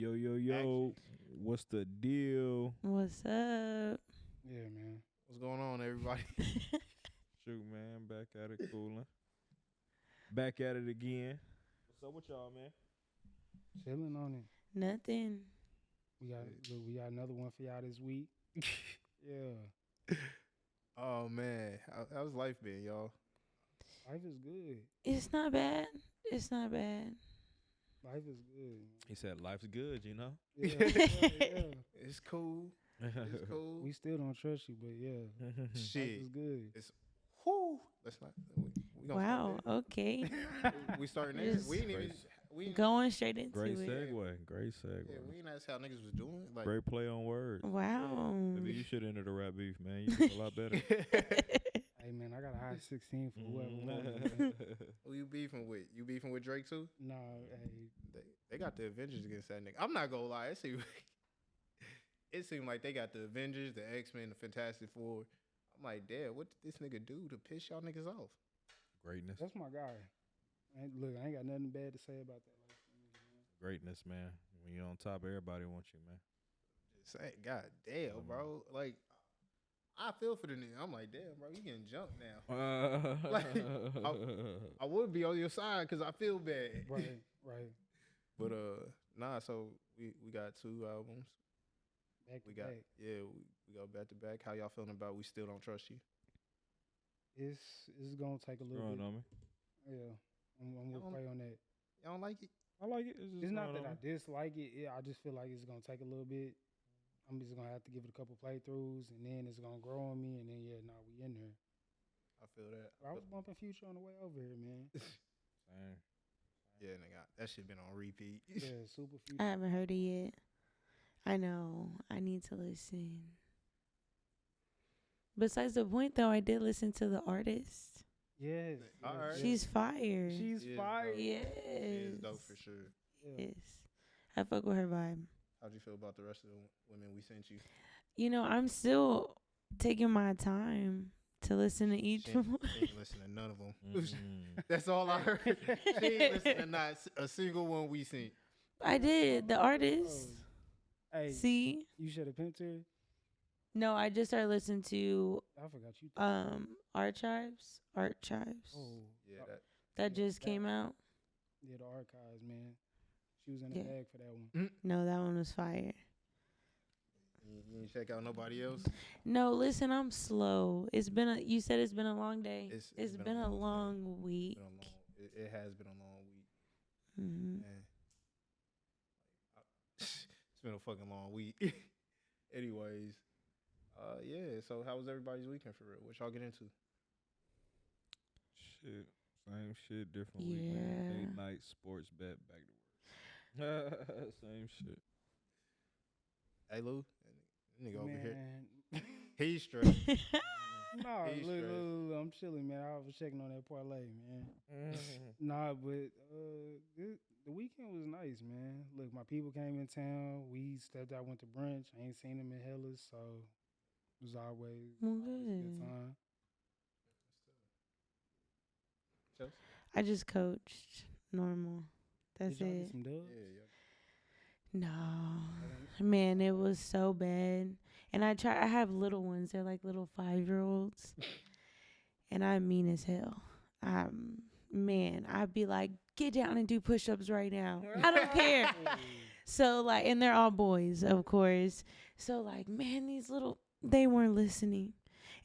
Yo, yo, yo. What's the deal? What's up? Yeah, man. What's going on, everybody? Shoot, man. Back at it, cooling. Back at it again. What's up with y'all, man? Chilling on it. Nothing. We got another one for y'all this week. Yeah. Oh man, how's life been, y'all? Life is good. It's not bad. It's not bad. Life is good. He said life's good, you know? Yeah. It's cool. It's cool. We still don't trust you, but yeah. Life Shit. is good. Whoo. Let's not. We gonna Wow. start Okay. there. We starting there. Just We ain't even. We ain't, Going straight into Great it. segue. Great segue. yeah, we ain't asked how niggas was doing. Like, Great play on words. Wow. Maybe you should enter the rap beef, man. You do a lot better. Hey, man, I got a high 16 for whoever wants it. who you beefing with? You beefing with Drake too? Nah, hey. They got the Avengers against that nigga. I'm not gonna lie. It seemed like they got the Avengers, the X-Men, the Fantastic Four. I'm like, damn, what did this nigga do to piss y'all niggas off? Greatness. That's my guy. Look, I ain't got nothing bad to say about that. Greatness, man. When you're on top, everybody wants you, man. Just saying, god damn, bro. Like, I feel for the nigga. I'm like, damn, bro, you getting jumped now. Like, I would be on your side because I feel bad. Right. But nah. So we got 2 albums. Back to We got back. we go back to back. How y'all feeling about We Still Don't Trust You? It's gonna take a little Growing bit. on me. Yeah. I'm gonna play on that. Y'all don't like it? I like it. Just It's not growing that on I me. dislike it. I just feel like it's gonna take a little bit. I'm just gonna have to give it a couple playthroughs, and then it's gonna grow on me, and then we in there. I feel that. I was bumping Future on the way over here, man. Same. Yeah, nigga, that shit been on repeat. Yeah, super I Future. haven't heard it yet. I know. I need to listen. Besides the point, though, I did listen to the artist. Yes. All right. She's fire. She's She is fire. dope. Yes. She is dope for sure. Yeah. Yes. I fuck with her vibe. How'd you feel about the rest of the women we sent you? You know, I'm still taking my time to listen to each She one. ain't listen to none of them. Mhm. That's all I heard. She ain't listen to not a single one we seen. I did. The artist. Hey, See? you should have pimped her. No, I just started listening to I forgot you. Archives. Oh, Yeah, That just came out. yeah, the archives, man. She was in the Yeah. bag for that one. No, that one was fire. you ain't check out nobody else. No, listen, I'm slow. You said it's been a long day. It's been a long week. It has been a long week. Mhm. Man. It's been a fucking long week. Anyways, yeah. So how was everybody's weekend for real? What y'all get into? Shit. Same shit, different week, man. Yeah. Late night, sports bet, back to work. Same shit. Hey Lou, that nigga over here. Man. He's straight. Nah, He's look, straight. I'm chilling, man. I was checking on that parlay, man. Nah, but the weekend was nice, man. Look, my people came in town. We stepped out, went to brunch. I ain't seen them in Hellas, so it was always Well, a good good. time. Chelsea? I just coached. Normal. That's Did y'all get it. some dubs? Yeah. No. Man, it was so bad. And I have little ones. They're like little 5-year-olds. And I'm mean as hell. Man, I'd be like, get down and do push-ups right now. I don't care. So, like, and they're all boys, of course. So, like, man, they weren't listening.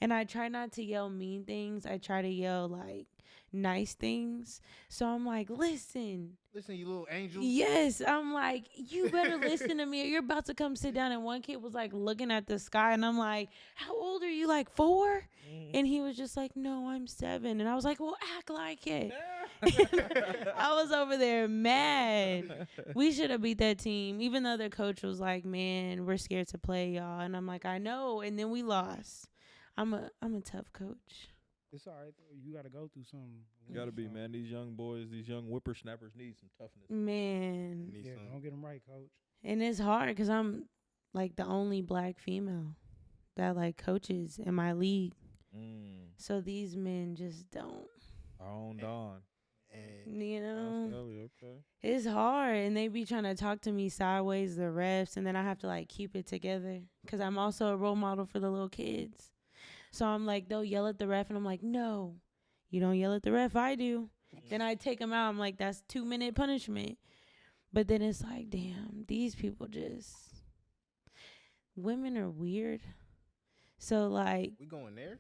And I try not to yell mean things. I try to yell, like, nice things. So I'm like, listen. Listen, you little angels. Yes. I'm like, you better listen to me or you're about to come sit down. And one kid was, like, looking at the sky. And I'm like, how old are you? Like 4? And he was just like, no, I'm 7. And I was like, well, act like it. I was over there mad. We should have beat that team, even though their coach was like, man, we're scared to play y'all. And I'm like, I know. And then we lost. I'm a tough coach. It's all right, though. You got to go through something. You gotta be, man. These young boys, these young whippersnappers need some toughness. Man. Need Yeah, some. don't get them right, coach. And it's hard because I'm like the only black female that like coaches in my league. So these men just don't. Our own Dawn. And You know, Okay. it's hard, and they be trying to talk to me sideways, the refs, and then I have to like keep it together because I'm also a role model for the little kids. So I'm like, they'll yell at the ref, and I'm like, no, you don't yell at the ref. I do. Then I take them out. I'm like, that's 2-minute punishment. But then it's like, damn, these people just, women are weird. So like, we going there?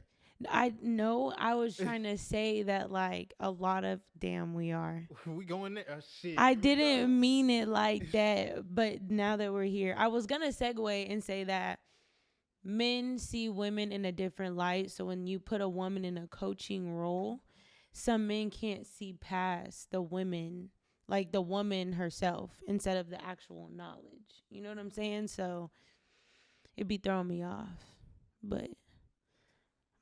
I know I was trying to say that like a lot of, damn, we are. We going there? Oh, shit. I Here we go. didn't mean it like that, but now that we're here, I was gonna segue and say that men see women in a different light. So when you put a woman in a coaching role, some men can't see past the women, like the woman herself, instead of the actual knowledge. You know what I'm saying? So it'd be throwing me off. But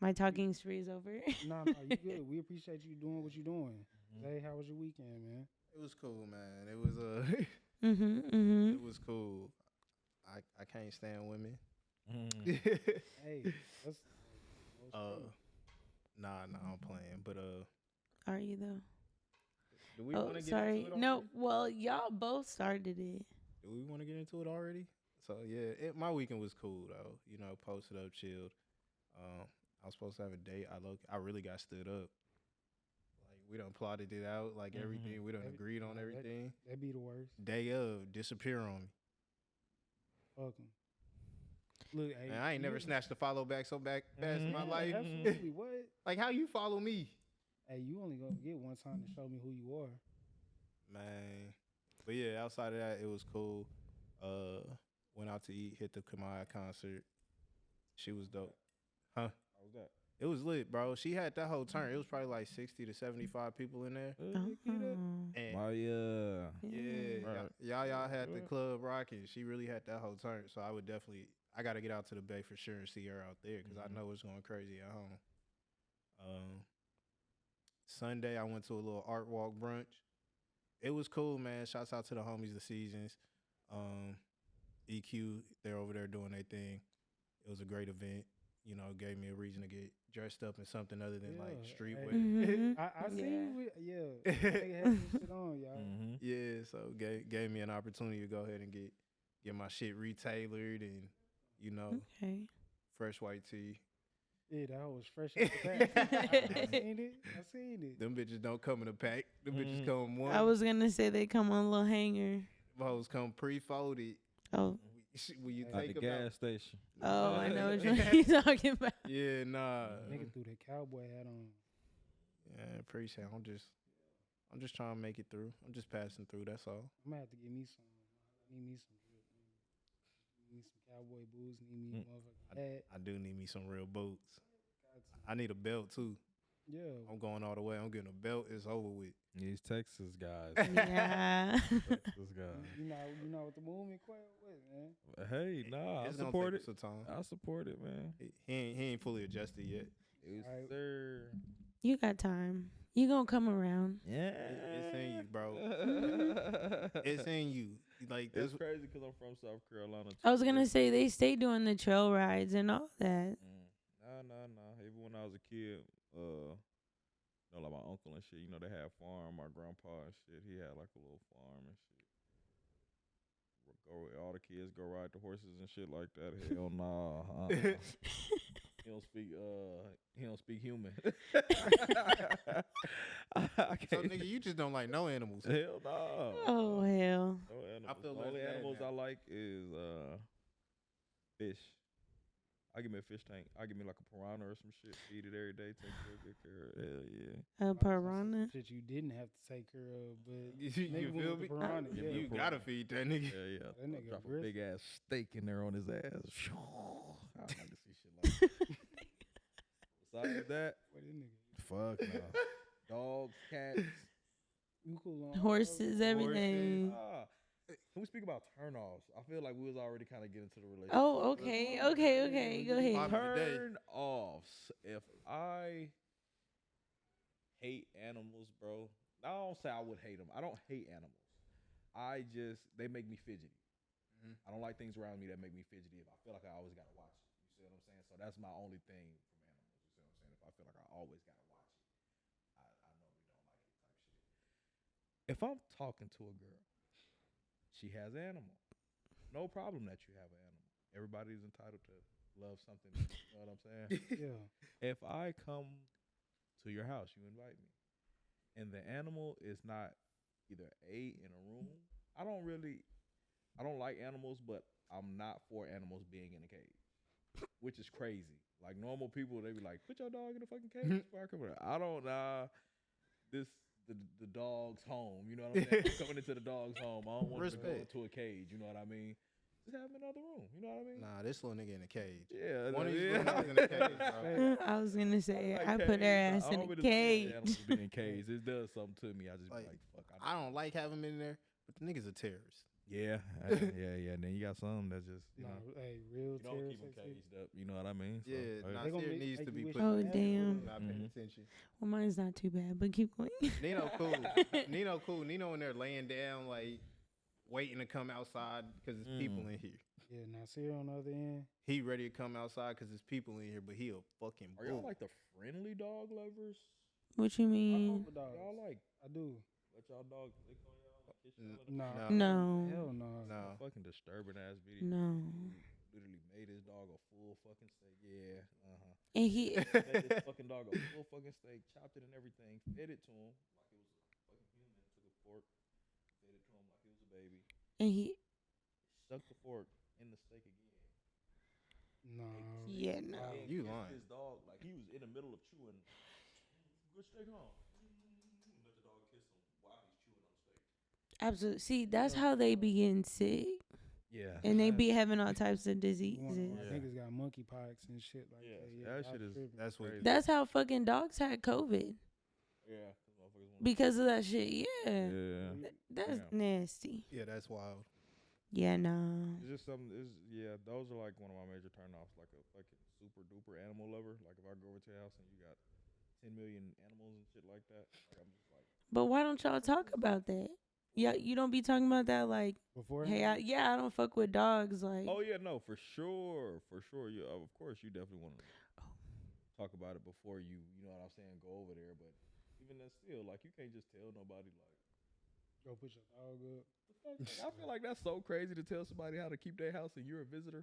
my talking spree is over. Nah, you good. We appreciate you doing what you're doing. Hey, how was your weekend, man? It was cool, man. It was Mm-hmm. it was cool. I can't stand women. Hey, that's Nah, I'm playing. But Are you though? do we Oh, want to get sorry. into it? No. Already? Well, y'all both started it. Do we want to get into it already? So yeah, my weekend was cool though. You know, posted up, chilled. I was supposed to have a date. I really got stood up. Like we done plotted it out, like everything. We done agreed on everything. That'd be the worst. Day of, disappear on me. Fuck 'em. Look, hey, Man, I ain't never snatched a follow back so back fast in my life. Absolutely. What? Like how you follow me, Hey, you only gonna get one time to show me who you are. man? But yeah, outside of that, it was cool. Went out to eat, hit the Kamaya concert. She was dope, huh? How was that? It was lit, bro. She had that whole turn. It was probably like 60 to 75 people in there. Oh. And My yeah, Right. y'all had the club rocking. She really had that whole turn. So I got to get out to the Bay for sure and see her out there because I know it's going crazy at home. Sunday, I went to a little art walk brunch. It was cool, man. Shouts out to the homies, the Seasons. EQ, they're over there doing their thing. It was a great event. You know, gave me a reason to get dressed up in something other than like streetwear. Mhm. I see Yeah. you. Yeah, they had some shit on, y'all. Yeah, so gave me an opportunity to go ahead and get my shit retailored and Okay. fresh white tee. Yeah, that was fresh out the pack. I seen it. Them bitches don't come in a pack. Them bitches come one. I was gonna say they come on a little hanger. Hoes come pre-folded. Oh. When you At take the them out. gas station. Oh, I know what you're talking about. Yeah, nah. Nigga threw that cowboy hat on. Yeah, appreciate it. I'm just trying to make it through. I'm just passing through, that's all. I'm gonna have to get me some. Need me some. Need some cowboy boots. Need me a motherfucking hat. I do need me some real boots. I need a belt too. Yeah. I'm going all the way. I'm getting a belt. It's over with. These Texas guys. Yeah. Texas guys. You know what the movement quite with, man. Hey, nah, I It's gonna support take it. us some time. I support it, man. He ain't fully adjusted yet. Yes, Alright. sir. You got time. You gonna come around. Yeah. It's in you, bro. It's in you. Like It's that's crazy because I'm from South Carolina. I was gonna say they stay doing the trail rides and all that. Nah. Even when I was a kid, like my uncle and shit, they had farm. My grandpa and shit, he had like a little farm and shit. All the kids go ride the horses and shit like that. Hell nah. He don't speak human. I so can't. nigga, you just don't like no animals. Hell no. Oh hell. No animals. I feel The less only bad animals now. I like is fish. I give me a fish tank. I give me like a piranha or some shit. Feed it every day. Take good care of it. Hell yeah. A piranha. Shit you didn't have to take care of, but You nigga went feel with me? the piranha. Yeah, Yeah, You gotta feed that nigga. Yeah. That nigga Drop a brisk. big ass steak in there on his ass. I like to see shit like that. Besides that, What that nigga? fuck no. Dogs, cats. You cool on Horses, everything. Can we speak about turn-offs? I feel like we was already kind of getting to the relationship. Oh, okay. Go ahead. Pop- today. Turn-offs. If I hate animals, bro, I don't say I would hate them. I don't hate animals. They make me fidgety. Mhm. I don't like things around me that make me fidgety. If I feel like I always gotta watch it, you see what I'm saying? So that's my only thing from animals. You see what I'm saying? If I feel like I always gotta watch it, I normally don't like it type shit. if I'm talking to a girl, she has animal. No problem that you have an animal. Everybody's entitled to love something. You know what I'm saying? Yeah. If I come to your house, you invite me, and the animal is not either in a room. I don't really, I don't like animals, but I'm not for animals being in a cage, which is crazy. Like normal people, they be like, "Put your dog in a fucking cage before I come in." I don't. This the dog's home. You know what I'm saying? I'm coming into the dog's home. I don't want him to go Respect. into a cage. You know what I mean? Just have him in another room. You know what I mean? Nah, this little nigga in a cage. Yeah. One of these yeah. little niggas in a cage, bro. I was gonna say like I put her cages. ass I in don't a really cage. like animals being in cages. It does something to me. I just Like, be like, fuck. I don't like having him in there, but the nigga's a terrorist. Yeah, yeah. And then you got some that just No, hey, real you don't keep terrorist. them caged up. You know what I mean? So, Yeah, like, nah, They gonna there make- needs make to you be wish put. Oh, you had damn. it. Not paying attention. Well, mine's not too bad, but keep going. Nino cool. Nino cool. Nino in there laying down, like waiting to come outside because there's people in here. Yeah, Nasir on the other end. He ready to come outside because there's people in here, but he a fucking are y'all bull. like the friendly dog lovers? What you I mean? fuck with dogs. Y'all like I do. let y'all dog lick on y'all, kiss N- y'all? Nah. No. Hell no. No. Fucking disturbing ass video. No. Literally made his dog a full fucking steak. Yeah. And he Made this fucking dog a full fucking steak, chopped it and everything, fed it to him like it was a fucking human. Took a fork, fed it to him like it was a baby. and he Stuck the fork in the steak again. No. yeah, no. And You kissed lying. His dog like he was in the middle of chewing. Good steak, huh? Let the dog kiss him while he's chewing on the steak. Absolutely. See, that's how they be getting sick. Yeah. And they be having all types of One of diseases. my Yeah. niggas got monkeypox and shit like Yeah, that. see, Yeah, that y'all shit is- tripping. That's what. Crazy. That's how fucking dogs had COVID. Yeah. 'Cause motherfuckers wanna- Because of that shit. Yeah. Yeah. That's Yeah. nasty. Yeah, that's wild. Yeah, no. It's just something. Yeah, those are like one of my major turnoffs. Like a fucking super duper animal lover. Like if I go over to your house and you got 10 million animals and shit like that, like I'm just like, But why don't y'all talk about that? Yeah, you don't be talking about that like, Before hey, I don't fuck with dogs. Like, oh yeah, no, for sure. Yeah, of course you definitely want to talk about it before you know what I'm saying, go over there. But even then, still, like you can't just tell nobody like. go put your dog up. Like, I feel like that's so crazy to tell somebody how to keep their house and you're a visitor.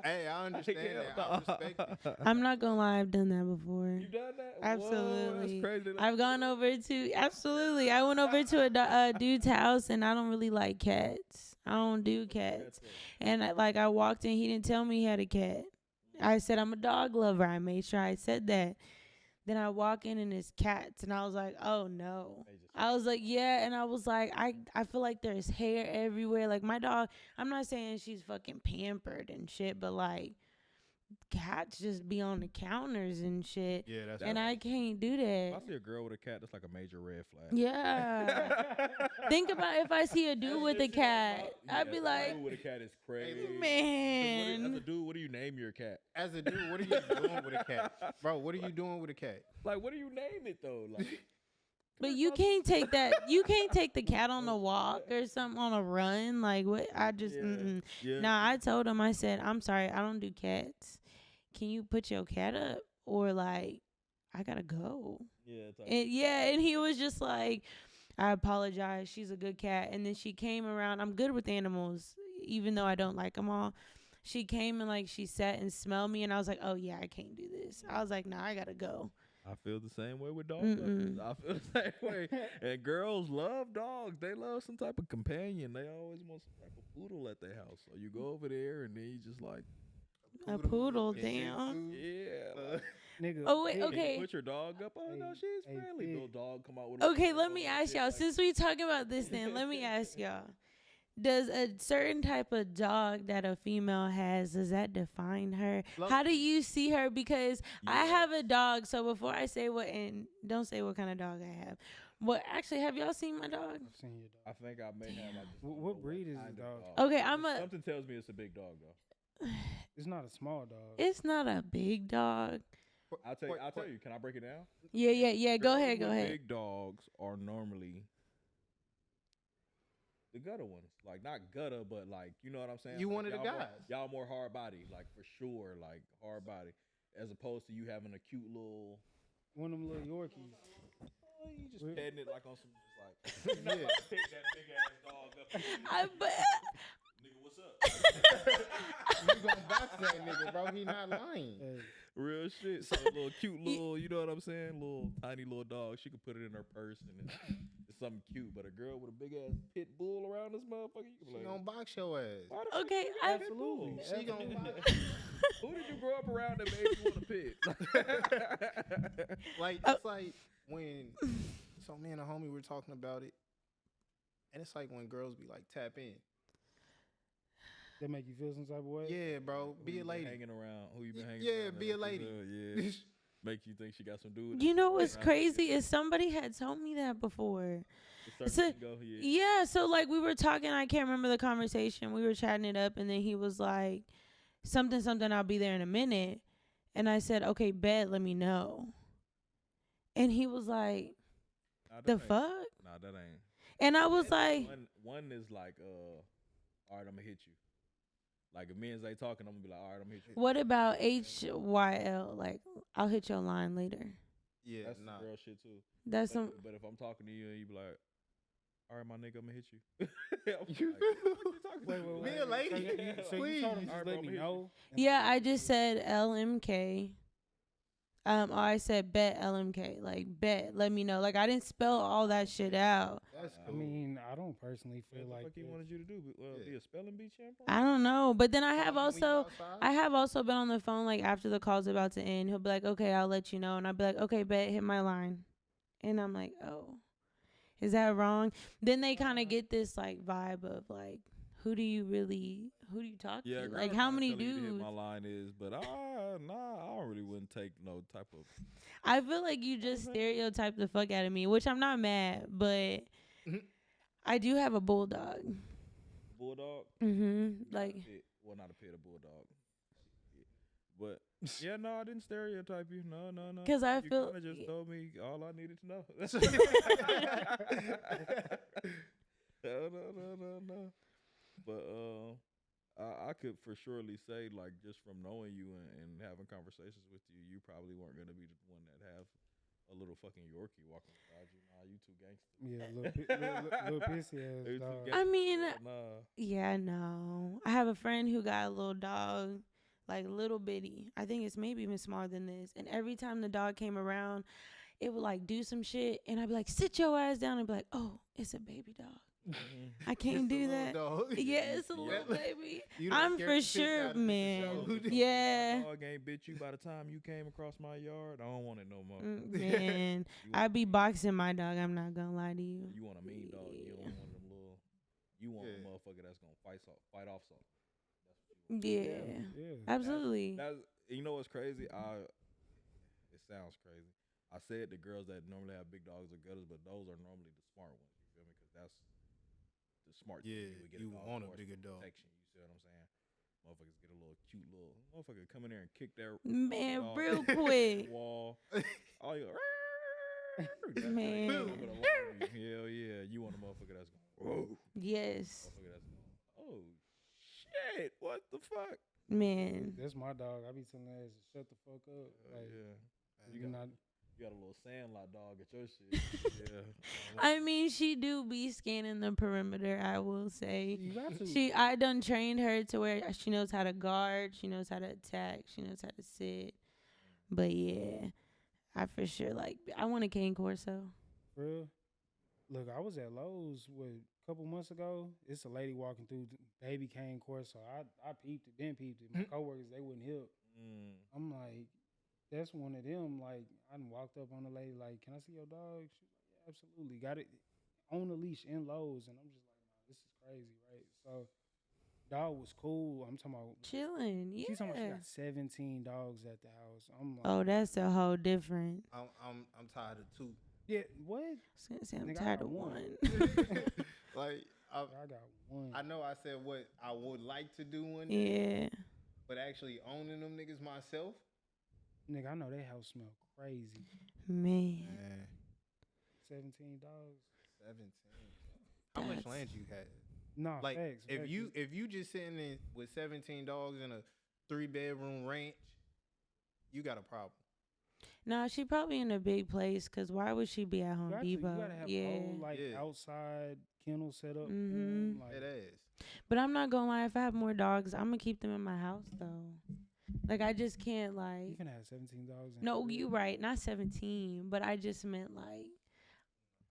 Hey, I understand that. I respect it. I'm not gonna lie, I've done that before. You done that? Absolutely. Whoa, that's crazy. I've gone over to absolutely. I went over to a dude's house, and I don't really like cats. I don't do cats. And I walked in, he didn't tell me he had a cat. I said I'm a dog lover. I made sure I said that. Then I walk in and it's cats, and I was like, oh no. I was like, yeah, and I was like, I feel like there's hair everywhere. Like my dog, I'm not saying she's fucking pampered and shit, but like cats just be on the counters and shit. Yeah, that's And I can't do If that. I see a girl with a cat, that's like a major red flag. Yeah. Think about if I see a dude with a cat, I'd be like, dude with a cat is crazy. As a man. dude, what do you name your cat? As a dude, what are you doing with a cat, bro? What are you doing with a cat? Like, what do you name it though? Like, But you can't take that. You can't take the cat on a walk or something on a run. Like what? I just yeah. Nah, I told him. I said, I'm sorry, I don't do cats. Can you put your cat up or like I gotta go? Yeah, it's like, And he was just like, I apologize. She's a good cat. And then she came around. I'm good with animals, even though I don't like them all. She came and like she sat and smelled me, and I was like, oh yeah, I can't do this. I was like, nah, I gotta go. I feel the same way with dogs. I feel the same way. And girls love dogs. They love some type of companion. They always want some type of poodle at their house. So you go over there and then you just like, A poodle, Yeah, damn. yeah. Nigga. Oh wait, pig- okay. Put your dog up. Oh no, Hey, she's hey, friendly. pig. Little dog come out with. Okay, a let me ask y'all. Since we talking about this, then let me ask y'all: does a certain type of dog that a female has, does that define her? How do you see her? Because I have a dog. So before I say what, and don't say what kind of dog I have. Well, actually, have y'all seen my dog? I've seen your dog. I think I may have. I just don't What know breed is kind this of dog? Okay, I'm a. Something tells me it's a big dog though. It's not a small dog. It's not a big dog. I'll tell you. Can I break it down? Yeah. Go Girls ahead. with Big dogs are normally the gutter ones. Like not gutter, but like you know what I'm saying. You like, one of the y'all more- guys. Y'all more hard body, like for sure, like hard body, as opposed to you having a cute little. One of them little Yorkies. You just We- petting it like on some, just like, you're not about to pick that big ass dog up. Nigga, what's up? You gonna box that nigga, bro? He not lying. Hey, Real shit. So a little cute little, you know what I'm saying? Little tiny little dog. She could put it in her purse and it's something cute. But a girl with a big ass pit bull around this motherfucker, you can be She like, gonna box your ass. why the fuck Okay, you got a pit absolutely. bull? She gonna box. Who did you grow up around that made you want a pit? Like it's like when so me and a homie were talking about it, and it's like when girls be like tap in. that make you feel some type of way. Yeah, bro, Who be you a been lady. hanging around? Who you been hanging Yeah, around? be a lady. Yeah. Make you think she got some dude. You know what's around crazy is somebody had told me that before. It So- started to go, yeah. Yeah, so like we were talking, I can't remember the conversation. We were chatting it up, and then he was like, something, I'll be there in a minute. And I said, okay, bet, let me know. And he was like, Nah, that the ain't- fuck? Nah, that ain't. And I was like, One is like, all right, I'm gonna hit you. Like if men's ain't talking, I'm gonna be like, all right, I'm gonna hit you. what about HYL? Like, I'll hit your line later. Yeah, That's nah. some girl shit too. That's some. But if I'm talking to you and you be like, all right, my nigga, I'm gonna hit you. I'm like, You- what you talking Wait, about? Be a lady. So you told him All just right, let bro, me I'm hit know. Yeah, I just said LMK. Or I said bet LMK. Like, bet, let me know. Like, I didn't spell all that shit out. That's I cool. mean, I don't personally feel What the like fuck he that. wanted you to do? Be Yeah. a spelling bee champion? I don't know. But then I have When we also. outside, I have also been on the phone like after the call's about to end. He'll be like, "Okay, I'll let you know," and I'll be like, "Okay, bet, hit my line," and I'm like, "Oh, is that wrong?" Then they kind of get this like vibe of like, who do you talk Yeah, to? girl Like, how kinda many tell you to hit dudes? my line is, but nah, I don't really wouldn't take no type of. I feel like you just stereotype the fuck out of me, which I'm not mad, but Mhm. I do have a bulldog. Bulldog. Like, Not a pit, a bulldog. Yeah. But yeah, no, I didn't stereotype you. No. 'Cause I you feel- kinda just told me all I needed to know. No. But I could for surely say, like, just from knowing you and having conversations with you, you probably weren't gonna be the one that have a little fucking Yorkie walking beside you. Nah, you too gangster. Yeah, little pissy ass You too dog. gangster. I mean, Nah. yeah, no. I have a friend who got a little dog, like little bitty. I think it's maybe even smaller than this. And every time the dog came around, it would like do some shit, and I'd be like, "Sit your ass down," and be like, "Oh, it's a baby dog. I can't It's a do little that." dog. Yeah, it's a Yeah. little baby. You done I'm scared for the piss sure, out of the man. dog. Yeah, My dog ain't bit you by the time you came across my yard. I don't want it no more. man. You I'd be boxing my dog. I'm not gonna lie to you. You want a mean dog. You don't want one of them little. You want Yeah. a motherfucker that's gonna fight off something. That's what you want. Yeah, Yeah. absolutely. That's you know what's crazy? It sounds crazy. I said the girls that normally have big dogs are gutters, but those are normally the smart ones. You feel me? Because that's the smart. thing Yeah, to do, would get you dog want a for bigger dog. protection. You see what I'm saying? Motherfuckers get a little cute little motherfucker come in there and kick that Man, dog real against the quick. wall. All you Man. Hell yeah, you want a motherfucker that's going. Whoa. Yes, Motherfucker that's going. Oh shit! What the fuck? man. That's my dog. I be telling her ass to shut the fuck up. Like, Yeah. you got, not. you got a little sandlot dog at your shit. Yeah. I mean, she do be scanning the perimeter, I will say. You got to. I done trained her to where she knows how to guard, she knows how to attack, she knows how to sit. But yeah, I for sure I want a cane corso. For real? Look, I was at Lowe's a couple months ago. It's a lady walking through baby cane course, so I peeped it, then peeped it. My coworkers, they wouldn't help. I'm like, that's one of them. Like, I done walked up on the lady, like, "Can I see your dog?" She was like, "Yeah, absolutely." Got it on a leash in Lowe's, and I'm just like, "Nah, this is crazy, right?" So, dog was cool. I'm talking about. Chilling, yeah. She's talking about she got 17 dogs at the house. I'm like, Oh, that's a whole different. I'm tired of two. yeah, what? I was gonna say I'm Nigga, I tired got of one. one. Like I got one. I know I said what I would like to do one day, Yeah. but actually owning them niggas myself, Nigga, I know that house smell crazy. Man. 17 dogs. 17. How much That's- land you had? Nah, Like facts. if facts. you just sitting in with 17 dogs in a 3-bedroom ranch, you got a problem. Nah, she probably in a big place. Cause why would she be at Home You Depot? gotta have Yeah. a whole like Yeah. outside kennel set up. Mhm. Like, That ass. But I'm not gonna lie. If I have more dogs, I'm gonna keep them in my house though. Like I just can't you like. can have 17 dogs. In No, your you crib. right. Not 17, but I just meant like.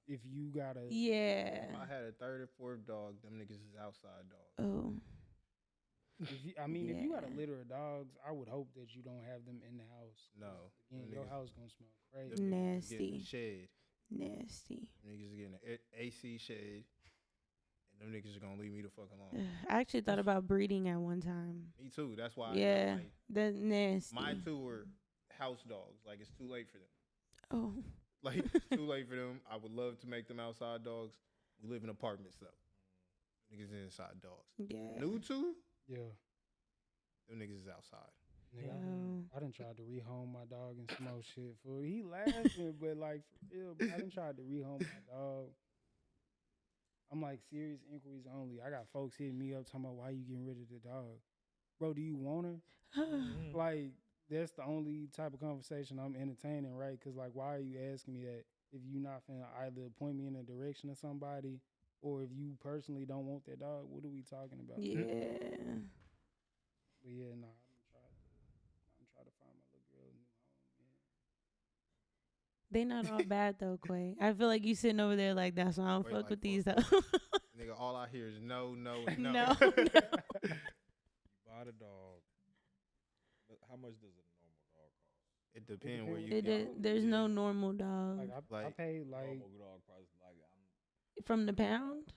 If you gotta, Yeah. If I had a third or fourth dog, them niggas is outside dogs. Oh. if you got a Yeah. litter of dogs, I would hope that you don't have them in the house. No. Again, Them your niggas- house gonna smell crazy. Them niggas is getting a Nasty. shed. Nasty. Niggas is getting an AC shed. And them niggas are gonna leave me the fuck alone. I actually thought about breeding at one time. Me too. That's why Yeah. like, That's nasty. my two were house dogs. Like it's too late for them. Oh. Like it's too late for them. I would love to make them outside dogs. We live in apartments though. Niggas is inside dogs. Yeah. New two, Yeah. them niggas is outside. Nigga, Yo. I done tried to rehome my dog and some more shit. For he laughing, but like for real, bro, I done tried to rehome my dog. I'm like serious inquiries only. I got folks hitting me up talking about why you getting rid of the dog, bro. Do you want her? Like that's the only type of conversation I'm entertaining, right? Because like, why are you asking me that if you not finna either point me in the direction of somebody, or if you personally don't want that dog? What are we talking about? Yeah. But yeah, nah. I'm trying to find my little girl a new home. Yeah. They not all bad though, Quay. I feel like you sitting over there like that's why I don't Wait, fuck like, with these fuck. though. Nigga, all I hear is no, no, and no. No. You buy the dog. But how much does a normal dog cost? It depends where you It get is, there's no normal dog. Like I Like, paid like Normal dog price like From the pound?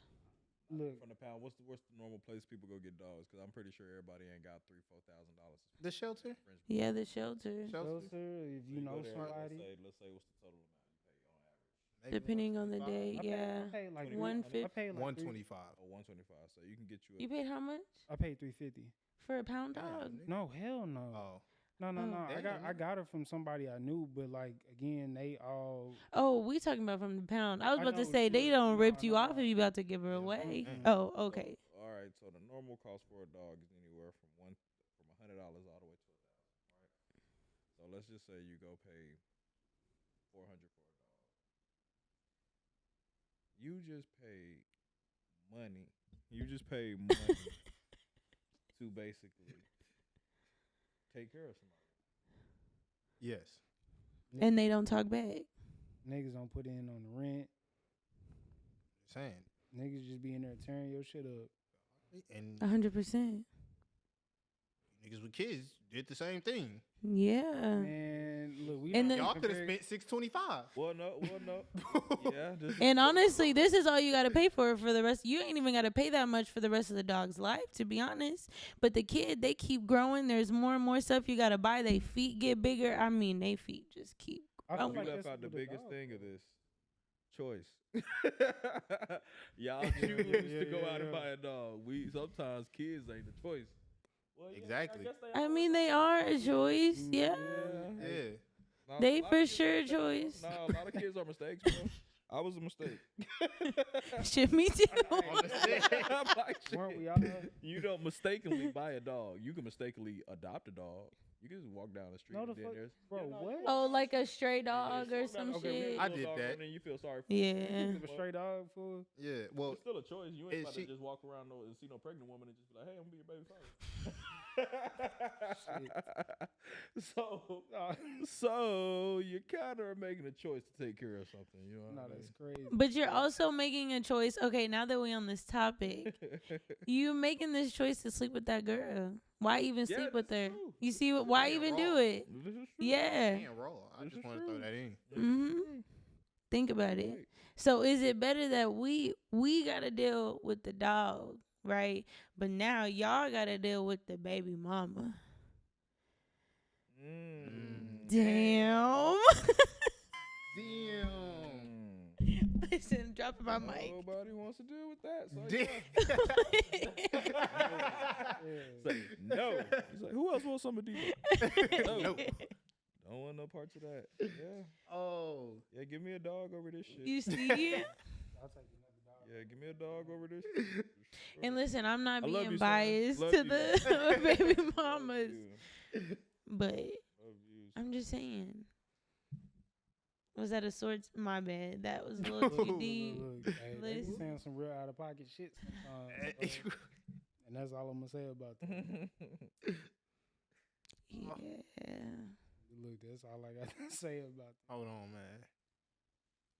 look. from the pound. What's the normal place people go get dogs? Because I'm pretty sure everybody ain't got $3,000-$4,000. the shelter. Yeah, the shelter. Shelter. Closer, if you know somebody. Let's say what's the total amount you pay on average? Maybe Depending on the 125. day, yeah. I paid like 150. I paid like 125. Oh, 125. So you can get you. You paid how much I paid $350. for a pound Damn, dog? nigga. No, hell no. Oh, No. Oh. I Damn. got her from somebody I knew, but like again, they all Oh, we talking about from the pound. I was I about to know, say they sure. don't No, rip you no, off no. if you about to give her Yeah, away. mm-mm. Oh, okay. So, all right. So the normal cost for a dog is anywhere from $100 all the way to $1,000, right? So let's just say you go pay $400 for a dog. You just paid money. You just paid money to basically take care of somebody. yes. And they don't talk back. niggas don't put in on the rent. Saying. Niggas just be in there tearing your shit up. And 100%. niggas with kids did the same thing. Yeah. Man, look, we And don't then- Y'all could have compare- spent $625. Well, no. Yeah. And honestly, this is all you got to pay for the rest. You ain't even got to pay that much for the rest of the dog's life, to be honest. But the kid, they keep growing. There's more and more stuff you got to buy. They feet get bigger. I mean, they feet just keep. I feel Oh. You like left that's out the what biggest dog thing for. of this. Choice. Y'all choose to go out and yeah. buy a dog. We sometimes kids ain't the choice. Well, yeah, Exactly. I guess I mean, they are a choice. Yeah. Yeah. Nah, They a lot of for kids sure are mistakes, bro. choice. Nah, a lot of kids are mistakes, bro. I was a mistake. Shit, me too. I'm like, Weren't shit. we all? You don't mistakenly buy a dog. You can mistakenly adopt a dog. You can just walk down the street No, the and then fuck, there's bro. Yeah, no, What? Oh, like a stray yeah, dog you or walk down some the street, shit. I little did dog, that. And then you feel sorry for Yeah. Give a stray dog for? Yeah. Well, It's still a choice. You ain't is about she- to just walk around and see no pregnant woman and just be like, "Hey, I'm gonna be your baby father." so you kind of are making a choice to take care of something. You know No, what I that's crazy. But you're also making a choice. Okay, now that we're on this topic, mean? you making this choice to sleep with that girl. Why even Yeah, sleep with this her? is true. You see what? Why Yeah, even raw. do it? This is true. Yeah. man, raw. I This just is want to throw true. that in. Mm-hmm. Think about it. Right. So is it better that we gotta deal with the dog, right? But now y'all gotta deal with the baby mama. Damn. Damn. Listen, dropping my mic. Nobody wants to deal with that. So Damn. Say no. He's like, who else wants some of these? No. Don't want no parts of that. Yeah. Oh. Yeah, give me a dog over this shit. You see it? I'll take another dog. Yeah, give me a dog over this shit. And listen, I'm not I love being you, son. biased Love to you. the baby Love mamas, you. but Love you. I'm just saying. Was that a sword? My bad. That was a little too Look, deep. hey, they be Listen. saying some real out of pocket shit sometimes. So, and that's all I'm gonna say about that. Yeah. Look, that's all I got to say about that. Hold on, man.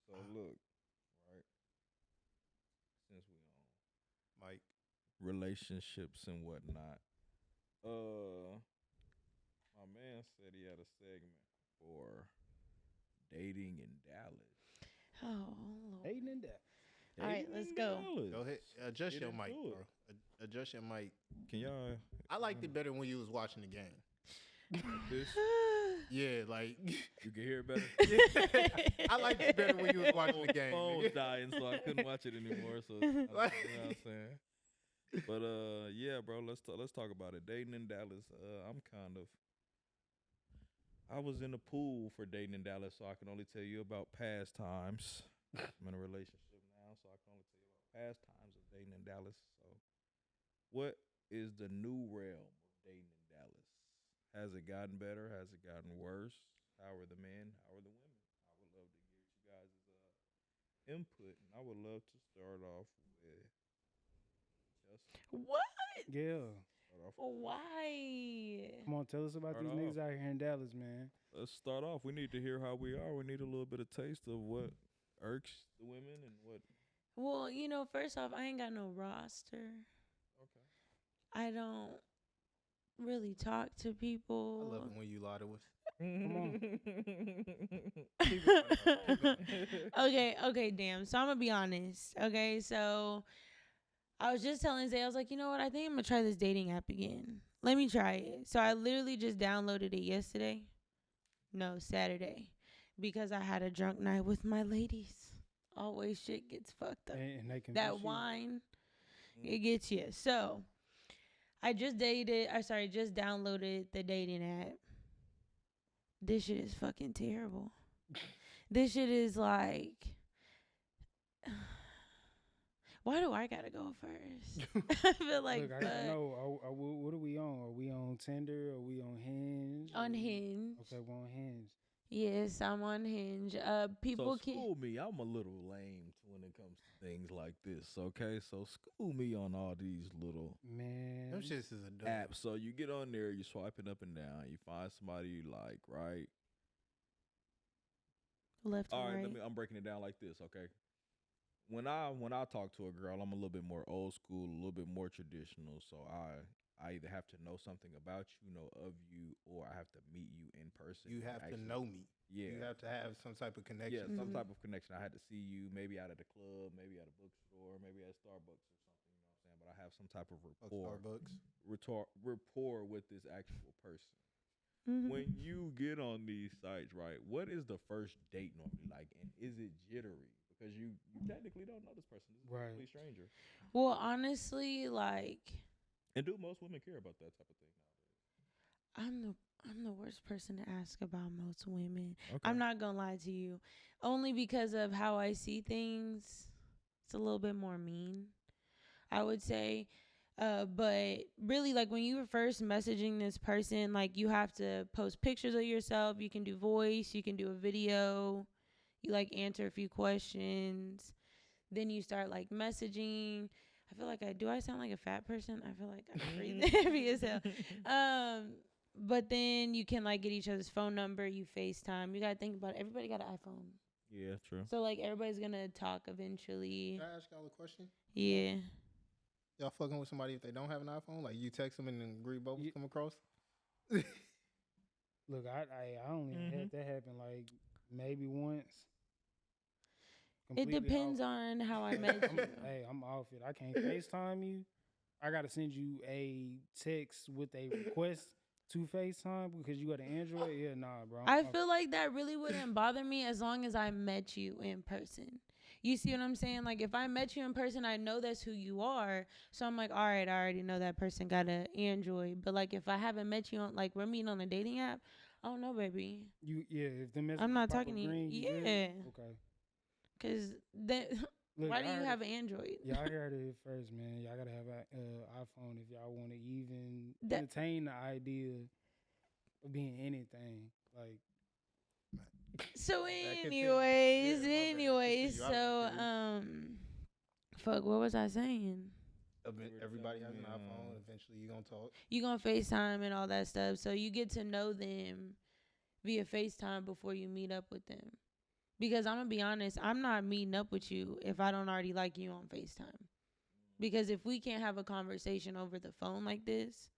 So look, right? Since we on Mike. relationships and whatnot, my man said he had a segment for dating in Dallas. Oh, Lord. Hating in that. All right, Dating let's in go. Dallas. Go ahead. Adjust Get your into mic, it. bro. Adjust your mic. Can y'all I liked it better when you was watching the game. like this? Yeah, like You can hear it better. I liked it better when you was watching the game. Phone's nigga. dying, so I couldn't watch it anymore. So you know what I'm saying. But yeah, bro. Let's talk about it. Dating in Dallas. I was in the pool for dating in Dallas, so I can only tell you about past times. I'm in a relationship now, so I can only tell you about past times of dating in Dallas. So, what is the new realm of dating in Dallas? Has it gotten better? Has it gotten worse? How are the men? How are the women? I would love to get you guys' input, and I would love to start off with Justin. What? Yeah. Start off. Why? Come on, tell us about Start these niggas off. out here in Dallas, man. Let's start off. We need to hear how we are. We need a little bit of taste of what irks the women and what. Well, first off, I ain't got no roster. Okay. I don't really talk to I people. love it when you lie to us. Okay, damn. So I'm gonna be honest. Okay, so I was just telling Zay, I was like, you know what? I think I'm gonna try this dating app again. Let me try it. So I literally just downloaded it yesterday. No, Saturday, because I had a drunk night with my ladies. Always shit gets fucked up. And they can That wine, it gets you. So I just just downloaded the dating app. This shit is fucking terrible. This shit is like, why do I gotta go first? I feel like, Look, I fuck. know. What are we on? Are we on Tinder? Are we on Hinge? On Hinge. Okay, we're on Hinge. Yes, I'm on Hinge. People So school me. I'm a little lame when it comes to things like this. Okay, so school me on all these little Man. Them shits is a dub. apps. So you get on there, you swiping up and down, you find somebody you like, right? left All and right, right. I'm breaking it down like this, okay? When I talk to a girl, I'm a little bit more old school, a little bit more traditional. So I either have to know something about you, know of you, or I have to meet you in person. You and have to actually- know me. Yeah. You have to have some type of connection. Yeah, some Mhm. type of connection. I had to see you maybe out at the club, maybe at a bookstore, maybe at Starbucks or something. You know what I'm saying? But I have some type of Fuck rapport, Starbucks. rapport with this actual person. Mhm. When you get on these sites, right? What is the first date normally like, and is it jittery? Because you technically don't know this person. This is Right. a complete stranger. Well, honestly, like, And do most women care about that type of thing nowadays? I'm the worst person to ask about most women. Okay. I'm not gonna lie to you, only because of how I see things. It's a little bit more mean, I would say. But really, like, when you were first messaging this person, like, you have to post pictures of yourself. You can do voice, you can do a video, you like answer a few questions, then you start like messaging. I feel like I sound like a fat person. I feel like I'm breathing heavy as hell. But then you can like get each other's phone number. You FaceTime. You gotta think about it. Everybody got an iPhone, Yeah, true. so like everybody's gonna talk eventually. Can I ask y'all a question? Yeah. Y'all fucking with somebody if they don't have an iPhone? Like you text them and then agree both Ye- come across? Look, I only had that happen like maybe once. It Completely depends off- on how I met you. I'm off it. I can't FaceTime you. I gotta send you a text with a request to FaceTime because you got an Android. Yeah, nah, bro. I feel like that really wouldn't bother me as long as I met you in person. You see what I'm saying? Like, if I met you in person, I know that's who you are. So I'm like, all right, I already know that person got an Android. But like, if I haven't met you on, like, we're meeting on a dating app, I don't know, baby. If the message I'm not pop up talking to you. green, you good? Yeah. Okay. Cause that. Look, Why do I you heard have an Android? Y'all heard it first, man. Y'all gotta have an iPhone if y'all want to even That- entertain the idea of being anything. Like, So continue. anyways, Yeah, my bad. anyways, Continue. so I'm confused. fuck, what was I saying? Everybody has an telling me, iPhone. Eventually, you gonna talk. You gonna FaceTime and all that stuff, so you get to know them via FaceTime before you meet up with them. Because I'm gonna be honest, I'm not meeting up with you if I don't already like you on FaceTime. Because if we can't have a conversation over the phone like this,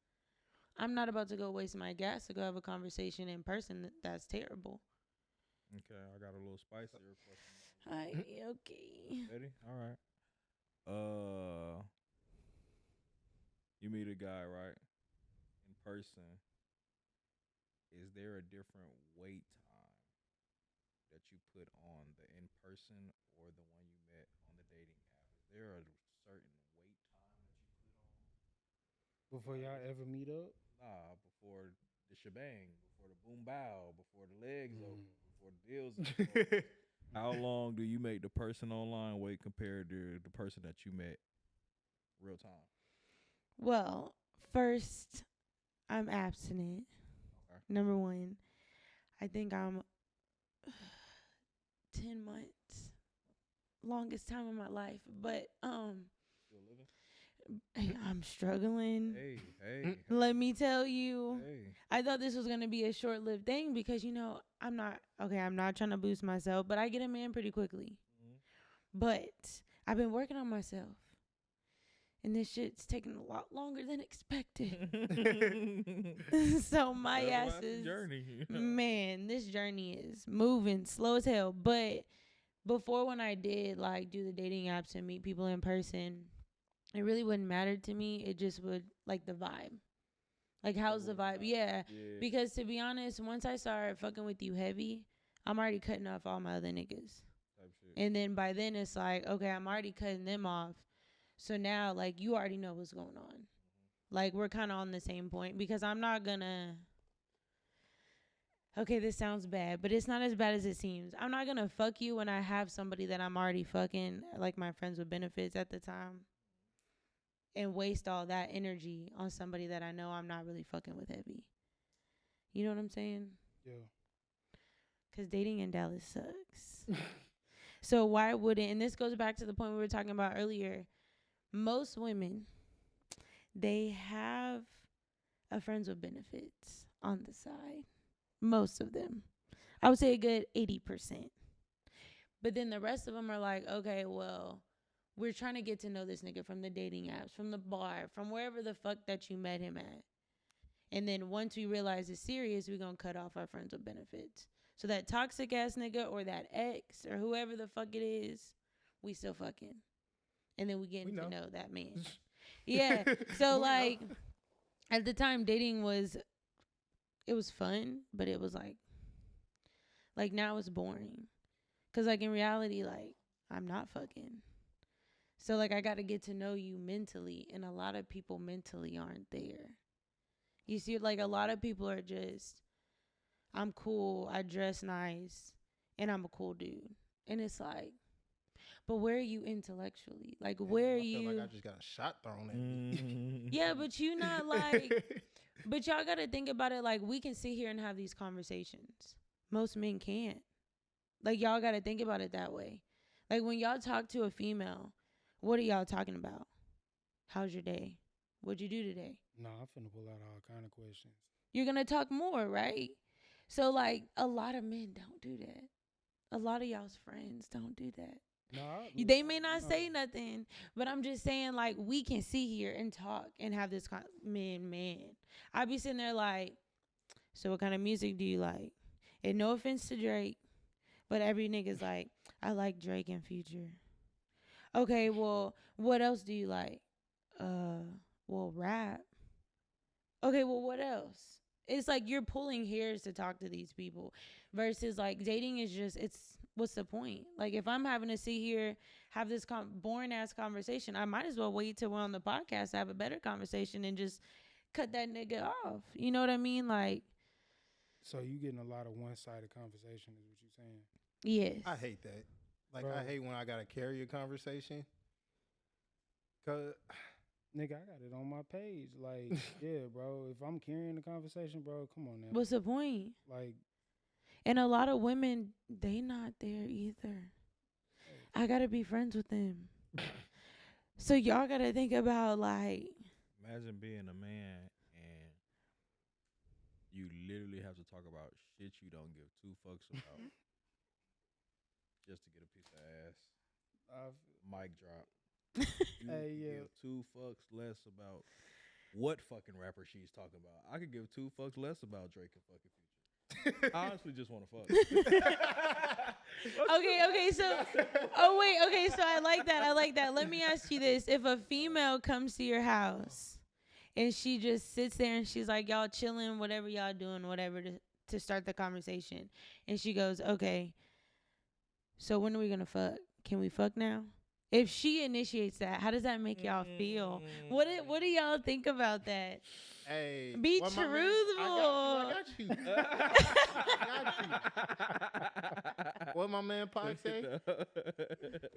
I'm not about to go waste my gas to go have a conversation in person. That's terrible. Okay, I got a little spicier question. Okay. Ready? All right. You meet a guy, right? In person. Is there a different wait time that you put on the in person or the one you met on the dating app? Is there a certain wait time that you put on? Before y'all ever meet up? Nah, before the shebang, before the boom bow, before the legs Mm. open, before the deals is closed. How long do you make the person online wait compared to the person that you met real time? Well, first, I'm abstinent. Okay. Number one, I think I'm 10 months, longest time in my life. But Still living? I'm struggling. Hey. Let me tell you, Hey. I thought this was gonna be a short-lived thing because I'm not okay. I'm not trying to boost myself, but I get a man pretty quickly. Mhm. But I've been working on myself, and this shit's taking a lot longer than expected. So my That's why ass it's a is journey. man. This journey is moving slow as hell. But before, when I did like do the dating apps and meet people in person, it really wouldn't matter to me. It just would like the vibe. Like, how's the vibe? Yeah. Yeah. Because to be honest, once I start fucking with you heavy, I'm already cutting off all my other niggas. Type shit. And then by then it's like, okay, I'm already cutting them off. So now, like, you already know what's going on. Like, we're kind of on the same point because I'm not gonna. Okay, this sounds bad, but it's not as bad as it seems. I'm not gonna fuck you when I have somebody that I'm already fucking, like my friends with benefits at the time, and waste all that energy on somebody that I know I'm not really fucking with heavy. You know what I'm saying? Yeah. Because dating in Dallas sucks. So why wouldn't, and this goes back to the point we were talking about earlier, most women, they have a friends with benefits on the side. Most of them. I would say a good 80%. But then the rest of them are like, okay, well, we're trying to get to know this nigga from the dating apps, from the bar, from wherever the fuck that you met him at. And then once we realize it's serious, we're going to cut off our friends with benefits. So that toxic ass nigga or that ex or whoever the fuck it is, we still fucking. And then we getting to know that man. Yeah. So like at the time dating it was fun, but it was like now it's boring. Cause like in reality, like I'm not fucking. So like I got to get to know you mentally, and a lot of people mentally aren't there. You see, like a lot of people are just, I'm cool, I dress nice, and I'm a cool dude. And it's like, but where are you intellectually? Like, where are I feel you? like I just got a shot thrown at me. Yeah, but you not like, but y'all got to think about it like we can sit here and have these conversations. Most men can't. Like, y'all got to think about it that way. Like, when y'all talk to a female, what are y'all talking about? How's your day? What'd you do today? Nah, I'm finna pull out all kind of questions. You're going to talk more, right? So, like, a lot of men don't do that. A lot of y'all's friends don't do that. Nah, They may not say nothing, but I'm just saying, like, we can sit here and talk and have this man. I be sitting there like, so what kind of music do you like? And no offense to Drake, but every nigga's like, I like Drake and Future. Okay, well, what else do you like? Well, rap. Okay, well, what else? It's like you're pulling hairs to talk to these people versus like dating is just, what's the point? Like if I'm having to sit here, have this boring ass conversation, I might as well wait till we're on the podcast to have a better conversation and just cut that nigga off. You know what I mean? Like, so you getting a lot of one-sided conversation is what you saying? yes. I hate that. Like, Bro. I hate when I got to carry a conversation. Cause Nigga, I got it on my page. Like, yeah, bro. If I'm carrying the conversation, bro, come on now. What's the point? Like, And a lot of women, they not there either. I gotta be friends with them. So y'all gotta think about like, Imagine being a man and you literally have to talk about shit you don't give two fucks about just to get a piece of ass. Mic drop. You Hey, could yeah. give two fucks less about what fucking rapper she's talking about. I could give two fucks less about Drake and fucking Future. I honestly just want to fuck. okay, so okay, so I like that. Let me ask you this. If a female comes to your house and she just sits there and she's like, y'all chilling, whatever y'all doing, whatever to start the conversation. And she goes, okay, so when are we gonna fuck? Can we fuck now? If she initiates that, how does that make y'all feel? What do y'all think about that? Hey, Be what my man- truthful. I got you. What my man Pac say?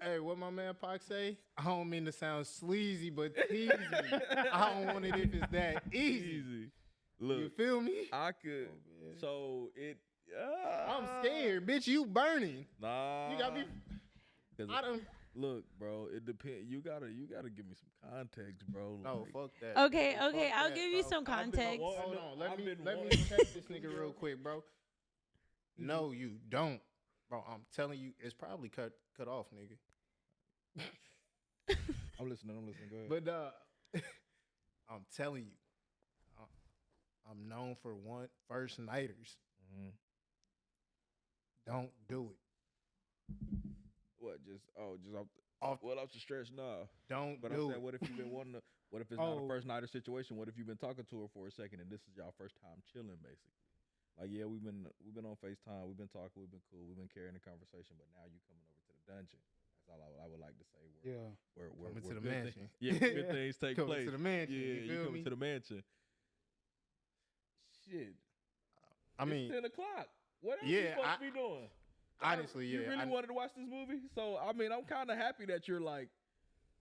Hey, what my man Pac say? I don't mean to sound sleazy, but tease me. I don't want it if it's that easy. Look, You feel me? I could. So it. I'm scared, bitch. You burning. Nah. You got me. 'Cause I don't. Look, bro. It depends. You gotta give me some context, bro. No, Like, fuck that. Okay, Fuck I'll that, give you bro. some context. Hold on. Let I've me been let me wanting- check this nigga real quick, bro. No, you don't, bro. I'm telling you, it's probably cut off, nigga. I'm listening. Go ahead. But I'm telling you, I'm known for first nighters. Mhm. Don't do it. What? Just off Off- off the stretch? Nah. Don't But I'm do saying, it. what if you've been wanting to? What if it's not a Oh. first nighter situation? What if you've been talking to her for a second and this is y'all first time chilling, basically? Like, yeah, we've been on FaceTime, we've been talking, we've been cool, we've been carrying the conversation, but now you coming over to the dungeon. That's all I would like to say. Yeah. Where Coming to where the good mansion. Yeah, good things take Coming place. to the mansion. Yeah, you feel coming me? to the mansion. Shit. I mean, it's 10:00. What else yeah, you supposed to be doing? honestly, You yeah. really wanted to watch this movie? So, I mean, I'm kind of happy that you're like,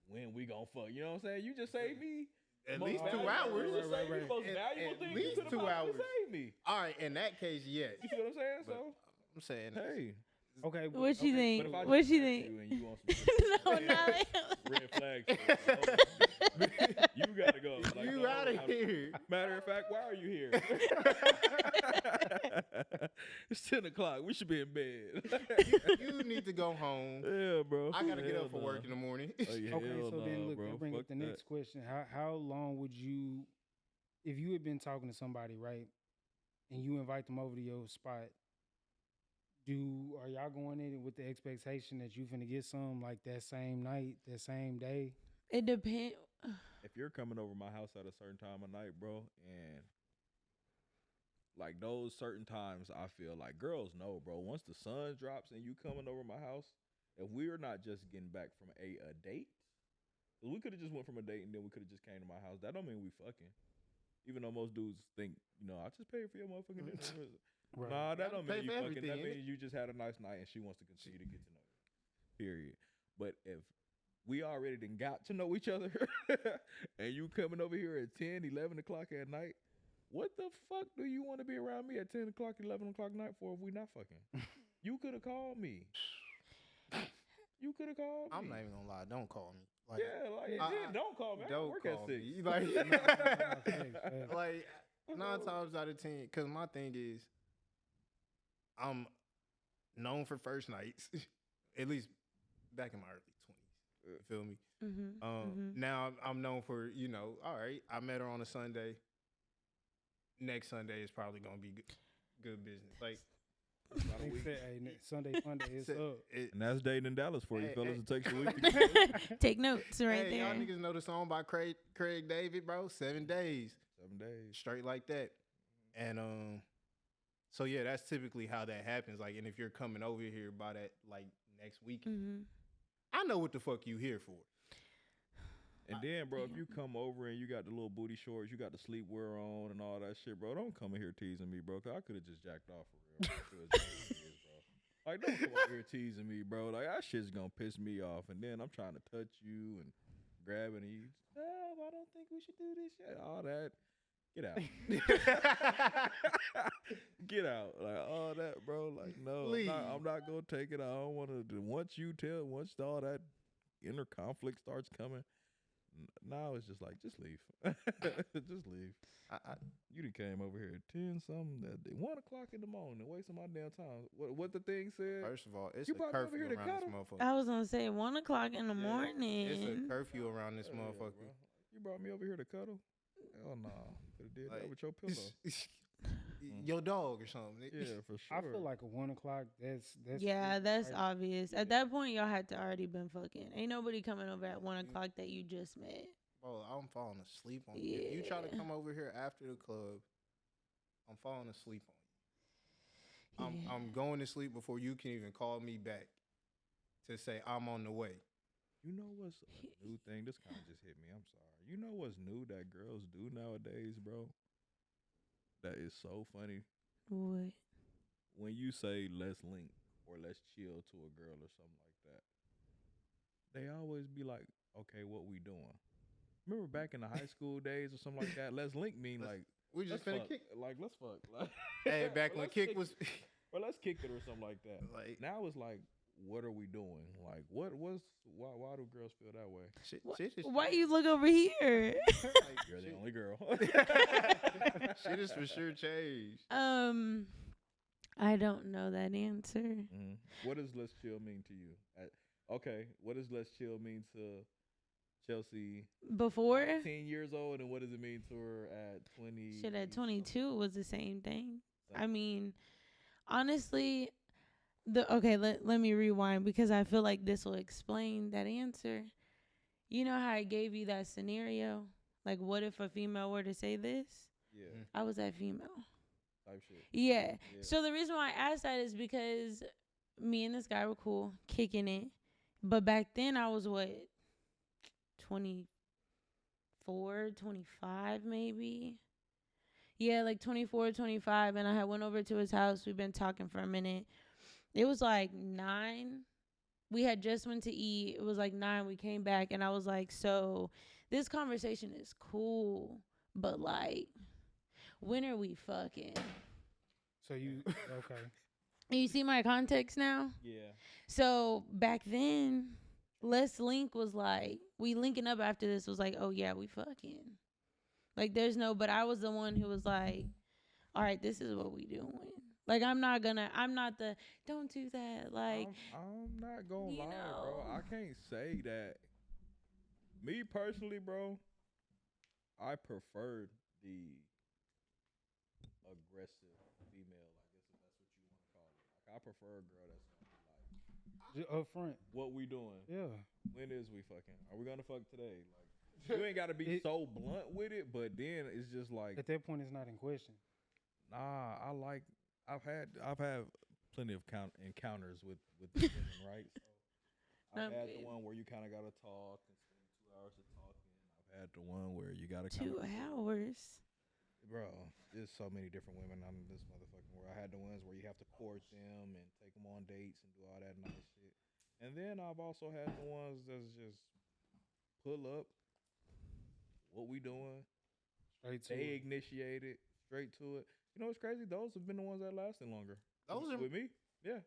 when we gonna fuck? You know what I'm saying? You just saved me. At most least 2 valuable- hours. You just saved me the most At- valuable at thing you least could have 2 possibly hours. saved me. All right, in that case, yes. You see what I'm saying? But So, I'm saying, hey. Okay. What you think? But if I What just you text think? you and you want some No, not red flags, you gotta go. Like, you no, out of I'm- here. Matter of fact, why are you here? It's 10:00. We should be in bed. You need to go home. Yeah, bro. I gotta get Hell up for nah. work in the morning. Oh, yeah, Okay, hell so then nah, look, bro. that bring up Fuck the that. next question. How long would you, if you had been talking to somebody, right, and you invite them over to your spot, are y'all going in with the expectation that you finna get some like that same night, that same day? It depends. If you're coming over my house at a certain time of night, bro, and like those certain times, I feel like girls know, bro. Once the sun drops and you coming over my house, if we're not just getting back from a date, 'cause we could have just went from a date and then we could have just came to my house. That don't mean we fucking. Even though most dudes think, I just paid for your motherfucking dinner. Right. Nah, that don't Pay mean you for fucking. That everything, means you just had a nice night and she wants to continue to get to know you. Period. But if we already done got to know each other and you coming over here at 10, 11 o'clock at night, what the fuck do you want to be around me at 10 o'clock, 11 o'clock night for if we not fucking? You could have called me. You could have called me. I'm not even gonna lie. Don't call me. Like, Yeah, like, I- don't call me. I don't work call at 6. me. Like, Facts. like 9 times out of 10. Because my thing is, I'm known for first nights. At least back in my early 20s. You feel me? Mm-hmm. Now I'm known for, all right, I met her on a Sunday. Next Sunday is probably gonna be good business. Like, They said, hey, Sunday fun day is up. And that's dating in Dallas for you, Hey, fellas. hey. It takes a week to get Take notes right hey, there. y'all niggas know the song by Craig David, bro. 7 days. 7 days. Straight like that. And so yeah, that's typically how that happens. Like, and if you're coming over here by that like next week, Mm-hmm. I know what the fuck you here for. And then, bro, if you come over and you got the little booty shorts, you got the sleepwear on and all that shit, bro, don't come in here teasing me, bro, 'cause I could have just jacked off for real. Like, don't come over here teasing me, bro. Like, that shit's gonna piss me off. And then I'm trying to touch you and grab it and you, I don't think we should do this shit. All that. Get out. Get out. Like all that, bro. Like no, I'm not gonna take it. I don't want to. Once all that inner conflict starts coming, now it's just like, just leave. Just leave. You done came over here at 10 something that day, 1 o'clock in the morning, wasting my damn time. What the thing said? First of all, it's You a brought me over curfew here to around this cuddle? motherfucker. I was gonna say 1 o'clock in the morning. It's a curfew around this Yeah, motherfucker. bro. You brought me over here to cuddle? Hell no. Could have did that with your pillow. Your dog or something. Yeah, for sure. I feel like a 1 o'clock. That's Yeah, that's right. obvious. At that point, y'all had to already been fucking. Ain't nobody coming over at 1 o'clock that you just met. Bro, I'm falling asleep on you. If you try to Yeah. come over here after the club, I'm falling asleep on you. I'm going to sleep before you can even call me back to say I'm on the way. You know what's a new thing? This kind of just hit me. I'm sorry. You know what's new that girls do nowadays, bro? That is so funny. What? When you say let's link or let's chill to a girl or something like that, they always be like, okay, what we doing? Remember back in the high school days or something like that? Let's link mean like We just let's finna fuck. kick. Like let's fuck. Like, Hey, back or when let's kick was or let's kick it or something like that. like Now it's like, what are we doing? Like, why do girls feel that way? shit is Why you look over here? like, You're the only girl. shit is for sure changed. I don't know that answer. Mm-hmm. What does let's chill mean to you? Okay, what does let's chill mean to Chelsea Before 10 years old, and what does it mean to her at 20? shit at 22 was the same thing. I mean, honestly, let me rewind because I feel like this will explain that answer. You know how I gave you that scenario? Like, what if a female were to say this? Yeah, I was that female. type shit. Yeah. So the reason why I asked that is because me and this guy were cool, kicking it. But back then I was 24, 25 maybe. Yeah, like 24, 25. And I had went over to his house. We've been talking for a minute. It was like 9. We had just went to eat. It was like 9. We came back and I was like, so this conversation is cool, but like, when are we fucking? So you okay? You see my context now? Yeah. So back then, Let's Link was like, we linking up after this was like, oh yeah, we fucking. Like there's no, but I was the one who was like, all right, this is what we doing. Like I'm not the, don't do that. Like I'm not gonna lie, bro. I can't say that. Me personally, bro, I preferred the aggressive female, I guess if that's what you want to call it. Like I prefer a girl that's gonna be like, Just up front. what we doing? Yeah. When is we fucking? Are we gonna fuck today? Like you ain't gotta be so blunt with it, but then it's just like, At that point, it's not in question. nah, I've had plenty of encounters with the women, right? So I've had the one where you kind of gotta talk and spend 2 hours of talking. I've had the one where you gotta 2 hours. Bro, there's so many different women on this motherfucking world. I had the ones where you have to court them and take them on dates and do all that nice shit. And then I've also had the ones that's just pull up, what we doing, Straight to they it. initiate it, straight to it. You know what's crazy? Those have been the ones that lasted longer. Those are with me. Yeah,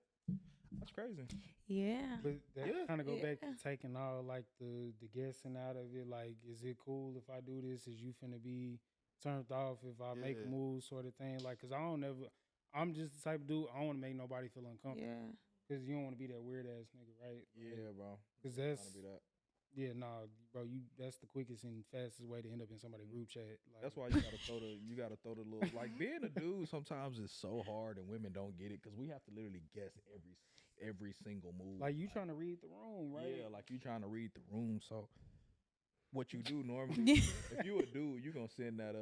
that's crazy. Yeah. But that kind of go back to Yeah. taking all like the guessing out of it. Like, is it cool if I do this? Is you finna be turned off if I make a Yeah. move, sort of thing? Like, cause I'm just the type of dude. I don't want to make nobody feel uncomfortable. Yeah. Cause you don't want to be that weird ass nigga, right? Yeah, bro. Cause Trying that's to be that. yeah, nah, bro. That's the quickest and fastest way to end up in somebody's group chat. Like, That's why you gotta throw the little, like, being a dude sometimes is so hard and women don't get it because we have to literally guess every single move. like you trying to read the room, right? Yeah, like you trying to read the room. So what you do normally, if you a dude, you gonna send that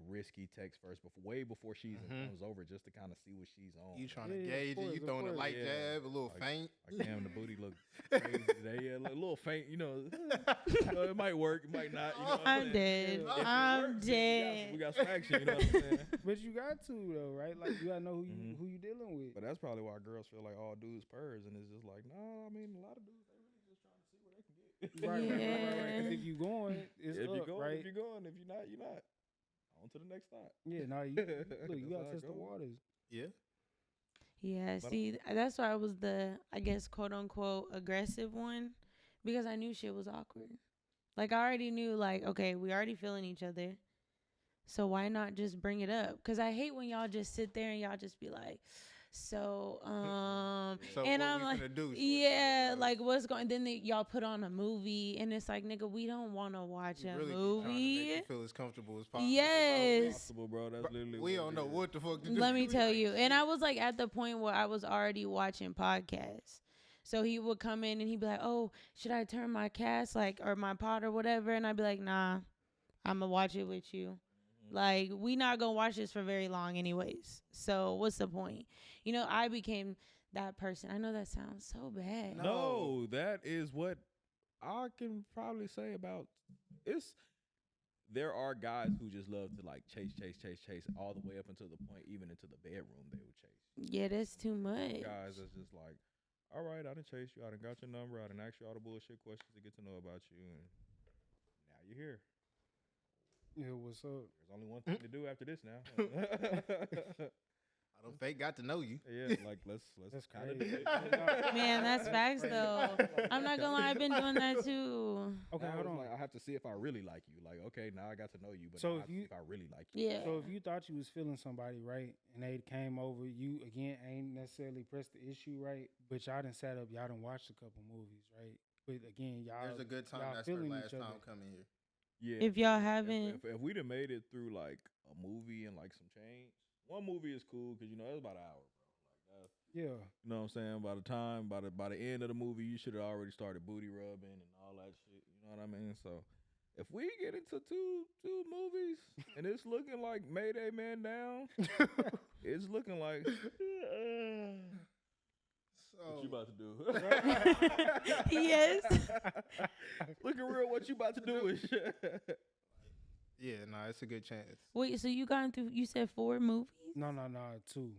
risky text first, way before she even comes over, just to kind of see what she's on. You trying to Yeah, gauge of it? You course, throwing a of light course. jab, a little Like- faint. Like, damn, the booty look crazy today. Yeah, a little faint, you know. It might work, it might not. You know what I'm saying? dead. If If it I'm works, then dead. we got some action, you know what I'm saying? But you got to though, right? Like you gotta know Mhm. who you dealing with. But that's probably why girls feel like all dudes purrs, and it's just like, no, I mean, a lot of dudes, they really just trying to see where they can get. Right. Yeah. Because if you going, it's if up, you're going, right? if you're going, if you're not, you're not. I On to the next stop. Yeah, no, you look, you That's gotta how it test the goes. waters. Yeah. Yeah, But- see, that's why I was the, I guess, quote unquote, aggressive one, because I knew shit was awkward. Like, I already knew, like, okay, we already feeling each other. So why not just bring it up? Because I hate when y'all just sit there and y'all just be like, so, So and what I'm we like, finna do? yeah, like, what's going, then y'all put on a movie, and it's like, nigga, we don't want to watch We a really be trying to make movie. you feel as comfortable as possible. Yes. Possible, bro. That's literally. We what don't it know is. what the fuck to do. Let me We tell like, you. And shit. I was like at the point where I was already watching podcasts. So he would come in and he'd be like, oh, should I turn my cast like or my pod or whatever? And I'd be like, nah, I'm going to watch it with you. Like, we not going to watch this for very long anyways. So what's the point? You know, I became that person. I know that sounds so bad. No, that is what I can probably say about it's. There are guys who just love to like chase all the way up until the point, even into the bedroom, they would chase. Yeah, that's too much. Guys that's just like, all right, I done chased you, I done got your number, I done asked you all the bullshit questions to get to know about you, and now you're here. Yeah, what's up? There's only one thing to do after this now. I don't fake got to know you. Yeah, like let's That's kinda crazy. do it. Man, that's facts though. I'm not going to lie, I've been doing that too. Okay, Now hold it's on. like, I have to see if I really like you. Like, okay, now I got to know you, but So now I if have to you- see if I really like you. Yeah. So if you thought you was feeling somebody, right, and they came over, you again ain't necessarily pressed the issue, right? But y'all done sat up, y'all done watched a couple movies, right? But again, y'all There's a good time. y'all That's her feeling last each other. time coming here. Yeah. If y'all haven't- if we'd have made it through like a movie and like some change, one movie is cool because you know it's about an hour, bro. Like that, Yeah. you know what I'm saying? By the end of the movie, you should have already started booty rubbing and all that shit. You know what I mean? So if we get into two movies and it's looking like Mayday Man Down, it's looking like what you So about to do? Yes. Looking real, what you about to do is yeah, no, it's a good chance. Wait, so you gone through, you said 4 movies? No, 2.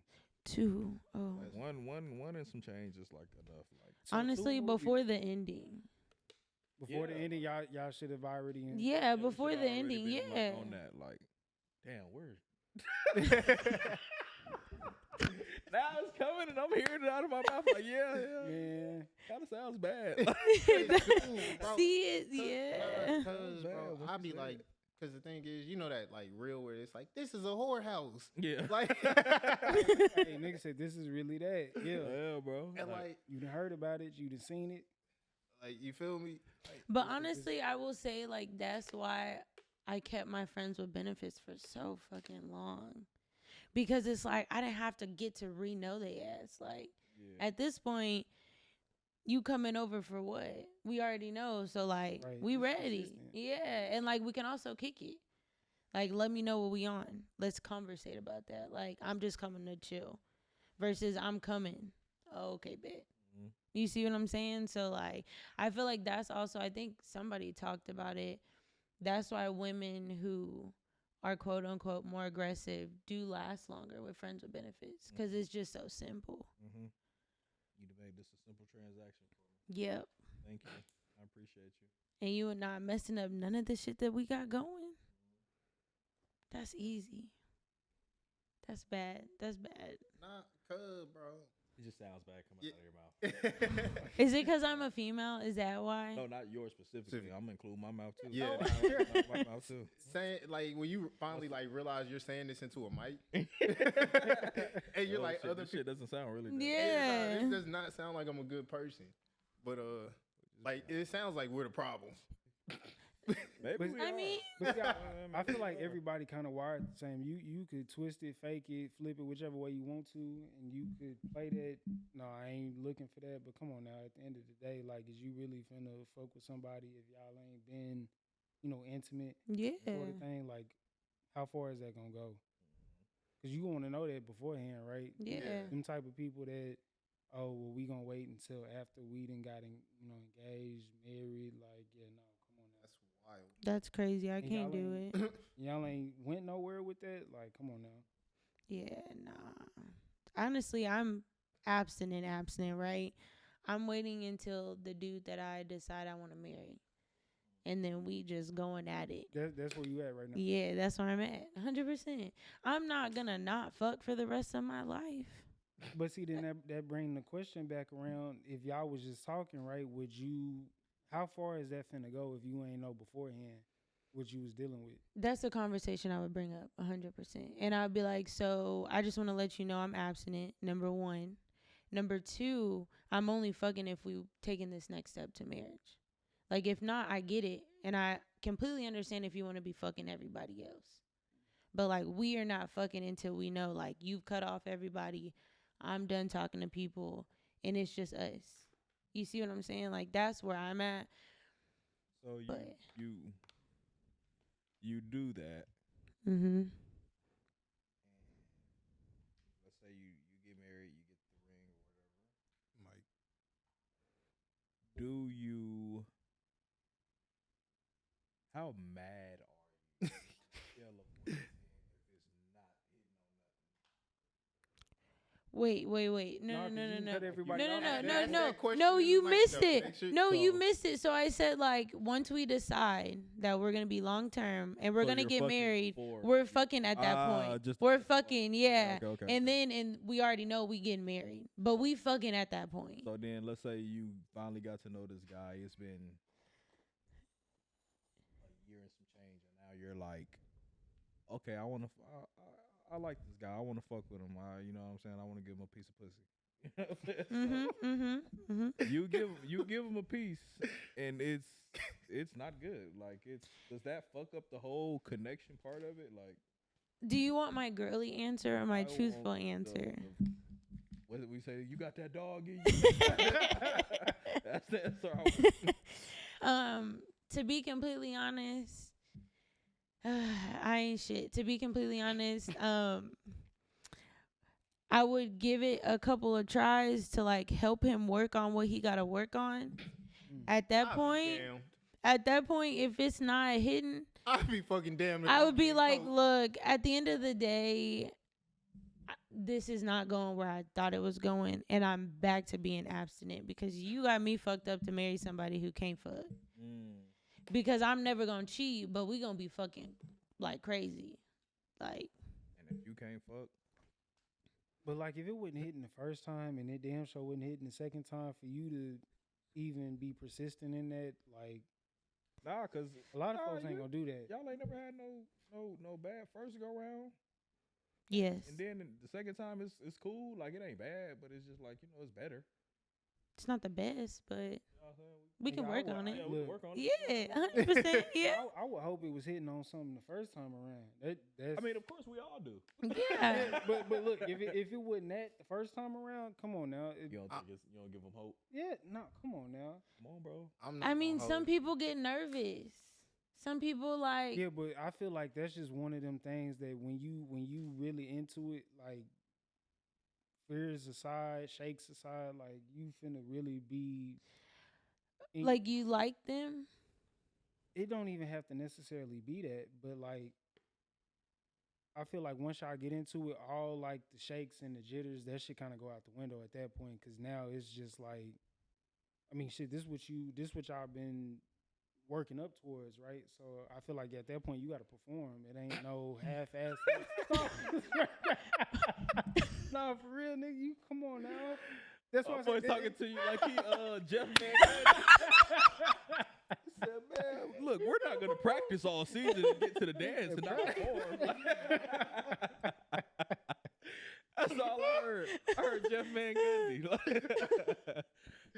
2. Oh. one and some change is like enough. Like So Honestly, 2 movies. before the ending. Before the Yeah. ending, y'all should have already. Yeah, we before should the already ending, been, yeah. like, on that, like, damn, word. Now it's coming and I'm hearing it out of my mouth. Like, yeah. Man, Kind of sounds bad. See it, yeah. Cause, bad bro, what I you be said. like, cause the thing is, you know that like real where it's like, this is a whorehouse. Yeah. Like, hey, nigga said this is really that. Yeah, Yeah, bro. and like, you done heard about it, you done seen it. you feel me? Like, But honestly, I will say, like, that's why I kept my friends with benefits for so fucking long. Because it's like, I didn't have to get to re-know they ass. Like, yeah. at this point, you coming over for what? We already know. So, like, Right, we it's ready. consistent. Yeah. And, like, we can also kick it. Like, let me know what we on. Let's conversate about that. Like, I'm just coming to chill. Versus I'm coming. Oh, okay, bet. Mhm. You see what I'm saying? So, like, I feel like that's also, I think somebody talked about it. That's why women who are quote unquote more aggressive do last longer with friends with benefits because it's just so simple. Mm-hmm. You made this a simple transaction for me. Yep. Thank you. I appreciate you. And you are not messing up none of the shit that we got going. That's easy. That's bad. That's bad. nah, cuz, bro. It just sounds bad coming Yeah. out of your mouth. Is it because I'm a female? Is that why? No, not yours specifically. I'm gonna include my mouth too. Yeah. my mouth too. Saying like when you finally like realize you're saying this into a mic, and you're Oh, like shit, other this people. shit doesn't sound really that. Yeah. It does not sound like I'm a good person, but like it sounds like we're the problem. Maybe But- we I are. mean- But see, I I feel like everybody kind of wired the same. You could twist it, fake it, flip it, whichever way you want to, and you could play that. No, I ain't looking for that. But come on now, at the end of the day, like, is you really finna fuck with somebody if y'all ain't been, intimate Yeah. sort of thing? Like, how far is that gonna go? Because you want to know that beforehand, right? Yeah. Them type of people that, oh, well, we gonna wait until after we done got engaged, married. Like, yeah, no, come on now. That's wild. That's crazy. I And can't y'all do ain't- it. Y'all ain't went nowhere with that. Like, come on now. Yeah, nah. Honestly, I'm abstinent, right? I'm waiting until the dude that I decide I want to marry. and then we just going at it. That's where you at right now. Yeah, that's where I'm at. 100%. I'm not gonna not fuck for the rest of my life. But see, then that bring the question back around. If y'all was just talking, right? Would you? How far is that finna go if you ain't know beforehand what you was dealing with? That's a conversation I would bring up 100%. And I'd be like, so I just want to let you know I'm abstinent, number one. Number two, I'm only fucking if we taking this next step to marriage. Like, if not, I get it. And I completely understand if you want to be fucking everybody else. But, like, we are not fucking until we know, like, you've cut off everybody. I'm done talking to people. And it's just us. You see what I'm saying? Like, that's where I'm at. So you do that. Mm-hmm. Let's say you get married, you get the ring or whatever. Mike. Do you? How mad are you? Scale of 1 to 10 if it's not hitting on nothing. Wait. No. Cut everybody off. No, you missed it. No, you missed it. So I said, like, once we decide that we're going to be long term and we're So going to you're get fucking married, before. we're fucking at that point. Just We're fucking, yeah. Okay. And we already know we getting married. But we fucking at that point. So then, let's say you finally got to know this guy. It's been a year and some change, and now you're like, okay, I like this guy. I want to fuck with him. You know what I'm saying? I want to give him a piece of pussy. You give him a piece, and it's not good. Like, does that fuck up the whole connection part of it? Like, Do you want my girly answer or my truthful answer? What did we say? You got that dog in you? That's the answer. To be completely honest, I ain't shit. To be completely honest, I would give it a couple of tries to like help him work on what he got to work on. At that point, if it's not hitting, I'd be fucking damn. I would be like, look, at the end of the day, this is not going where I thought it was going, and I'm back to being abstinent because you got me fucked up to marry somebody who can't fuck. Because I'm never gonna cheat, but we gonna be fucking like crazy, like. And if you can't fuck, but like if it wasn't hitting the first time and it damn sure wasn't hitting the second time, for you to even be persistent in that, like, nah, cause a lot of folks ain't gonna do that. Y'all ain't never had no bad first go round. Yes. And then the second time it's cool, like it ain't bad, but it's just like, it's better. It's not the best, but You know we can work on it. Yeah, we can work on it. Yeah, 100%. Yeah. I would hope it was hitting on something the first time around. That's, I mean, of course we all do. Yeah. but look, if it wasn't that the first time around, come on now. You don't give them hope. Yeah, no, come on now. Come on, bro. I mean, some people get nervous. Some people like. Yeah, but I feel like that's just one of them things that when you really into it, like fears aside, shakes aside, like you finna really be. Like you like them? It don't even have to necessarily be that, but like I feel like once y'all get into it, all like the shakes and the jitters, that shit kind of go out the window at that point, because now it's just like, I mean, shit, this what y'all been working up towards, right? So I feel like at that point you got to perform. It ain't no half-ass. Nah, for real, nigga, you come on now. That's why I'm talking to you like he Jeff Van. He said, man, look, we're not gonna practice all season to get to the dance and not perform. That's all I heard. I heard Jeff Van Gundy.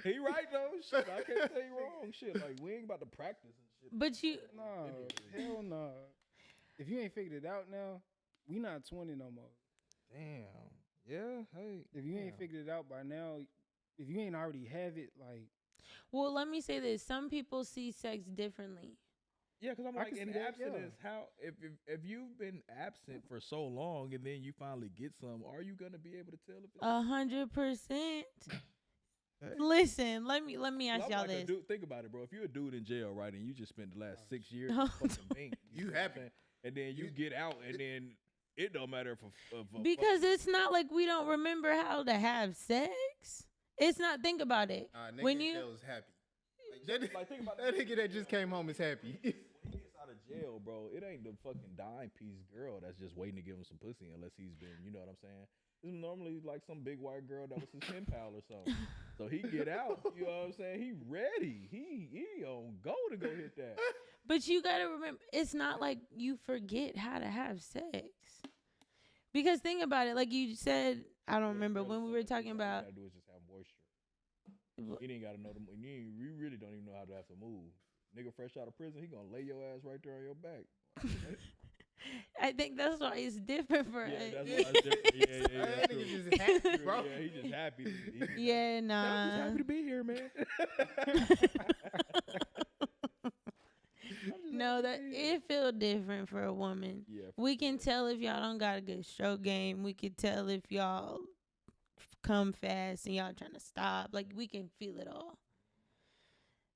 He right though. Shit, I can't tell you wrong. Shit, like we ain't about to practice and shit. But you. Nah, hell no. If you ain't figured it out now, we not 20 no more. Damn. Yeah. Hey. If you ain't figured it out by now, if you ain't already have it, like. Well, let me say this: some people see sex differently. Yeah, because I'm like, in abstinence, how if you've been absent for so long and then you finally get some, are you gonna be able to tell if it's 100%? Listen, let me ask y'all this. Think about it, bro. If you're a dude in jail, right, and you just spent the last 6 years fucking pink, you happy, and then you get out, and then it don't matter if because it's not like we don't remember how to have sex. It's not. Think about it. Nigga when you was happy. think about that nigga that just came home is happy. when he gets out of jail, bro, it ain't the fucking dime piece girl that's just waiting to give him some pussy unless he's been, you know what I'm saying? It's normally like some big white girl that was his pen pal or something. So he get out, you know what I'm saying? He ready. He on go to go hit that. But you gotta remember, it's not like you forget how to have sex. Because think about it, like you said, I don't remember when we were talking about. All you gotta do is just have moisture. You ain't gotta know you really don't even know how to have to move. Nigga fresh out of prison, he gonna lay your ass right there on your back. I think that's why it's different for us. That's why it's different. Yeah. That nigga just happy, bro. Yeah, he just happy. Yeah, nah. I'm just happy to be here, man. No, that it feel different for a woman. Yeah, We can tell if y'all don't got a good stroke game. We can tell if y'all come fast and y'all trying to stop. Like, we can feel it all.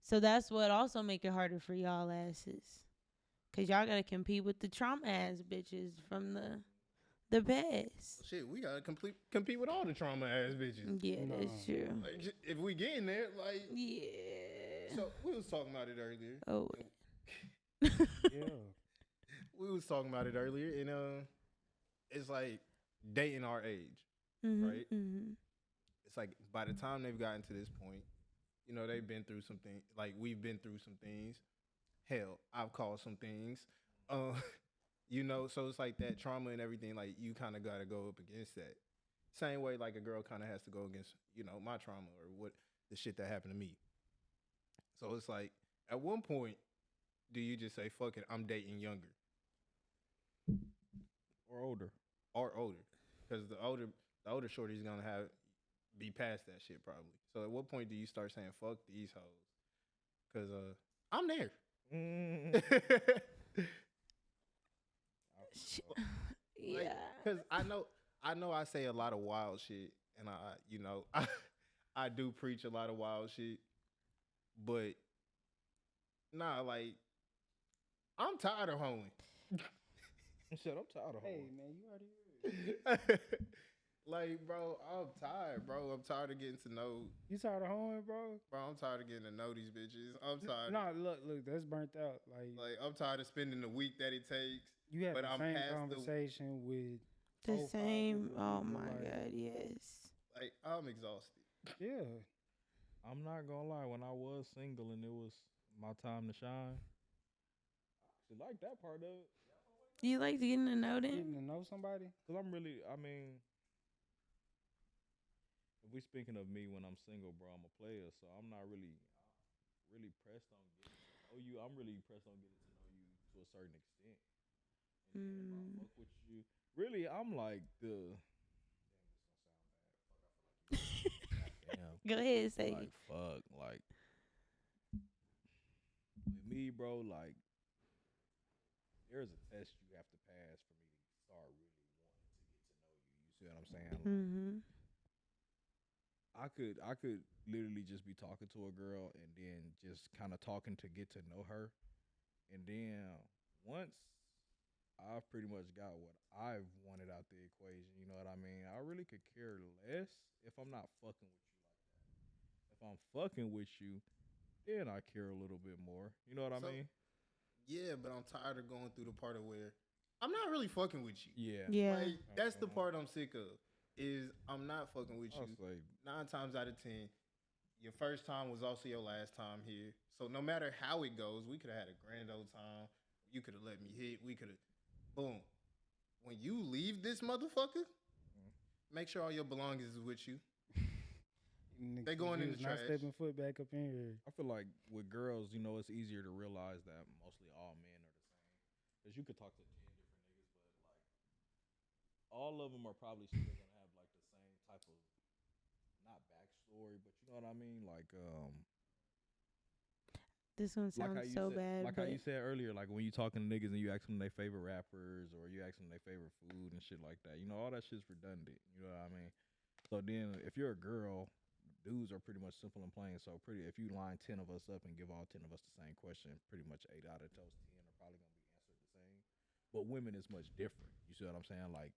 So that's what also make it harder for y'all asses. Because y'all got to compete with the trauma ass bitches from the past. Shit, we gotta compete with all the trauma ass bitches. Yeah, No. that's true. Like, if we get in there, like, Yeah. so we was talking about it earlier. Oh, Yeah. We was talking about it earlier, and it's like dating our age, mm-hmm, right? Mm-hmm. It's like by the time they've gotten to this point, you know, they've been through something. Like we've been through some things. Hell, I've caused some things. You know, so it's like that trauma and everything. Like you kind of got to go up against that. Same way, like a girl kind of has to go against, you know, my trauma or what the shit that happened to me. So it's like, at one point, do you just say, "Fuck it, I'm dating younger or older. or older"? Because the older shorty's gonna be past that shit probably. So at what point do you start saying, "Fuck these hoes"? Because I'm there. Yeah. Because I know I say a lot of wild shit, and you know, I do preach a lot of wild shit, but nah, like I'm tired of hoeing. Shit, I'm tired of Hey, hoes. man, you already heard. Like, bro, I'm tired, bro. I'm tired of getting to know, You tired of hoeing, bro? bro. I'm tired of getting to know these bitches. I'm tired. No, look, that's burnt out. Like, I'm tired of spending the week that it takes. You had but the I'm same past the- conversation with The 4, 5 same. different Oh people, my like, God, yes. Like, I'm exhausted. Yeah. I'm not gonna lie. When I was single and it was my time to shine, I actually like that part of it. You like getting to know them? Getting to know somebody. Cause I'm really, I mean, if we speaking of me when I'm single, bro, I'm a player, so I'm not really pressed on getting to know you. I'm really pressed on getting to know you to a certain extent. And then if I fuck with you, really, I'm like the. Damn, Go ahead, say like fuck, like with me, bro. Like there's a test you have to pass for me to start really wanting to get to know you. You see what I'm saying? Like, Mm-hmm. I could literally just be talking to a girl and then just kind of talking to get to know her, and then once I've pretty much got what I've wanted out the equation, you know what I mean? I really could care less if I'm not fucking with you like that. If I'm fucking with you, then I care a little bit more. You know what I So- mean? Yeah, but I'm tired of going through the part of where I'm not really fucking with you. Yeah. Yeah. Like, that's the part I'm sick of. Is I'm not fucking with I you. was like, 9 times out of 10, your first time was also your last time here. So no matter how it goes, we could have had a grand old time. You could have let me hit. We could have, boom. When you leave this motherfucker, make sure all your belongings is with you. Niggas They going in the not trash. stepping foot back up in here. I feel like with girls, you know, it's easier to realize that mostly all men are the same. Because you could talk to 10 different niggas, but like all of them are probably still gonna have like the same type of not backstory, but you know what I mean? Like This one like sounds how you so said, bad. like how but you said earlier, like when you talking to niggas and you ask them their favorite rappers or you ask them their favorite food and shit like that. You know, all that shit's redundant. You know what I mean? So then if you're a girl, dudes are pretty much simple and plain. So if you line 10 of us up and give all 10 of us the same question, pretty much 8 out of those 10 are probably gonna be answered the same. But women is much different. You see what I'm saying? Like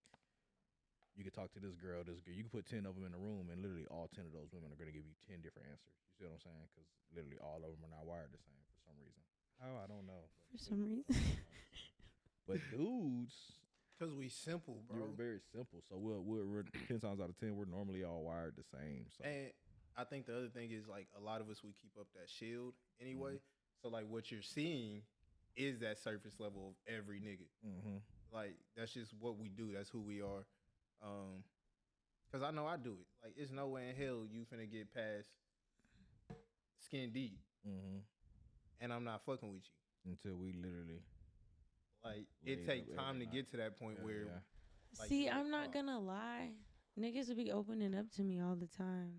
you could talk to this girl. You can put 10 of them in a room, and literally all 10 of those women are gonna give you 10 different answers. You see what I'm saying? Because literally all of them are not wired the same for some reason. How I don't know. For some reason. But dudes, Cause we simple, bro. you're very simple. So we're 10 times out of 10, we're normally all wired the same. So And I think the other thing is like a lot of us we keep up that shield anyway. So like what you're seeing is that surface level of every nigga. Like that's just what we do. That's who we are. Cause I know I do it. Like it's no way in hell you finna get past skin deep, and I'm not fucking with you until we literally like laid it up take every time to night. get to that point where. Yeah. Like, See, you're like, I'm not oh. gonna lie. Niggas will be opening up to me all the time.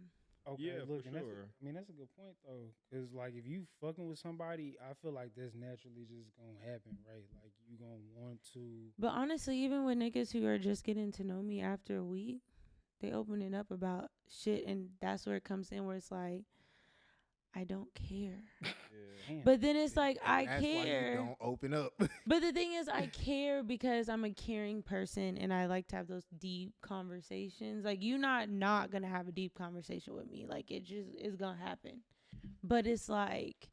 Okay, Yeah, look, for and sure. that's a good point though, because like if you fucking with somebody, I feel like that's naturally just gonna happen, right? Like you gonna want to. But honestly, even with niggas who are just getting to know me after a week, they opening up about shit, and that's where it comes in, where it's like, I don't care. Damn. But then it's like, And I that's why you care. don't open up. But the thing is, I care because I'm a caring person, and I like to have those deep conversations. Like, you're not gonna have a deep conversation with me. Like, it just is gonna happen. But it's like,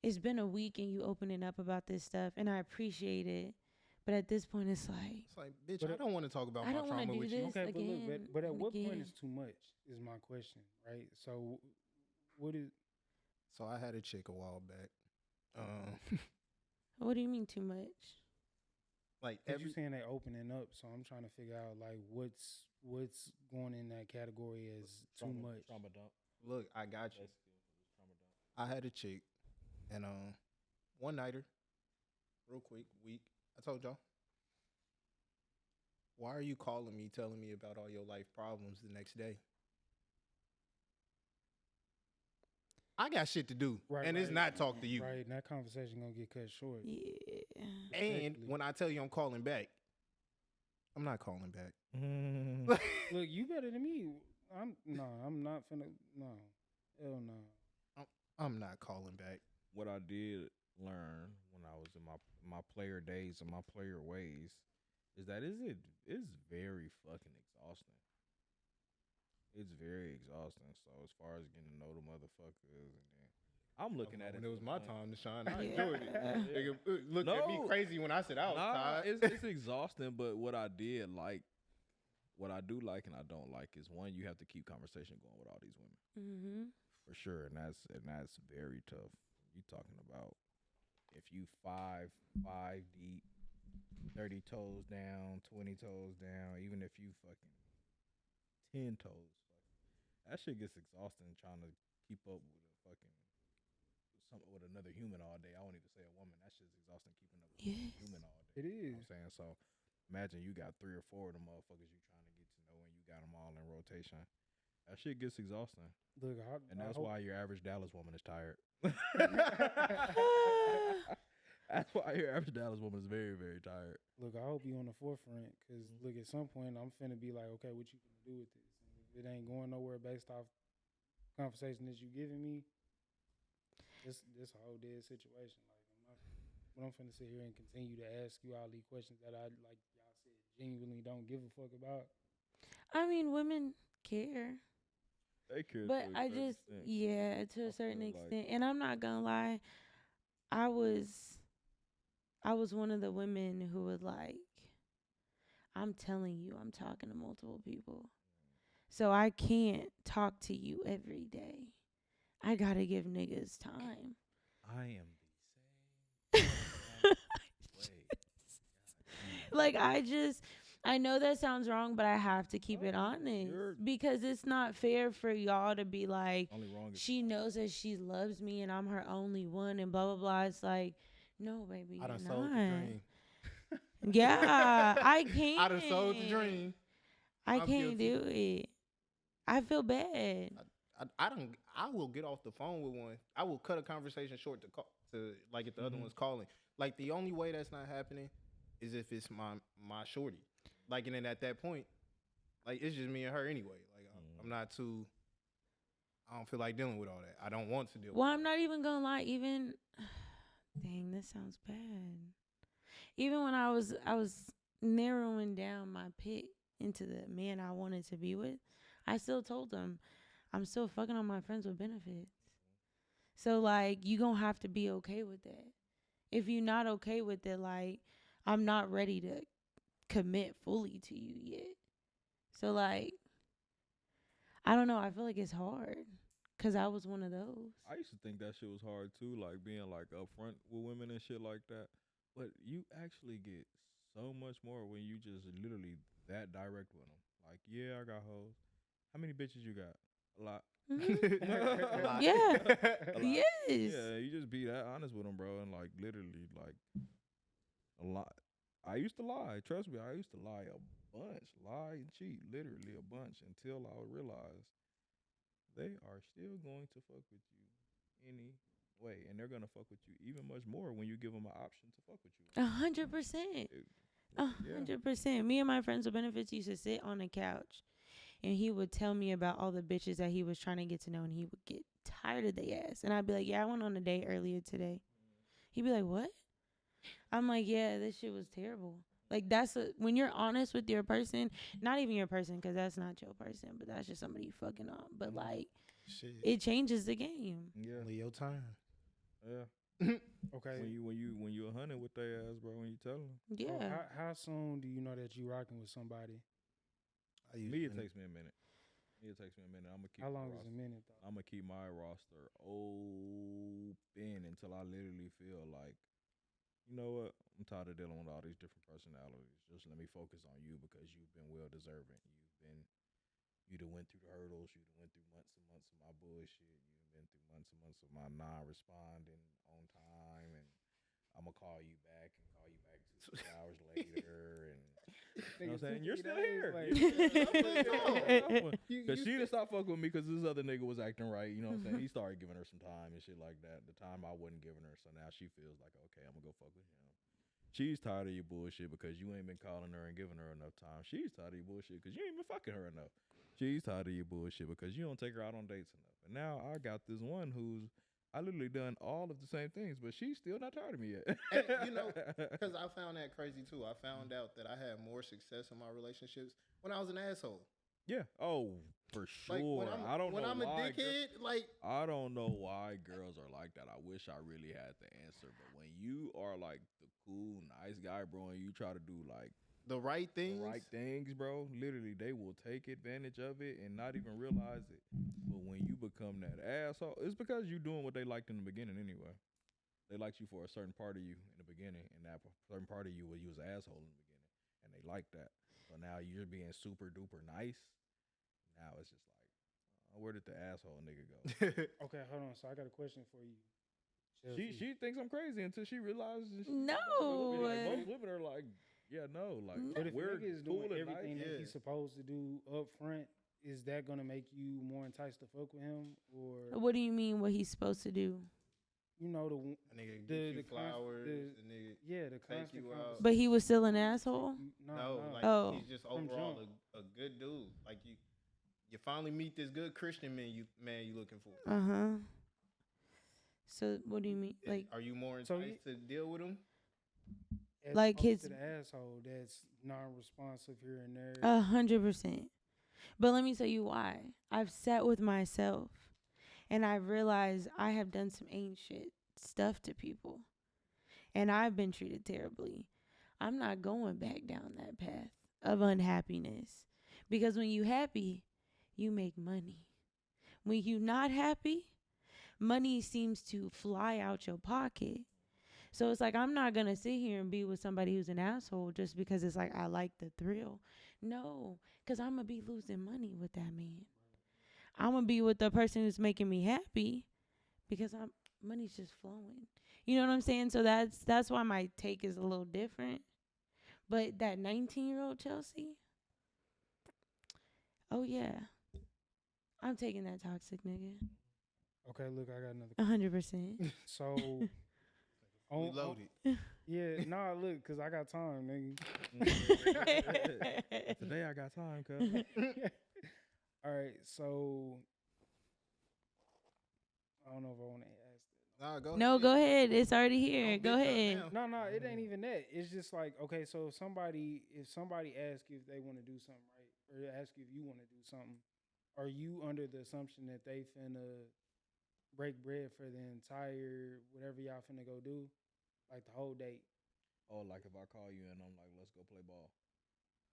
it's been a week, and you opening up about this stuff, and I appreciate it. But at this point, it's like, It's like, bitch, But I don't want to talk about I my don't wanna trauma do with this. you. Okay, but look, again but at and what point again. is too much? Is my question, right? So, what is? So I had a chick a while back. What do you mean too much? Like Because every you saying they opening up, so I'm trying to figure out like what's going in that category as too much. Trauma dump. look, I got you. Basically, trauma dump. I had a chick, and one nighter, real quick, week. I told y'all. Why are you calling me, telling me about all your life problems the next day? I got shit to do, Right, and it's right. not talk to you. Right, and that conversation gonna get cut short. Yeah. And Respectfully. when I tell you I'm calling back, I'm not calling back. Look, you better than me. I'm not finna. No, hell no. I'm not calling back. What I did learn when I was in my player days and my player ways is that it's very fucking exhausting. It's very exhausting. So as far as getting to know the motherfuckers, and then I'm looking at it. When it was from my the- time to shine, I Yeah. enjoyed it. Nigga looked at me No. crazy when I said I was Nah, tired. it's exhausting. But what I did like, what I do like and I don't like is one, you have to keep conversation going with all these women Mm-hmm. for sure, and that's very tough. You talking about if you five deep, 30 toes down, 20 toes down, even if you fucking 10 toes, that shit gets exhausting trying to keep up with a fucking with another human all day. I won't even say a woman. That shit's exhausting keeping up with Yes. a human all day. It You know is. what I'm saying? So imagine you got 3 or 4 of them motherfuckers you trying to get to know, and you got them all in rotation. That shit gets exhausting, Look, and that's why your average Dallas woman is tired. That's why your average Dallas woman is very, very tired. Look, I hope you on the forefront, because look, at some point I'm finna be like, okay, what you gonna do with this? And if it ain't going nowhere based off conversation that you giving me, this a whole dead situation. Like I'm finna sit here and continue to ask you all these questions that I, like y'all said, genuinely don't give a fuck about. I mean, women care. They care, But I just, yeah, to a I certain feel like- extent. And I'm not gonna lie, I was one of the women who was like, I'm telling you, I'm talking to multiple people. So I can't talk to you every day. I gotta give niggas time. I am the same. Like, I know that sounds wrong, but I have to keep it honest. you're- Because it's not fair for y'all to be like, Only wrong is she knows that she loves me and I'm her only one and blah, blah, blah. It's like, no, baby, I you're done not. sold the dream. Yeah, I can't. I done sold the dream. I I'm can't guilty. do it. I feel bad. I will get off the phone with one. I will cut a conversation short to call to like if the other Mhm. one's calling. Like the only way that's not happening is if it's my shorty. Like and then at that point, like it's just me and her anyway. Like I'm not too. I don't feel like dealing with all that. I don't want to deal. Well, with I'm not even gonna lie. Even, dang, this sounds bad. Even when I was narrowing down my pick into the man I wanted to be with, I still told them I'm still fucking on my friends with benefits. So like you gonna have to be okay with that. If you're not okay with it, like I'm not ready to commit fully to you yet. So like I don't know. I feel like it's hard because I was one of those. I used to think that shit was hard too, like being like upfront with women and shit like that. But you actually get so much more when you just literally that direct with them. Like, yeah, I got hoes. How many bitches you got? A lot. A lot. Yeah. A lot. Yes. Yeah, you just be that honest with them, bro, and like literally like a lot. I used to lie. Trust me, I used to lie a bunch, lie and cheat, literally a bunch, until I realized they are still going to fuck with you anyway, and they're gonna fuck with you even much more when you give them an option to fuck with you. 100%. Yeah. 100%. Me and my friends with benefits used to sit on the couch, and he would tell me about all the bitches that he was trying to get to know, and he would get tired of their ass. And I'd be like, yeah, I went on a date earlier today. He'd be like, what? I'm like, yeah, this shit was terrible. Like, when you're honest with your person, not even your person, because that's not your person, but that's just somebody you fucking on. But, like, Shit. it changes the game. Yeah. Only your time. Yeah. Okay. When you 100 with their ass, bro, when you tell them. So Yeah. how soon do you know that you rocking with somebody? Me, it takes me a minute. I'm gonna keep. How long is a minute though? I'm gonna keep my roster open until I literally feel like, you know what? I'm tired of dealing with all these different personalities. Just let me focus on you because you've been well deserving. You done went through the hurdles. You done went through months and months of my bullshit. You done been through months and months of my non-responding on time, and I'm gonna call you back 2 hours later, and you know what I'm saying? You're still here. Because she didn't stop fucking with me because this other nigga was acting right. You know what I'm saying? He started giving her some time and shit like that. The time I wasn't giving her. So now she feels like, okay, I'm going to go fuck with him. She's tired of your bullshit because you ain't been calling her and giving her enough time. She's tired of your bullshit because you ain't been fucking her enough. She's tired of your bullshit because you don't take her out on dates enough. And now I got this one who's I literally done all of the same things, but she's still not tired of me yet. And, you know, because I found that crazy too. I found out that I had more success in my relationships when I was an asshole. Yeah. Oh, for sure. Like I don't when know I'm why. a dickhead, like I don't know why girls are like that. I wish I really had the answer. But when you are like the cool, nice guy, bro, and you try to do like the right things, bro, literally they will take advantage of it and not even realize it. But when you become that asshole, it's because you're doing what they liked in the beginning anyway. They liked you for a certain part of you in the beginning, and that certain part of you was you was an asshole in the beginning, and they like that. So now you're being super duper nice. Now it's just like, where did the asshole nigga go? Okay, hold on. So I got a question for you. She thinks I'm crazy until she realizes. No. Like, most women are like, yeah, no, like But if we're nigga is cool doing and everything nice, that he's supposed to do up front, is that gonna make you more enticed to fuck with him, or What do you mean what he's supposed to do? you know a nigga gives you flowers, the nigga the take constant you out. But he was still an asshole? No, like Oh. he's just overall a good dude. Like you finally meet this good Christian man you looking for. Uh-huh. So what do you mean? Like, are you more enticed to deal with him? as like opposed his- to the asshole that's non-responsive here and there. 100%. But let me tell you why. I've sat with myself and I realized I have done some ain't shit stuff to people. And I've been treated terribly. I'm not going back down that path of unhappiness. Because when you happy, you make money. When you not happy, money seems to fly out your pocket. So it's like, I'm not going to sit here and be with somebody who's an asshole just because it's like, I like the thrill. No, because I'm going to be losing money with that man. I'm going to be with the person who's making me happy because money's just flowing. You know what I'm saying? So that's why my take is a little different. But that 19-year-old Chelsea, oh, yeah. I'm taking that toxic nigga. Okay, look, I got another. 100%. So, We loaded. Yeah, nah, look, cause I got time, nigga. Today I got time, cuz. All right, so I don't know if I want to ask Nah, go No, ahead. go ahead. It's already here. Don't Go bitch up ahead. now. No, it ain't even that. It's just like, okay, so if somebody asks if they want to do something, right, or ask if you want to do something, are you under the assumption that they finna break bread for the entire whatever y'all finna go do, like the whole date? Oh, like if I call you and I'm like, let's go play ball.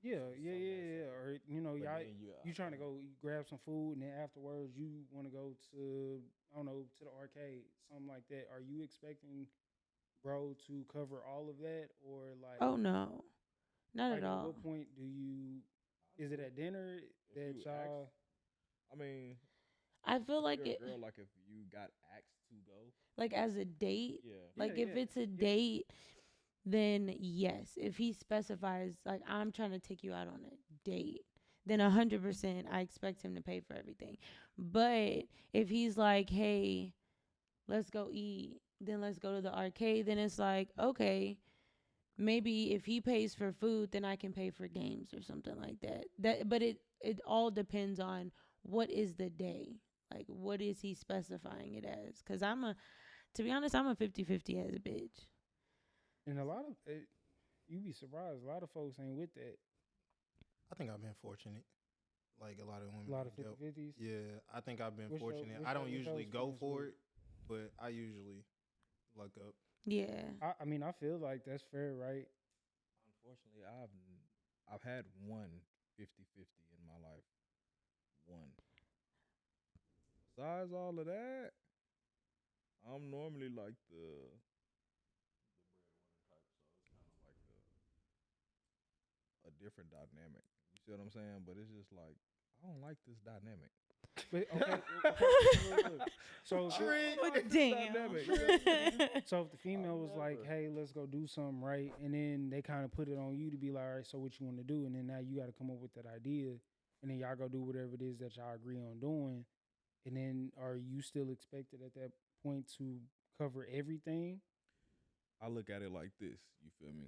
Yeah, Some- yeah, some yeah, that yeah. stuff. Or But y'all, then you trying to go grab some food, and then afterwards you want to go to, I don't know, to the arcade, something like that. Are you expecting bro to cover all of that, or like, Oh no, not like at at all. what point do you? Is it at dinner if that you y'all? ask, I mean, I feel if like you're a it, girl, like if you got asked to go, like as a date. yeah, Like Yeah, if yeah, it's a yeah. date, then yes. If he specifies like I'm trying to take you out on a date, then 100% I expect him to pay for everything. But if he's like, hey, let's go eat, then let's go to the arcade, then it's like, okay, maybe if he pays for food, then I can pay for games or something like that. But it all depends on what is the day. Like what is he specifying it as? Cuz to be honest, I'm a 50-50 as a bitch. And a lot of it, you be surprised. A lot of folks ain't with that. I think I've been fortunate. Like a lot of women. A lot of that 50-50s. Yeah, I think I've been What's your- fortunate. what's I your- don't what's your usually go experience for with it, but I usually luck up. Yeah. I mean, I feel like that's fair, right? unfortunately, I've had one 50-50 in my life. One. Besides all of that, I'm normally like the breadwinner type, so it's kind of like a different dynamic. You see what I'm saying? But it's just like I don't like this dynamic. But okay, look. So, I don't like this Damn. dynamic. You know what I'm saying? so if the female was like, never. "Hey, let's go do something," right, and then they kind of put it on you to be like, "All right, so what you want to do?" And then now you got to come up with that idea, and then y'all go do whatever it is that y'all agree on doing, and then are you still expected at that point to cover everything? I look at it like this. You feel me?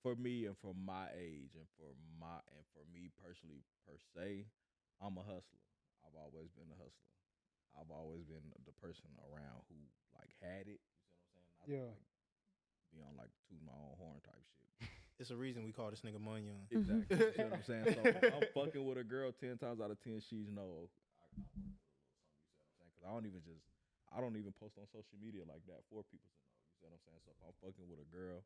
For me and for my age and for me personally per se, I'm a hustler. I've always been a hustler. I've always been the person around who like had it. You see what I'm saying? Not to, Yeah. like be on like toot my own horn type shit. It's a reason we call this nigga Munyon. Exactly. You see what I'm saying? So I'm fucking with a girl 10 times out of 10. She's know I work with a little something. You see what I'm saying? Because I don't even post on social media like that for people to know. You see what I'm saying? So if I'm fucking with a girl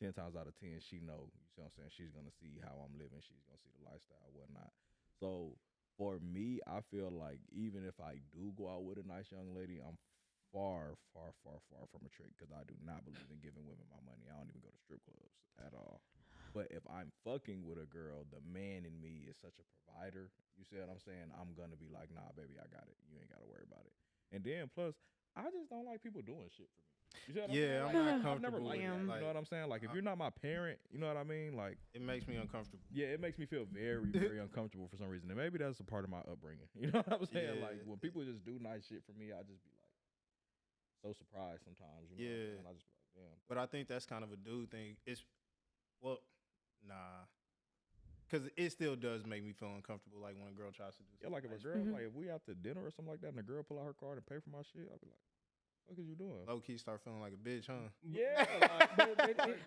10 times out of 10, she know. You see what I'm saying? She's gonna see how I'm living. She's gonna see the lifestyle, whatnot. So for me, I feel like even if I do go out with a nice young lady, I'm far, far, far, far from a trick because I do not believe in giving women my money. I don't even go to strip clubs at all. But if I'm fucking with a girl, the man in me is such a provider. You see what I'm saying? I'm gonna be like, nah, baby, I got it. You ain't gotta worry about it. And then plus, I just don't like people doing shit for me. You see what Yeah, I'm I'm saying? not Like, I've never comfortable liked with that. it. You Like, know what I'm saying? Like, if I- you're not my parent, you know what I mean? Like, It makes me uncomfortable. yeah, it makes me feel very, very uncomfortable for some reason. And maybe that's a part of my upbringing. You know what I'm saying? Yeah. Like, when people just do nice shit for me, I just be like so surprised sometimes. You know what I'm Yeah. saying? I just be like, damn. But I think that's kind of a dude thing. Well, nah. Because it still does make me feel uncomfortable, like when a girl tries to do Yeah, something like if a nice. girl, Mhm. like if we out to dinner or something like that, and the girl pull out her card and pay for my shit, I'll be like, "What is you doing?" Low key start feeling like a bitch, huh? Yeah,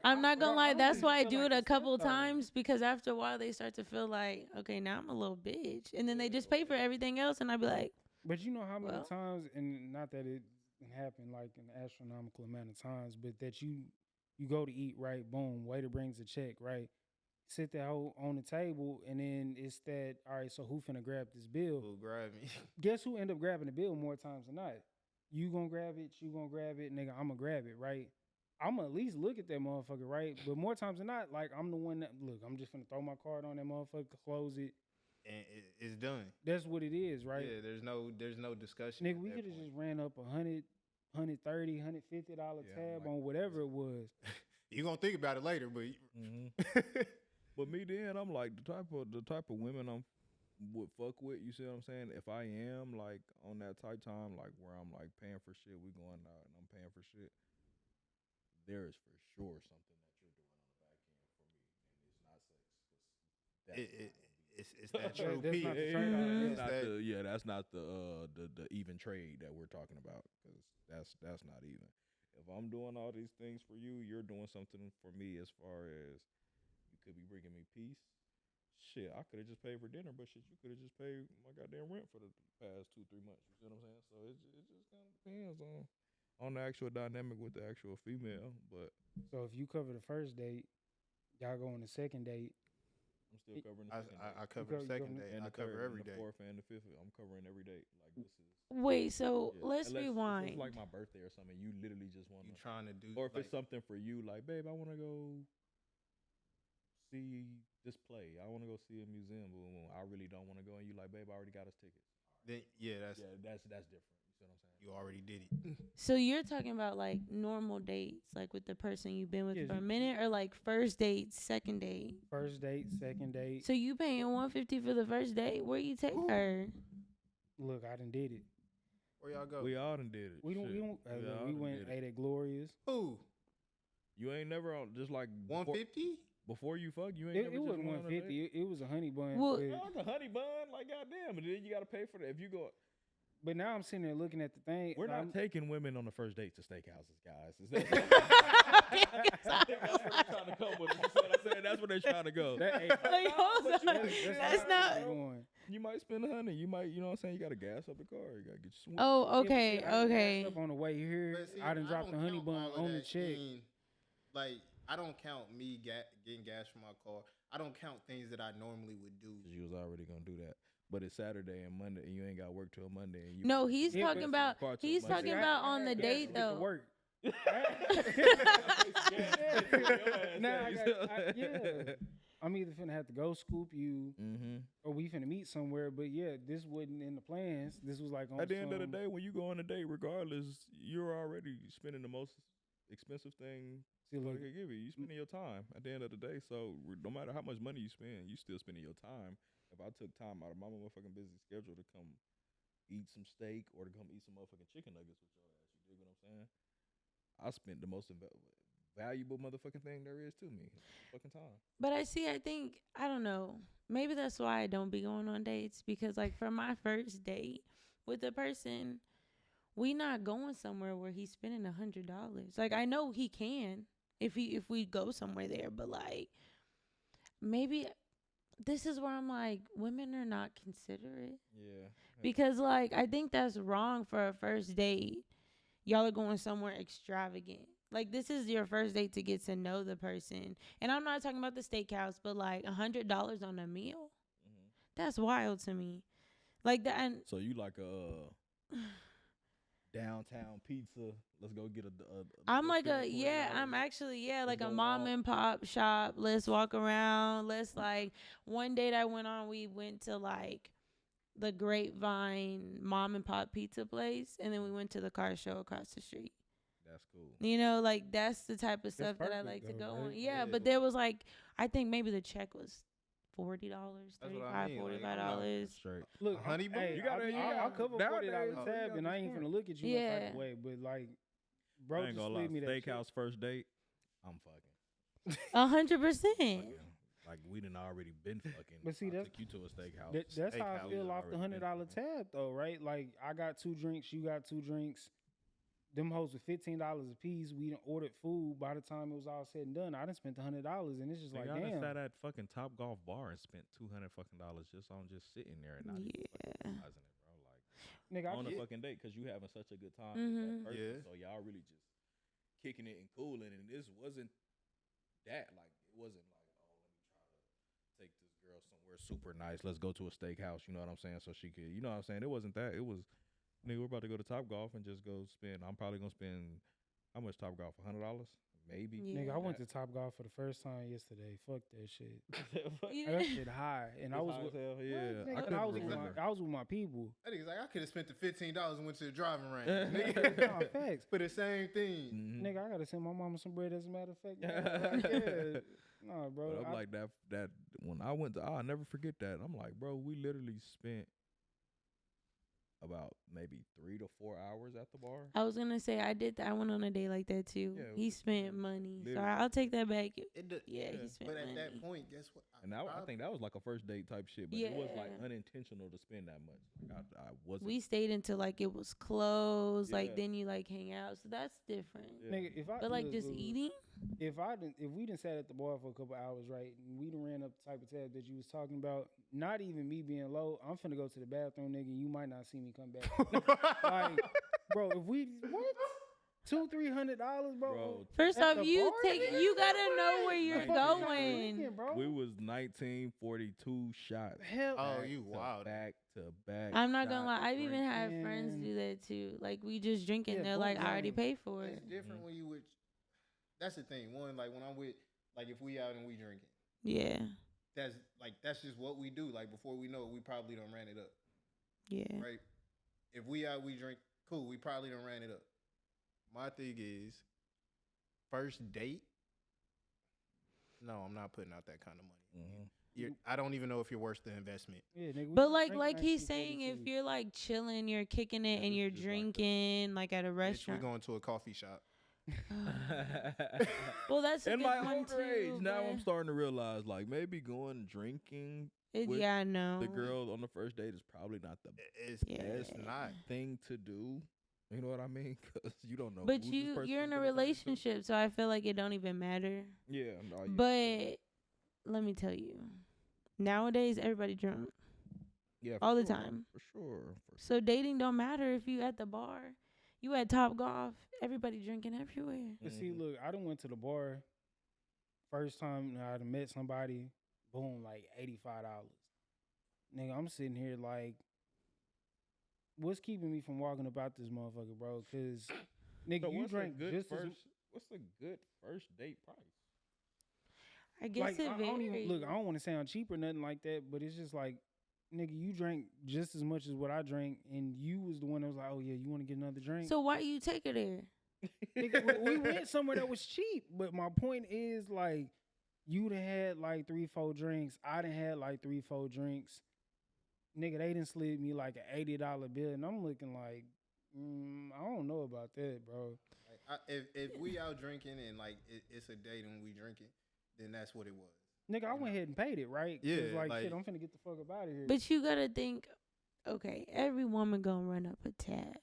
I'm not gonna lie, that's why I do it a couple times. times because after a while they start to feel like, okay, now I'm a little bitch, and then they just pay for everything else, and I be like, But you know how many Well. times, and not that it happened like an astronomical amount of times, but that you go to eat, right? Boom, waiter brings a check, right? Sit there on the table, and then it's that, all right, so who finna grab this bill? Who grab me? Guess who end up grabbing the bill more times than not? You gonna grab it, nigga, I'm gonna grab it, right? I'm gonna at least look at that motherfucker, right? But more times than not, like, I'm the one that, look, I'm just finna throw my card on that motherfucker, close it. And it's done. That's what it is, right? Yeah, there's no discussion. Nigga, at we that could have point. just ran up $100, $130, $150 Yeah, tab like- on whatever it was. You gonna think about it later, but But me then, I'm like the type of women I'm would fuck with. You see what I'm saying? If I am like on that type time, like where I'm like paying for shit, we going out and I'm paying for shit. There is for sure something that you're doing on the back end for me, and it's not sex. 'Cause that's not gonna be It's that Yeah, true that's peace. not the trade-off. That's It's not that- that's not the even trade that we're talking about, because that's not even. If I'm doing all these things for you, you're doing something for me as far as you could be bringing me peace. Shit, I could have just paid for dinner, but shit, you could have just paid my goddamn rent for the past 2-3 months. You see what I'm saying? So it just kind of depends on the actual dynamic with the actual female. But So if you cover the first date, y'all go on the second date. I'm still covering the I, second I, date. I cover cover- the you second cover- day. And I the third, cover every and the day. fourth, and the fifth. I'm covering every date. Like this is. Wait, so Yeah. let's Unless rewind. It's like my birthday or something. You literally just want You to. trying to do, Or if like, it's something for you, like, babe, I want to go see this play. I want to go see a museum. Boom, boom. I really don't want to go, and you like, babe, I already got us tickets. then, That's different. You see what I'm saying? you already did it. So you're talking about like normal dates, like with the person you've been with Yeah, for a you- minute, or like first date, second date. First date, second date. So you paying $150 for the first date? Where you take her? Look, I done did it. Where y'all go? We all done did it. We don't. Shit. We, don't, all we done went did it. ate at Glorious. Who? You ain't never on just like 150? before you fuck. You ain't It, never it just wasn't went on a date? 150. It was a honey bun. Well- but, No, it's a honey bun. Like goddamn, and then you got to pay for that. If you go, but now I'm sitting there looking at the thing. we're and not I'm- taking women on the first date to steakhouses, guys. Is that, I think that's what they're trying to come with. You see what I'm saying? That's where they're trying to go. that, hey, Like, hold but on. you- That's how not. it's going. You might spend $100. You might, you know what I'm saying? You got to gas up the car. You got to get you some. Oh, Yeah, but okay, see, I done okay. gassed up on the way here. But see, I done dropped the don't honey count bun all of on the that check. like, I don't count me getting gas from my car. I don't count things that I normally would do. Because you was already going to do that. But it's Saturday and Monday, and you ain't got work till Monday. And you No, he's Yeah, talking but- about. Car till He's Monday. talking See, I- about I on had the gas to date get to though. work. Nah, yeah. I'm either finna have to go scoop you, Mm-hmm. or we finna meet somewhere. But yeah, this wasn't in the plans. This was like on At the end of the some- day, when you go on a date, regardless, you're already spending the most expensive thing See, they look, could give you. You spending your time at the end of the day. So no matter how much money you spend, you still spending your time. If I took time out of my motherfucking busy schedule to come eat some steak or to come eat some motherfucking chicken nuggets with your ass, you dig what I'm saying? I spent the most valuable motherfucking thing there is to me, fucking time. But I think I don't know. Maybe that's why I don't be going on dates, because like for my first date with a person, we not going somewhere where he's spending $100. Like I know he can if we go somewhere there, but like maybe this is where I'm like, women are not considerate. Yeah. Because like I think that's wrong for a first date. Y'all are going somewhere extravagant. Like this is your first date to get to know the person. And I'm not talking about the steakhouse, but like $100 on a meal. Mhm. That's wild to me. Like that, and So you like a downtown pizza? Let's go get a I'm let's like spend a $40. yeah, I'm actually like a go mom walk. and pop shop. Let's walk around. Let's like one date I went on, we went to like the Grapevine mom and pop pizza place, and then we went to the car show across the street. That's cool. You know, like that's the type of stuff that I perfect like to though, go on. right? Yeah, Yeah. but there was like I think maybe the check was $40, That's what I $35, mean, like, $45. Straight. look, A honey bun? Hey, You gotta- I'll cover $40 nowadays, tab, you and gotta I ain't spend. finna look at you no type Yeah. of way. But like, I bro, ain't just gonna lie. leave me that shit. Steakhouse first date, I'm fucking. 100%. Fucking. Like we done already been fucking. But see, I'll that's- take you to a steakhouse. That's how I Steakhouse feel is off the already been $100 fucking. tab though, right? Like I got 2 drinks, you got 2 drinks. Them hoes were $15 a piece. We done ordered food. By the time it was all said and done, I done spent $100, and it's just Nigga, like, I done damn. sat at fucking Top Golf bar and spent $200 fucking just on just sitting there and not even fucking Yeah. realizing it, bro. Like Nigga, I on a just- fucking date because you having such a good time Mhm. with that person. Yeah. So y'all really just kicking it and cooling. And this wasn't that. Like it wasn't like, oh, let me try to take this girl somewhere super nice. Let's go to a steakhouse. You know what I'm saying? So she could, you know what I'm saying? It wasn't that. It was, nigga, we're about to go to Top Golf and just go spend. I'm probably gonna spend how much Top Golf? $100, maybe. Yeah. Nigga, I went to Top Golf for the first time yesterday. Fuck that shit. You That did- shit high, and I was with, hell, What, yeah. nigga? I And couldn't I was with remember. my, I was with my people. That nigga's like, I could have spent the $15 and went to the driving range. Nah, Nigga, facts. for the same thing. Mhm. Nigga, I gotta send my mama some bread. As a matter of fact, yeah. Nah, bro. But I'm like that when I went to, I'll never forget that. I'm like, bro, we literally spent about maybe 3 to 4 hours at the bar. I was gonna say I did that. I went on a date like that too. Yeah, He we- spent money, so literally. I'll take that back. Yeah, He spent but at money. that point, guess what? And I think that was like a first date type shit, but it was like Yeah. unintentional to spend that much. Like I wasn't. We stayed until like it was closed. Like Yeah. then you like hang out, so that's different. Yeah. Nigga, if I But like look, just look, eating, if we done sat at the bar for a couple hours, right, and we done ran up the type of tab that you was talking about, not even me being low, I'm finna go to the bathroom, nigga. You might not see me come back. Like, bro, if we what $200-300, bro. Bro, first At off, the you bar, take nigga? you gotta know where you're What the fuck is y'all going. drinking, bro? we was 1942 shots. Hell, Oh, back you to wild. Back to back. I'm not gonna shot lie. I've even drink. had friends Man. do that too. Like we just drinking. Yeah, They're both like, I already ways. paid for It's it. different when you with. That's the thing. One, like when I'm with, like if we out and we drinking, Yeah, that's just what we do. Like before we know it, we probably done ran it up, yeah. right? If we out, we drink. Cool, we probably done ran it up. My thing is, first date. No, I'm not putting out that kind of money. Mhm. I don't even know if you're worth the investment. yeah, nigga. we But just like drank like he's saying, if 1942. you're like chilling, you're kicking it, Yeah, and this you're is like the- drinking like at a Bitch, we restaurant. going to a coffee shop. Well, that's a In good my one older too. age, now I'm but starting to realize like maybe going drinking with yeah, I know. the girl on the first date is probably not the It's Yeah. not. thing to do. You know what I mean? Because you don't know. But who this person you're is in a gonna turn into. relationship, so I feel like it don't even matter. Yeah, no, yeah. But let me tell you, nowadays everybody drunk. Yeah, for all the sure, time. for sure. So dating don't matter if you at the bar, you at Top Golf, everybody drinking everywhere. But see, Mhm. look, I done went to the bar. First time I done met somebody, boom, like $85. Nigga, I'm sitting here like, what's keeping me from walking about this motherfucker, bro? Cause nigga, So you what's a drank good just first? What's a good first date price? I guess like it I don't even varies. look. I don't want to sound cheap or nothing like that, but it's just like, nigga, you drank just as much as what I drank, and you was the one that was like, oh yeah, you want to get another drink? So why you take her there? Nigga, we went somewhere that was cheap, but my point is like, you done had like 3-4 drinks. I done had like 3-4 drinks. Nigga, they done slid me like an $80 bill, and I'm looking like, I don't know about that, bro. Like, if we out drinking and like it's a date and we drinking, then that's what it was. Nigga, I went ahead and paid it, right? 'Cause Yeah, like, like- shit, I'm finna get the fuck up out of here. But you gotta think, okay, every woman gonna run up a tab.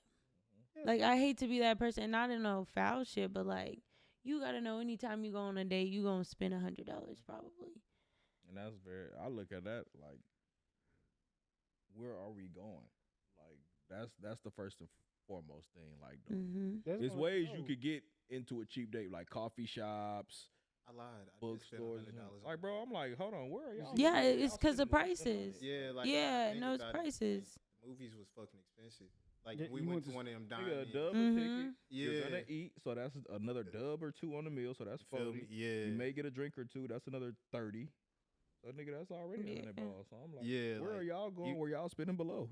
Yeah. Like I hate to be that person, not in no foul shit, but like you gotta know anytime you go on a date, you gonna spend $100 probably. And that's very. I look at that like, where are we going? Like that's the first and foremost thing. Like, Mm-hmm. That's there's gonna ways show. you could get into a cheap date, like coffee shops, I lied. I did spend bookstores. $100 on Like, bro, I'm like, hold on, where are y'all? Yeah, y'all it's 'cause of spending this money? prices. Yeah, like Yeah, think no, it's about it, prices. like, movies was fucking expensive. Like Yeah, we you went went to to one of them Nigga, a dine. dub a Mhm. ticket. You're Yeah. gonna eat, so that's another dub or two on the meal. So that's Feel 40. me? Yeah. You may get a drink or two. That's another 30. So nigga, that's already Yeah. $100. So I'm like, Yeah, where like, are y'all going? you- Where y'all spending below?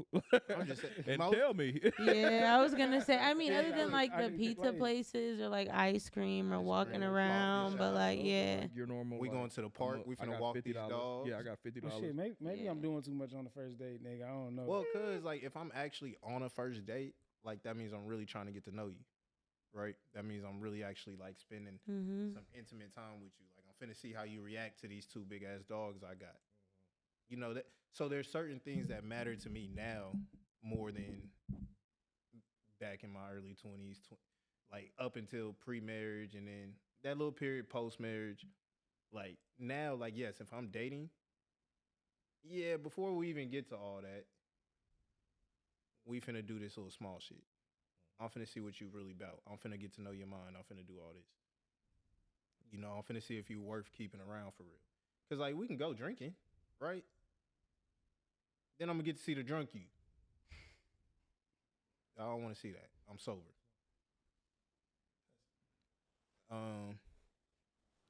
I'm just saying, and most- tell me. Yeah, I was gonna say. I mean, Yeah, other than like I the didn't pizza like it. places or like ice cream or Ice walking cream, coffee around, but shop, like yeah, Like your normal. We like, going to the park. We I finna got walk these $50. dogs. Yeah, I got $50. Well, shit, maybe I'm Yeah. doing too much on the first date, nigga. I don't know. Well, cause like if I'm actually on a first date, like that means I'm really trying to get to know you, right? That means I'm really actually like spending mm-hmm. some intimate time with you. Like I'm finna see how you react to these two big ass dogs I got. You know that. So there's certain things that matter to me now more than back in my early 20s, like up until pre-marriage, and then that little period post-marriage. Like now, like yes, if I'm dating, yeah, before we even get to all that, we finna do this little small shit. I'm finna see what you really about. I'm finna get to know your mind. I'm finna do all this. You know, I'm finna see if you worth keeping around for real. Cause like we can go drinking, right? Then I'm gonna get to see the drunk you. I don't want to see that. I'm sober.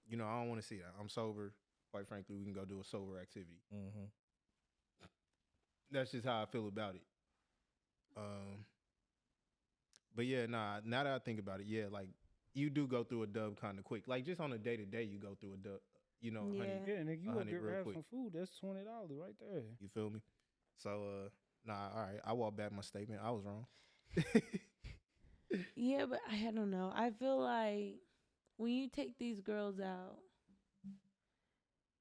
You know, I don't want to see that. I'm sober. Quite frankly, we can go do a sober activity. Mm-hmm. That's just how I feel about it. But yeah, nah. Now that I think about it, yeah, like you do go through a dub kind of quick. Like just on a day to day, you go through a dub. You know, Yeah. honey, yeah, nigga, you up 100 there real have quick. some food? That's $20 right there. you feel me? So Nah, all right. I walk back my statement. I was wrong. Yeah, but I don't know. I feel like when you take these girls out,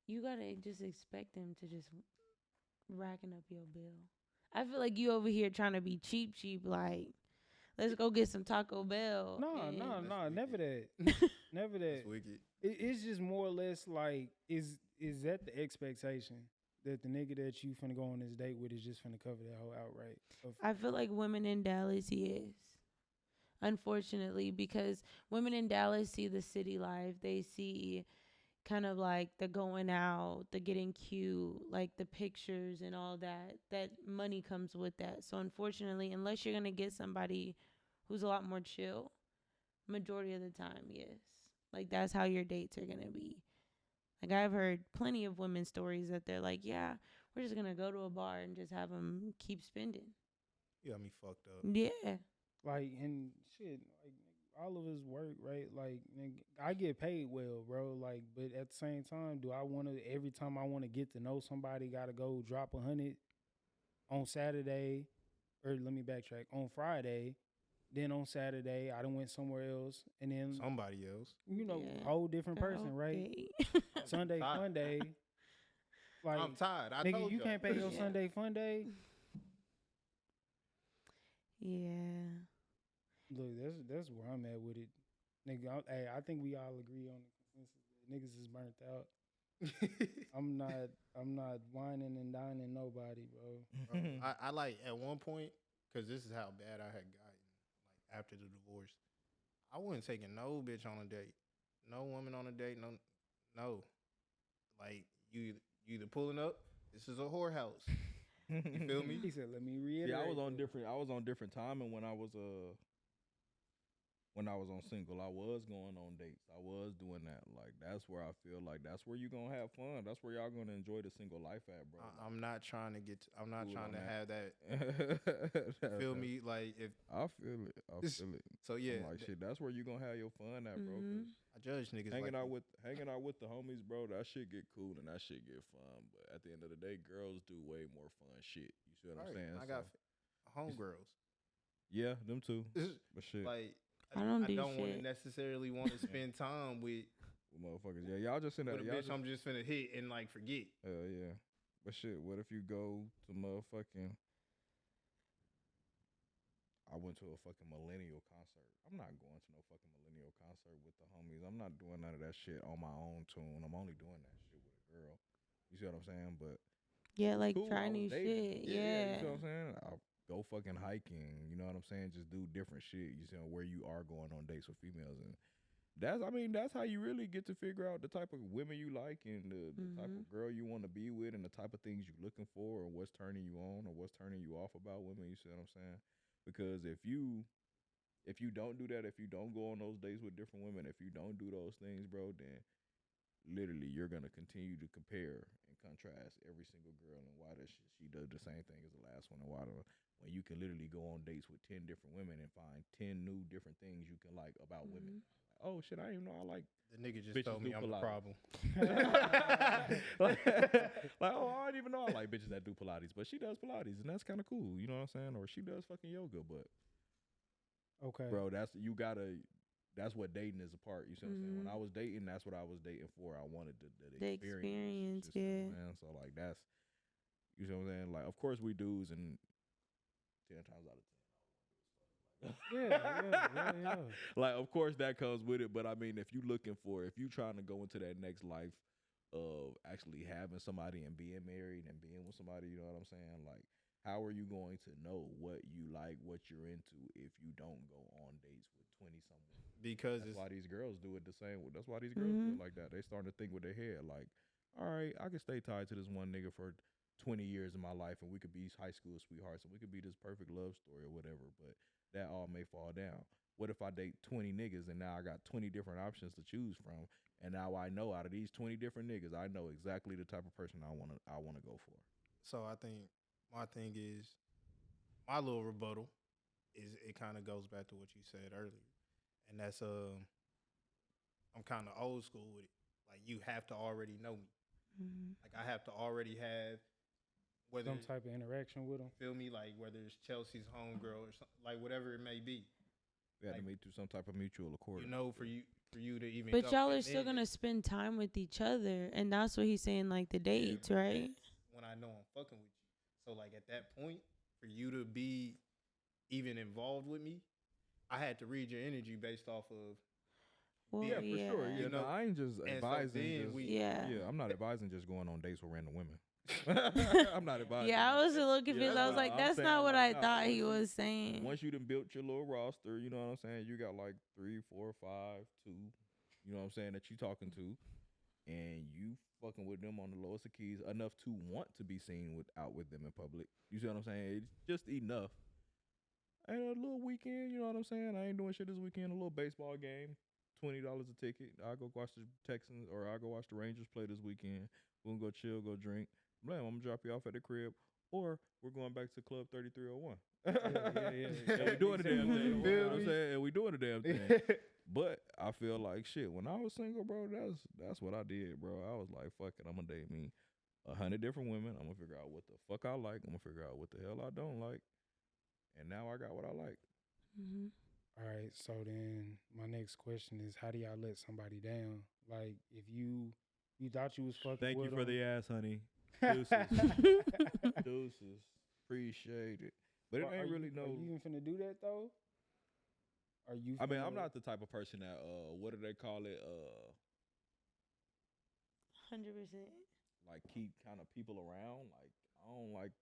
you gotta just expect them to just racking up your bill. I feel like you over here trying to be cheap, like let's go get some Taco Bell. No, and- no, That's no, never wicked. that. Never that. That's wicked. It's just more or less like is that the expectation that the nigga that you finna go on this date with is just finna cover that whole outright? I feel like women in Dallas, yes. Unfortunately, because women in Dallas see the city life. They see kind of like the going out, the getting cute, like the pictures and all that. That money comes with that. So unfortunately, unless you're gonna get somebody who's a lot more chill, majority of the time, yes. Like that's how your dates are gonna be. Like I've heard plenty of women's stories that they're like, yeah, we're just gonna go to a bar and just have them keep spending. You got me fucked up. Yeah. Like and shit, like all of us work, right? Like nigga, I get paid well, bro. Like, but at the same time, do I want to every time I want to get to know somebody, gotta go drop 100 on Saturday, or let me backtrack on Friday. Then on Saturday, I done went somewhere else, and then Somebody else. Yeah. whole different person, right? Okay. Sunday Tired. fun day, like I'm tired. I nigga, told you you. can't pay your Yeah. Sunday fun day. Yeah. Look, that's where I'm at with it, nigga. Hey, I think we all agree on the consensus that niggas is burnt out. I'm not whining and dining nobody, bro. Bro, I like at one point, because this is how bad I had gotten, like after the divorce. I wasn't taking no bitch on a date, no woman on a date, no. Like you either pulling up. This is a whorehouse. You feel me? He said, "Let me reiterate." Yeah, I was on that. different. I was on different timing when I was on single. I was going on dates. I was doing that. Like that's where I feel like that's where you gonna have fun. That's where y'all gonna enjoy the single life at, bro. I'm not trying to get. I'm not Cool trying on to that. have that. That- Feel that- me? Like if I feel it. I This- feel it. so, yeah. I'm like shit. That's where you gonna have your fun at, bro. 'cause Mhm. I judge niggas hanging like out with the homies, bro. That shit get cool and that shit get fun. But at the end of the day, girls do way more fun shit. You see what I'm Right, saying? I got So, homegirls. yeah, them too. But shit, Like I don't do want to shit. necessarily want to spend time with motherfuckers. Yeah, y'all just in that. a Y'all bitch I'm just finna hit and like forget. yeah. But shit, what if you go to motherfucking? I went to a fucking millennial concert. I'm not going to no fucking millennial concert with the homies. I'm not doing none of that shit on my own tune. I'm only doing that shit with a girl. You see what I'm saying? But Yeah, like cool. try I was new dating. shit. Yeah, Yeah. you see what I'm saying? I'll go fucking hiking. You know what I'm saying? Just do different shit. You see where you are going on dates with females, and that's how you really get to figure out the type of women you like and the type of girl you want to be with and the type of things you're looking for or what's turning you on or what's turning you off about women. You see what I'm saying? Because if you don't do that, if you don't go on those dates with different women, if you don't do those things, bro, then literally you're gonna continue to compare and contrast every single girl and why does she does the same thing as the last one and why do when you can literally go on dates with 10 different women and find 10 new different things you can like about women. Like, oh shit, I didn't even know I like The nigga just bitches told me do I'm the Pilates. problem. like, oh, I didn't even know I like bitches that do Pilates, but she does Pilates and that's kind of cool, you know what I'm saying? Or she does fucking yoga, but Okay, bro, that's what dating is a part. You see what I'm saying? When I was dating, that's what I was dating for. I wanted the The experience. experience, You see what I'm yeah. saying? So like that's you see what I'm saying? Like of course we dudes and 10 times out of 10. yeah. Like of course that comes with it, but I mean if you trying to go into that next life of actually having somebody and being married and being with somebody, you know what I'm saying? Like how are you going to know what you like, what you're into if you don't go on dates with 20 something? Because That's it's why these girls do it the same way. That's why these girls do it like that. They starting to think with their head like, all right, I can stay tied to this one nigga for 20 years in my life and we could be high school sweethearts and we could be this perfect love story or whatever, but that all may fall down. What if I date 20 niggas and now I got 20 different options to choose from and now I know out of these 20 different niggas, I know exactly the type of person I want to go for. so I think my thing is my little rebuttal is it kind of goes back to what you said earlier, and that's I'm kind of old school with it. Like you have to already know me. Like I have to already have whether some type of interaction with them. feel me, like whether it's Chelsea's homegirl or something, like whatever it may be. We had to Like, meet through some type of mutual accord. You know, for you to even. But go. y'all are And still then gonna spend time with each other, and that's what he's saying, like the dates, but right? that's when I know I'm fucking with you. So like at that point, for you to be even involved with me, I had to read your energy based off of. Well, Yeah, for sure. Yeah, You no, know, I ain't just and so advising. then Just, Yeah. yeah, I'm not advising just going on dates with random women. I'm not advising. Yeah, I was a little confused. I was no, like, I'm that's saying, not what like, I nah, thought he once you- was saying. Once you done built your little roster, you know what I'm saying? You got like 3, 4, 5, 2, you know what I'm saying, that you talking to, and you fucking with them on the lowest of keys enough to want to be seen out with them in public. You see what I'm saying? It's just enough. And a little weekend, you know what I'm saying? I ain't doing shit this weekend. A little baseball game, $20 a ticket. I'll go watch the Texans, or I'll go watch the Rangers play this weekend. We'll go chill, go drink. Blam, I'm gonna drop you off at the crib, or we're going back to Club 3301. Yeah. And we doing the damn thing. You know Feel what I'm me? saying? And we doing the damn thing. But I feel like shit. When I was single, bro, that's what I did, bro. I was like, fuck it, I'm gonna date me 100 different women. I'm gonna figure out what the fuck I like. I'm gonna figure out what the hell I don't like. And now I got what I like. Mm-hmm. All right, so then my next question is, how do y'all let somebody down? Like, if you thought you was fucking Thank you with for them. the ass, honey. Deuces. Deuces. Appreciate it. But it Are ain't you- really Are no. you even finna do that though? Are you? I mean, I'm finna- not the type of person that what do they call it? 100%. Like keep kind of people around. Like I don't like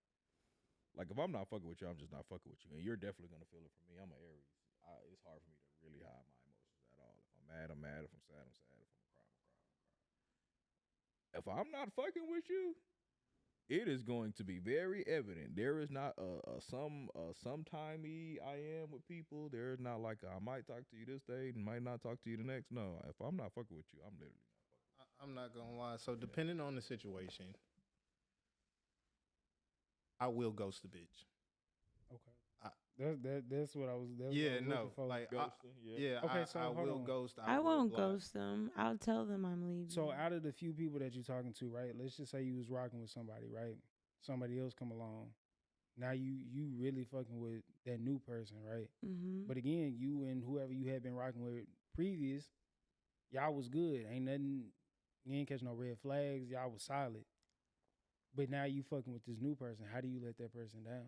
if I'm not fucking with you, I'm just not fucking with you, and you're definitely gonna feel it from me. I'm an Aries. It's hard for me to really hide my emotions at all. If I'm mad, I'm mad. If I'm sad, I'm sad. If I'm cry, I'm cry. If I'm not fucking with you, it is going to be very evident. There is not sometimey I am with people. There is not like I might talk to you this day and might not talk to you the next. No, if I'm not fucking with you, I'm literally not fucking. I'm not gonna lie. So depending on the situation, I will ghost a bitch. Okay. I- That's what I was. That's Yeah, what I was no, looking for. like Ghosting, yeah. Okay, I, so I hold will on. ghost. I will won't block. ghost them. I'll tell them I'm leaving. So out of the few people that you're talking to, right? Let's just say you was rocking with somebody, right? Somebody else come along. Now you really fucking with that new person, right? Mm-hmm. But again, you and whoever you had been rocking with previous, y'all was good. Ain't nothing. You ain't catch no red flags. Y'all was solid. But now you fucking with this new person. How do you let that person down?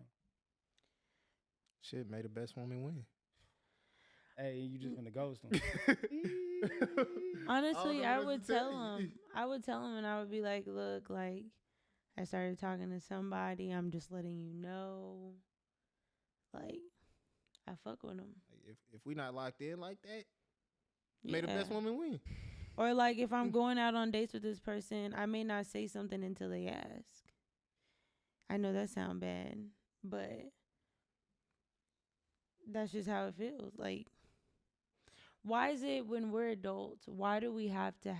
Shit, may the best woman win. Hey, you just gonna ghost them. Honestly, know I what would else to tell tell you. him. I would tell him, and I would be like, "Look, like, I started talking to somebody. I'm just letting you know. Like, I fuck with him. Like, if we not locked in like that, may the best woman win. Or like, if I'm going out on dates with this person, I may not say something until they ask. I know that sound bad, but that's just how it feels. Like, why is it when we're adults, why do we have to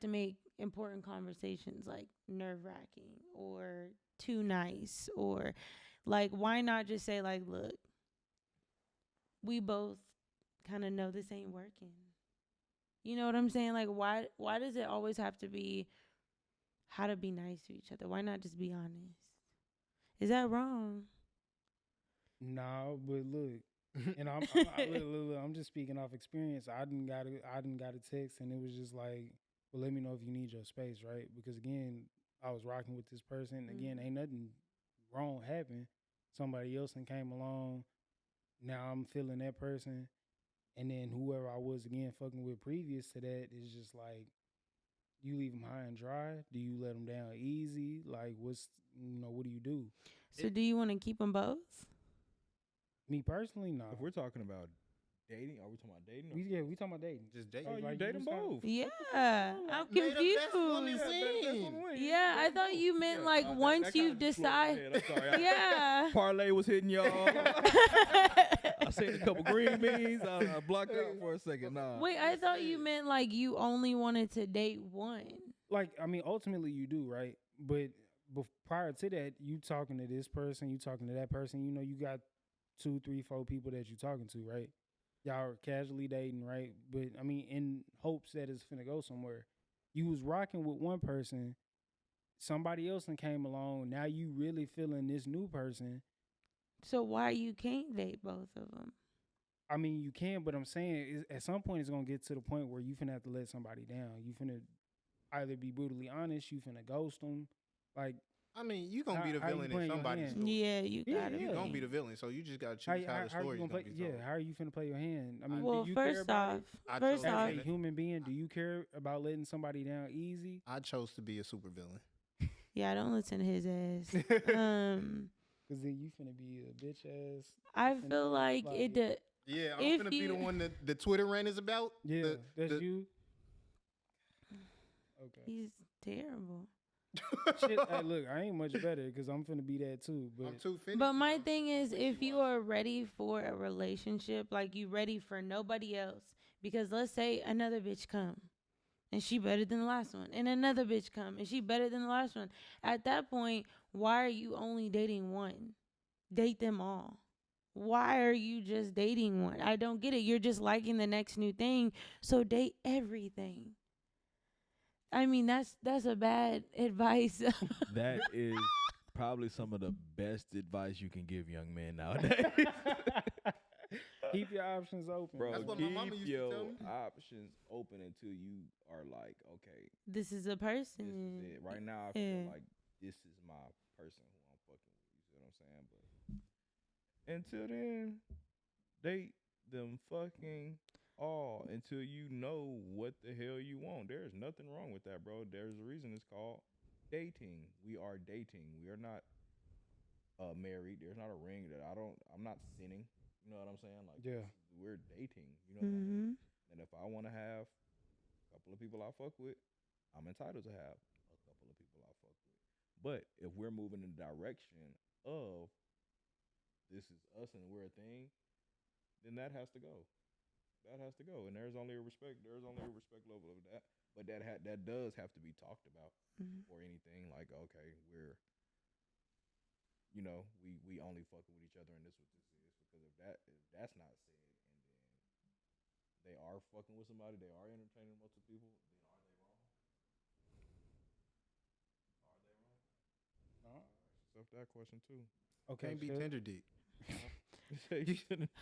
make important conversations like nerve-wracking or too nice, or like, why not just say like, look, we both kind of know this ain't working. You know what I'm saying? Like, why does it always have to be how to be nice to each other? Why not just be honest? Is that wrong? No, but look, and I'm just speaking off experience. I didn't got a text, and it was just like, well, let me know if you need your space, right? Because again, I was rocking with this person. Again, ain't nothing wrong happened. Somebody else and came along. Now I'm feeling that person, and then whoever I was again fucking with previous to that is just like, you leave them high and dry. Do you let them down easy? Like, what do you do? So do you want to keep them both? Me personally, no. If we're talking about dating, are we talking about dating? We talking about dating. Just date. Oh, you Like, date you them was kinda- both. Yeah, I'm May the best woman confused. win. Yeah, I thought you meant like once you've decided. Yeah. Parlay was hitting y'all. I seen a couple green beans. I blocked out for a second. Nah. Wait, I thought you meant like you only wanted to date one. Like, I mean, ultimately you do, right? But prior to that, you talking to this person, you talking to that person. You know, you got 2, 3, 4 people that you talking to, right? Y'all are casually dating, right? But I mean, in hopes that it's finna go somewhere. You was rocking with one person, somebody else and came along. Now you really feeling this new person. So why you can't date both of them? I mean, you can, but I'm saying at some point it's gonna get to the point where you finna have to let somebody down. You finna either be brutally honest, you finna ghost them. Like, I mean, you gonna be the how you villain in playing your somebody's hand? story. Yeah, you Yeah, gotta. You yeah. gonna be the villain, so you just gotta how, choose how the how you story's gonna gonna play? be told. Yeah, how are you finna play your hand? I mean, Well, do you care first about off, it? I first chose off, As a human being, do you care about letting somebody down easy? I chose to be a supervillain. yeah, don't listen to his ass. Cause then you finna be a bitch ass. I and feel like like- Yeah, I'm If gonna be the you- one that the Twitter rant is about. Yeah, that's the- you. Okay. He's terrible. Shit, hey, look, I ain't much better because I'm finna be that too. But I'm too finished. But my thing is, if you are ready for a relationship, like you ready for nobody else, because let's say another bitch come and she better than the last one, and another bitch come and she better than the last one. At that point, why are you only dating one? Date them all. Why are you just dating one? I don't get it. You're just liking the next new thing, so date everything. I mean, that's a bad advice. That is probably some of the best advice you can give young men nowadays. keep your options open. Bro, That's what keep my mama used to your tell me. options open until you are like, okay, This is a this person. is it. Right now, I Yeah. feel like this is my person who I'm fucking with. You see what I'm saying? But until then, date them fucking all until you know what the hell you want. There's nothing wrong with that, bro. There's a reason it's called dating. We are dating. We are not married. There's not a ring that I'm not sinning. You know what I'm saying? Like, Yeah. we're dating. You know what I mean? Mhm. And if I want to have a couple of people I fuck with, I'm entitled to have a couple of people I fuck with. But if we're moving in the direction of this is us and we're a thing, then that has to go. That has to go. And there's only a respect level of that. But that does have to be talked about Mhm. or anything. Like, okay, we're we only fucking with each other and this what this is. Because if that's not said and then they are fucking with somebody, they are entertaining multiple people, then are they wrong? Are they wrong? Yourself that question too. Okay, Can't be Chelsea. tender dick. You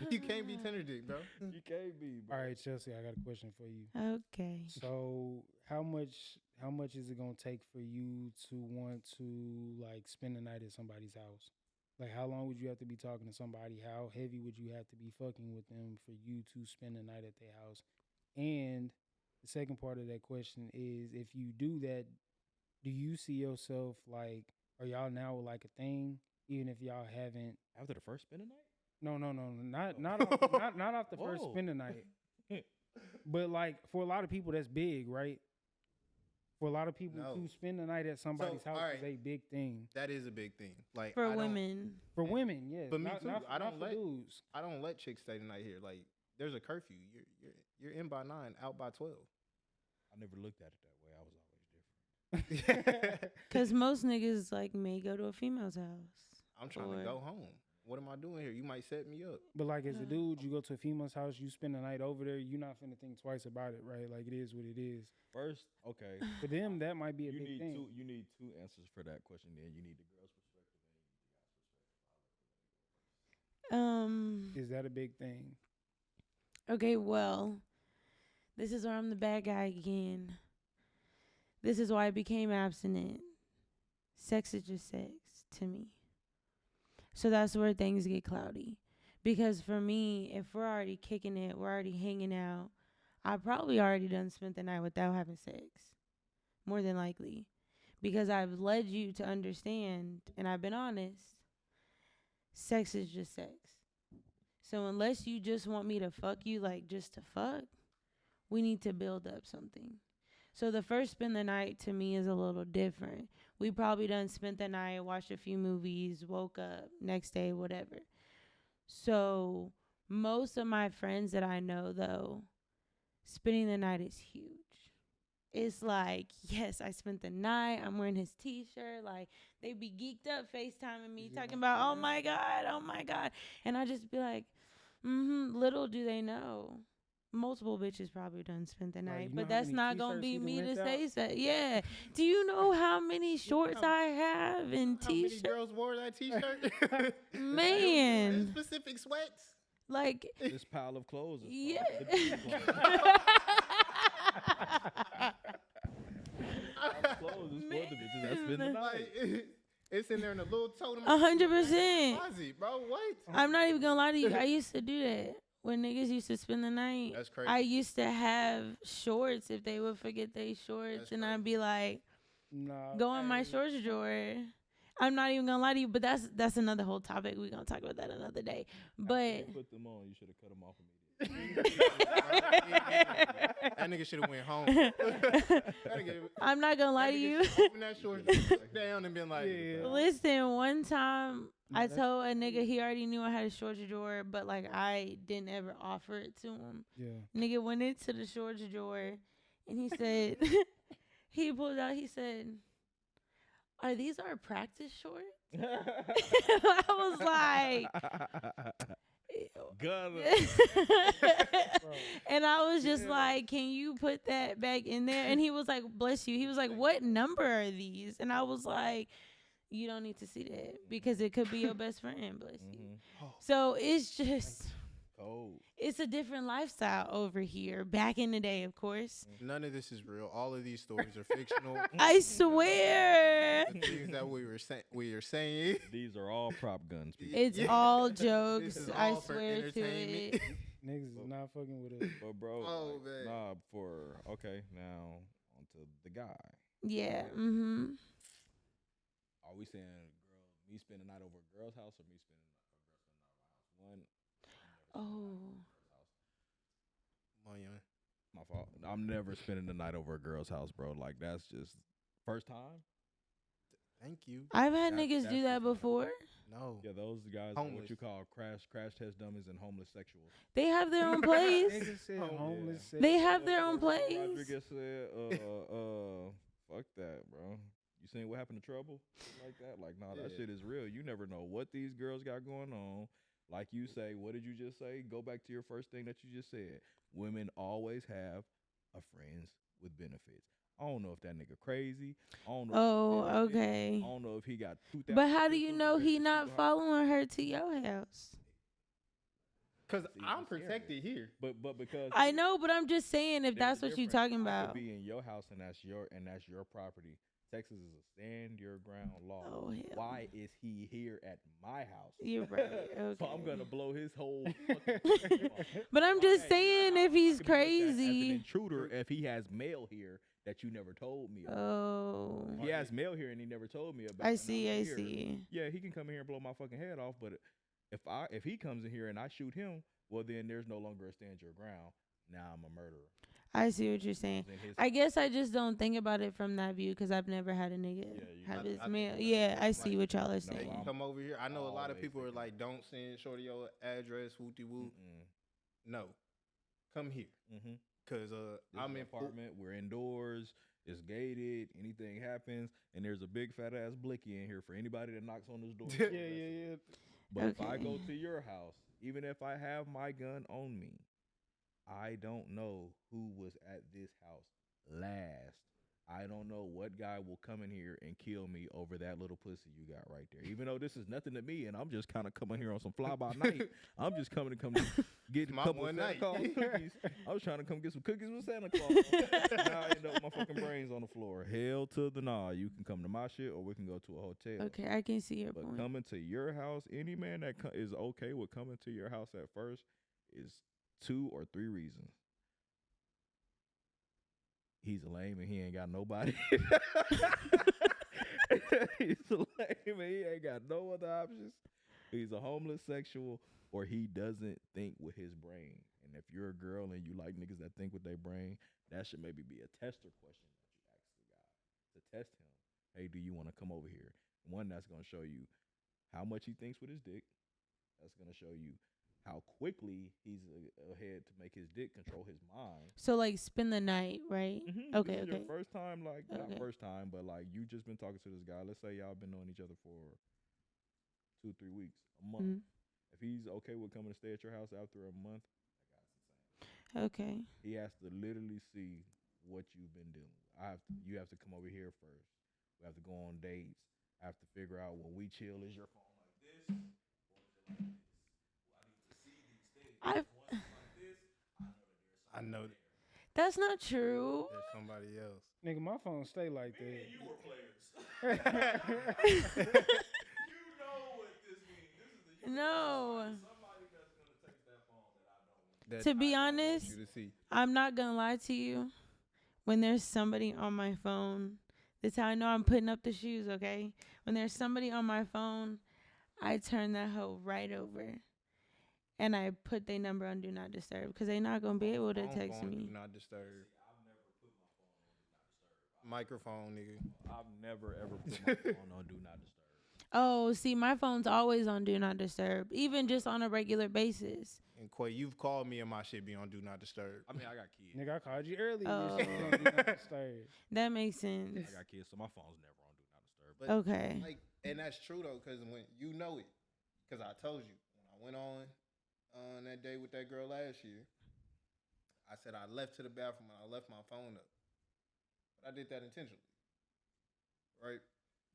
You can't be tender dick, bro. can't be, bro. All right, Chelsea, I got a question for you. Okay. So, how much is it gonna take for you to want to like spend the night at somebody's house? Like, how long would you have to be talking to somebody? How heavy would you have to be fucking with them for you to spend the night at their house? And the second part of that question is, if you do that, do you see yourself like, are y'all now like a thing, even if y'all haven't? After the first spin of night? No, not off the first Whoa. spin of night. But like for a lot of people, that's big, right? For a lot of people, No. to spend the night at somebody's house alright. is a big thing. That is a big thing. Like For I don't- women. For women, yes. For me not, too. Not, I don't not for let- dudes. I don't let chicks stay the night here. Like there's a curfew. You're in by 9, out by 12. I never looked at it that way. I was always different. Because most niggas, like, may go to a female's house. I'm trying Or- to go home. What am I doing here? You might set me up. But like as a dude, you go to a female's house, you spend the night over there, you're not finna think twice about it, right? Like it is what it is. First, okay. For them, that might be a You big need thing. you need two answers for that question. Then you need the girl's perspective and you need the guy's perspective. Is that a big thing? Okay, well, this is where I'm the bad guy again. This is why I became abstinent. Sex is just sex to me. So that's where things get cloudy. Because for me, if we're already kicking it, we're already hanging out, I probably already done spent the night without having sex. More than likely. Because I've led you to understand, and I've been honest, sex is just sex. So unless you just want me to fuck you, like just to fuck, we need to build up something. So the first spend the night to me is a little different. We probably done spent the night, watched a few movies, woke up, next day, whatever. So most of my friends that I know, though, spending the night is huge. It's like, yes, I spent the night. I'm wearing his T-shirt. Like, they be geeked up FaceTiming me, talking about, oh, my God. And I just be like, little do they know. multiple bitches probably done spent the Like, night, you know but how that's many not gonna t-shirts be he done me to ripped say out? that. Yeah. Do you know how many shorts how- I have in How many t-shirts? girls wore that T-shirt? Them Man, specific sweats. like, This pile of clothes is yeah. called the beach clothes. Pile of clothes is for the bitches that spend the Man. night. Like it's in there in a little totem. 100%. Closet, bro. What? I'm not even gonna lie to you. I used to do that when niggas used to spend the night. That's crazy. I used to have shorts if they would forget they shorts, That's and I'd be like, Nah, go in my hey, shorts drawer. I'm not even gonna lie to you, but that's another whole topic. We're gonna talk about that another day. After But you put them on, you should have cut them off immediately. That nigga should have went home. That nigga- I'm not gonna lie that to nigga you. should open that short sit down and been like, Yeah. Listen, one time Nah, I that's- told a nigga he already knew I had a shorts drawer, but like I didn't ever offer it to him. yeah. Nigga went into the shorts drawer and he said, he pulled out, he said, are these our practice shorts? I was like, Gun. and I was just like, can you put that back in there? And he was like, bless you. He was like, what number are these? And I was like, you don't need to see that because it could be your best friend, bless you. Mhm. So it's just, Cold. it's a different lifestyle over here. Back in the day, of course. none of this is real. All of these stories are fictional. I swear. The things that we are saying. These are all prop guns, people. It's Yeah. all This jokes. is I all for swear to entertainment. it. Niggas is not fucking with us. But bro, Oh, like, man. nah. Okay, now onto the guy. Yeah. Mm-hmm. Are we saying me spend the night over a girl's house or me spending a girl spending the night over my house? Oh. Come on, young. My fault. I'm never spending the night over a girl's house, bro. Like that's just first time. Thank you. I've had That- niggas that's do that just not- before. No. Yeah, those guys are what Homeless. you call crash test dummies and homeless sexuals. They have their own place. Niggas said Oh, homeless. yeah. sex- They have their own Robert place. Rodriguez said, fuck that, bro. You seen what happened to Trouble? Like that? Like, nah, that Yeah. shit is real. You never know what these girls got going on. Like you say, what did you just say? Go back to your first thing that you just said. Women always have a friends with benefits. I don't know if that nigga crazy. I don't know. Oh, if he benefits. okay. I don't know if he got 2,000. But how do you pistols know ready he to not shoot her. following her to your house? Because See, I'm it's scary. protected here. But because I know, but I'm just saying if there's that's a what you're difference. talking I about. could be in your house and that's your property. Texas is a stand your ground law. Oh, hell. Why is he here at my house? You're right. So I'm Okay. gonna blow his whole. fucking But I'm just saying if he's I could be looked at as an crazy. intruder if he has mail here that you never told me about. Oh. He has mail here and he never told me about. I and see, I'm I here. see. Yeah, he can come in here and blow my fucking head off, but if he comes in here and I shoot him, well then there's no longer a stand your ground. Now I'm a murderer. I see what you're saying. In his I guess I just don't think about it from that view because I've never had a nigga you- have I- his I mail. think Yeah, that's I like- see what y'all are No, saying. I'm- Come over here. I know a lot of always people are thinking like, don't send shorty your address, wooty woo. No. Come here. Mm-hmm. Because I'm in apartment. We're indoors. It's gated. Anything happens, and there's a big fat ass blicky in here for anybody that knocks on this door. Yeah. But if I go Okay. to your house, even if I have my gun on me, I don't know who was at this house last. I don't know what guy will come in here and kill me over that little pussy you got right there. Even though this is nothing to me, and I'm just kind of coming here on some fly by night. I'm just coming to get a My couple one of Santa night. Claus cookies. I was trying to come get some cookies with Santa Claus. Now I end up with my fucking brains on the floor. Hell to the nah. You can come to my shit, or we can go to a hotel. Okay, I can see your But point. coming to your house, any man that is okay with coming to your house at first is 2 or 3 reasons. He's a lame and he ain't got nobody. He's a lame and he ain't got no other options. He's a homeless sexual, or he doesn't think with his brain. And if you're a girl and you like niggas that think with their brain, that should maybe be a tester question that you ask the guy to test him. Hey, do you want to come over here? One, that's going to show you how much he thinks with his dick. That's going to show you how quickly he's ahead to make his dick control his mind. So like spend the night, right? Okay, This is okay. your first time, like not Okay. first time, but like you just been talking to this guy. Let's say y'all been knowing each other for 2-3 weeks, a month. Mhm. If he's okay with coming to stay at your house after a month, Okay. He has to literally see what you've been doing. You have to come over here first. We have to go on dates. I have to figure out when we chill. Is your phone like this, or is it like this? Well, I need to see these things. I. Because once it's like this, I know that there's I something know there. That's not true. there's somebody else. Nigga, my phone stay like Me that. and you were players. You know what this means. This is the No. somebody that's gonna text that phone that I don't want. That To be I don't want honest, you to see. I'm not gonna lie to you. When there's somebody on my phone, that's how I know I'm putting up the shoes, okay? When there's somebody on my phone, I turn that hoe right over. And I put their number on Do Not Disturb because they not going to be able to text phone, me. Do not disturb. Microphone, nigga. I've never ever put my phone on do not disturb. Oh, see, my phone's always on Do Not Disturb, even just on a regular basis. And Quay, you've called me and my shit be on Do Not Disturb. I mean, I got kids. Nigga, I called you earlier. Oh. Your shit was on Do Not Disturb. That makes sense. I got kids, so my phone's never on do not disturb. But Okay. like, and that's true though, because when you know it, because I told you when I went on that day with that girl last year, I said I left to the bathroom and I left my phone up, but I did that intentionally, right?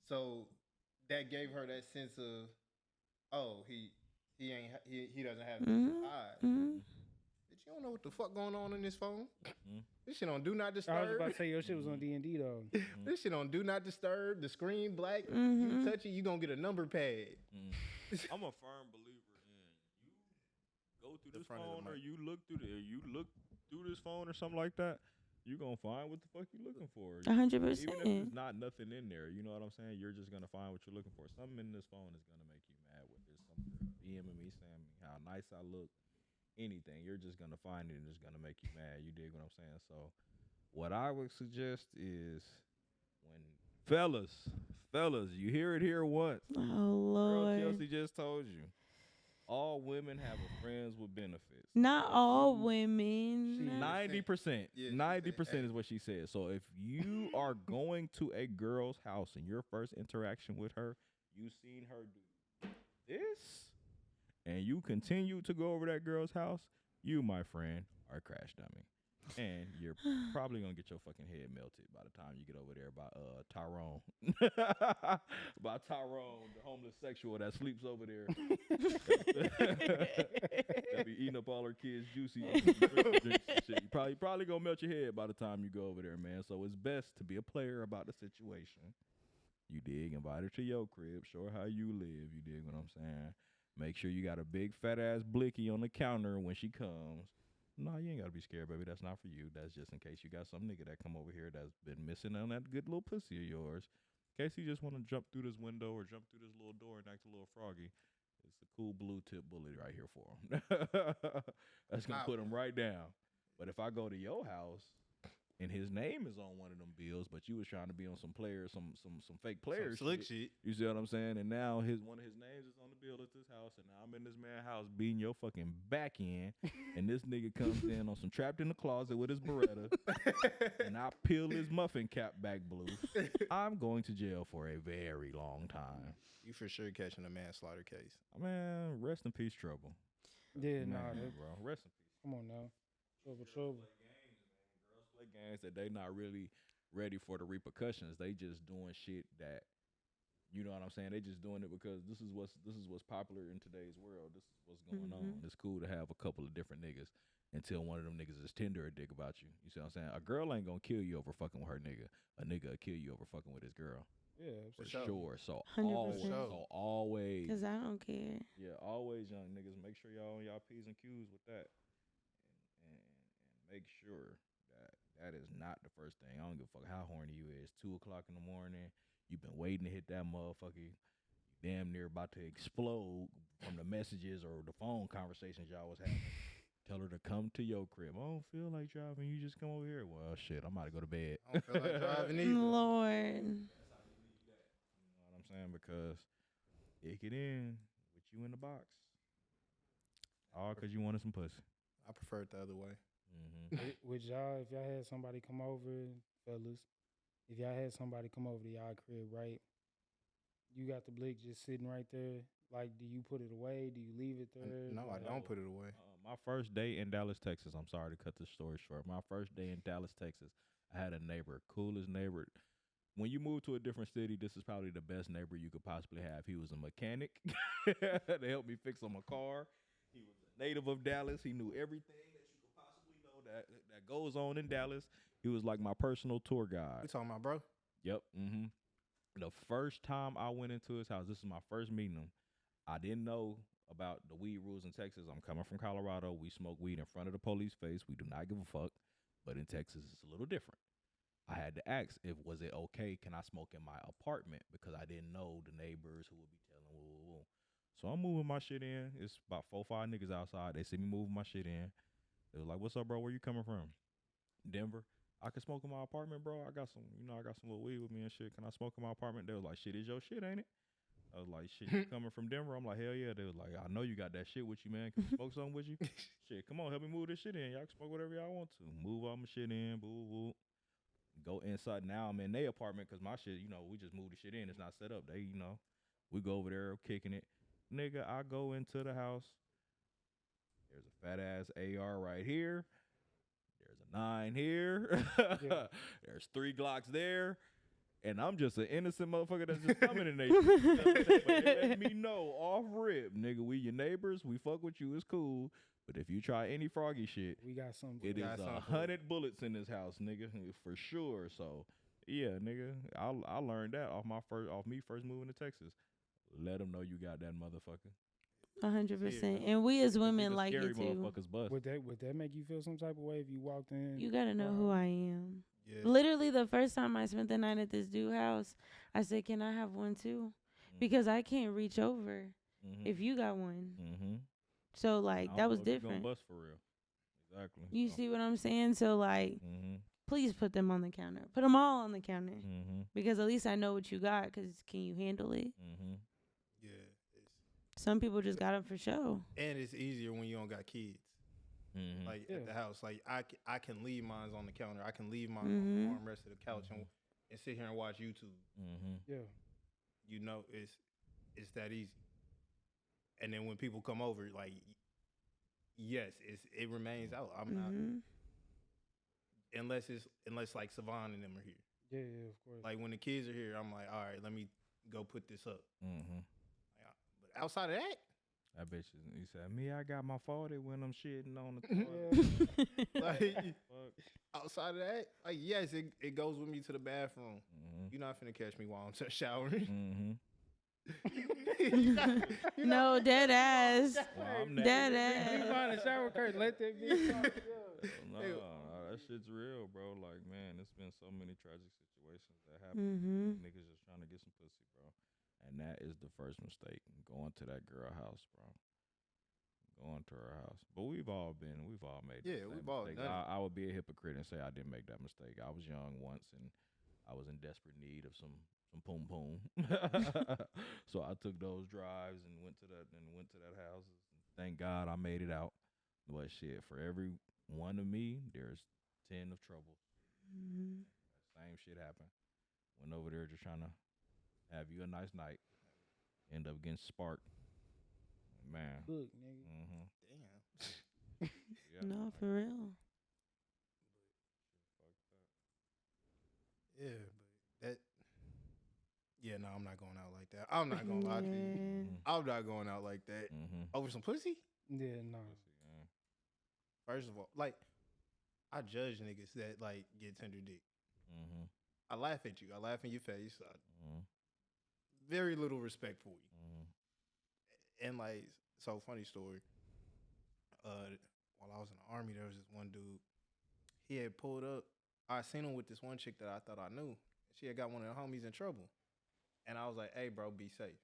So that gave her that sense of, oh, he doesn't have this to hide. Mm-hmm. Bitch, you don't know what the fuck going on in this phone. Mhm. This shit on Do Not I was Disturb. about to say your shit was on D&D though. This shit on Do Not Disturb. The screen black. Mhm. You touch it, you gonna get a number pad. I'm a firm believer in you go through The this front of the phone or mic. you look through this phone or something like that. You gonna find what the fuck you looking for. 100%. Even if there's not nothing in there, you know what I'm saying? You're just gonna find what you're looking for. Something in this phone is gonna make you mad. With this, something DMing me saying how nice I look, anything. You're just gonna find it and it's gonna make you mad. You dig what I'm saying? So, what I would suggest is when fellas, you hear it here once. Oh, Girl Lord. Chelsea just told you. All women have a friends with benefits. Not all women. 90%. Yeah, 90% is what she said. So if you are going to a girl's house and your first interaction with her, you seen her do this, and you continue to go over that girl's house, you, my friend, are a crash dummy. And you're probably gonna get your fucking head melted by the time you get over there by Tyrone. By Tyrone, the homeless sexual that sleeps over there. That be eating up all her kids' juicy drinks and shit. You probably gonna melt your head by the time you go over there, man. So it's best to be a player about the situation. You dig? Invite her to your crib. Show her how you live. You dig what I'm saying? Make sure you got a big fat ass blicky on the counter when she comes. No, you ain't gotta be scared, baby. That's not for you. That's just in case you got some nigga that come over here that's been missing on that good little pussy of yours. In case he just want to jump through this window or jump through this little door and act a little froggy. It's a cool blue tip bullet right here for him. That's gonna put him right down. But if I go to your house and his name is on one of them bills, but you was trying to be on some players, some fake players, Slick shit. you see what I'm saying? And now one of his names is on the bill at this house, and now I'm in this man's house beating your fucking back in, and this nigga comes in on some trapped in the closet with his Beretta, and I peel his muffin cap back blue. I'm going to jail for a very long time. You for sure catching a manslaughter case. Man, rest in peace, Trouble. Yeah, Man, nah, that, bro, rest in peace. come on now. Trouble. Girls play games that they not really ready for the repercussions. They just doing shit that, you know what I'm saying? They just doing it because this is what's popular in today's world. This is what's going on. It's cool to have a couple of different niggas until one of them niggas is tender a dick about you. You see what I'm saying? A girl ain't gonna kill you over fucking with her nigga. A nigga will kill you over fucking with his girl. Yeah, For sure. sure. So 100%. always, Because I don't care. yeah, always young niggas, make sure y'all on y'all P's and Q's with that. And make sure that is not the first thing. I don't give a fuck how horny you is. 2 o'clock in the morning, you've been waiting to hit that motherfucker. You damn near about to explode from the messages or the phone conversations y'all was having. Tell her to come to your crib. I don't feel like driving. You just come over here. Well, shit, I'm about to go to bed. I don't feel like driving either. Lord. You know what I'm saying? Because it get in with you in the box. All because you wanted some pussy. I prefer it the other way. With y'all, if y'all had somebody come over, fellas, if y'all had somebody come over to y'all crib, right? You got the blick just sitting right there. Like, do you put it away? Do you leave it there? No, I Like, don't put it away. My first day in Dallas, Texas. I'm sorry to cut this story short. My first day in Dallas, Texas. I had a neighbor, coolest neighbor. When you move to a different city, this is probably the best neighbor you could possibly have. He was a mechanic. They helped me fix on my car. He was a native of Dallas. He knew everything that you could possibly know that goes on in Dallas. He was like my personal tour guide. We talking about, bro? Yep. The first time I went into his house, this is my first meeting him. I didn't know about the weed rules in Texas. I'm coming from Colorado. We smoke weed in front of the police face. We do not give a fuck. But in Texas, it's a little different. I had to ask if was it okay, can I smoke in my apartment? Because I didn't know the neighbors who would be telling woo, woo, woo. So I'm moving my shit in. It's about 4 or 5 niggas outside. They see me moving my shit in. They was like, "What's up, bro? Where you coming from?" Denver. I can smoke in my apartment, bro. I got some little weed with me and shit. Can I smoke in my apartment? They was like, "Shit, is your shit, ain't it?" I was like, "Shit, you coming from Denver?" I'm like, "Hell yeah." They was like, "I know you got that shit with you, man. Can we smoke something with you?" Shit, come on, help me move this shit in. Y'all can smoke whatever y'all want to. Move all my shit in, boo, boo. Go inside. Now I'm in their apartment because my shit, we just moved the shit in. It's not set up. We go over there kicking it. Nigga, I go into the house. There's a fat ass AR right here. There's a 9 here. Yeah. There's 3 Glocks there. And I'm just an innocent motherfucker that's just coming in there. But they let me know off rip, nigga, we your neighbors. We fuck with you. It's cool. But if you try any froggy shit, We got something. it is got something for 100 bullets in this house, nigga, for sure. So yeah, nigga, I learned that off me first moving to Texas. Let them know you got that motherfucker. 100%. And we as women like scary it too. motherfuckers bust. Would that make you feel some type of way if you walked in? You gotta know who I am. Yeah. Literally, the first time I spent the night at this dude house, I said, "Can I have one too?" Because I can't reach over if you got one. So like that was different. Bust for real. Exactly. You see what I'm saying? So like, Mm-hmm. please put them on the counter. Put them all on the counter Mm-hmm. because at least I know what you got. Because can you handle it? Mm-hmm. Yeah. Some people just got them for show. And it's easier when you don't got kids. Mm-hmm. Like Yeah. at the house, like I can leave mine on the counter. I can leave mine Mhm. on the armrest of the couch and sit here and watch YouTube. Mm-hmm. Yeah. It's that easy. And then when people come over, like yes, it remains out. I'm not unless like Savon and them are here. Yeah, of course. Like when the kids are here, I'm like, all right, let me go put this up. Mm-hmm. But outside of that, That bitch he said, "Me, I got my 40 when I'm shitting on the toilet." like Fuck. outside of that, like yes, it goes with me to the bathroom. Mm-hmm. You're not finna catch me while I'm showering. Mm-hmm. No, dead ass. Well, I'm Dead You ass. find a shower curtain, let that be. No, that shit's real, bro. Like, man, it's been so many tragic situations that happen. Mhm. Niggas just trying to get some pussy, bro. And that is the first mistake. Going to that girl house, bro. Going to her house. But we've all made Yeah, that we've all mistake. done it. I would be a hypocrite and say I didn't make that mistake. I was young once and I was in desperate need of some poom poom. So I took those drives and went to that house. Thank God I made it out. But shit, for every one of me, there's 10 of trouble. Mhm. Same shit happened. Went over there just trying to have you a nice night. End up getting sparked. Man. Look, nigga. Mm-hmm. Damn. Yeah. No, for real. Yeah, but that. Yeah, no, I'm not going out like that. I'm not gonna lie to you. Yeah. I'm not going out like that Mm-hmm. over some pussy. Yeah, no. First of all, like I judge niggas that like get tender dick. Mm-hmm. I laugh at you. I laugh in your face. Mm-hmm. Very little respect for you. Mm-hmm. And like, so funny story. While I was in the army, there was this one dude. He had pulled up. I seen him with this one chick that I thought I knew. She had got one of the homies in trouble, and I was like, "Hey, bro, be safe."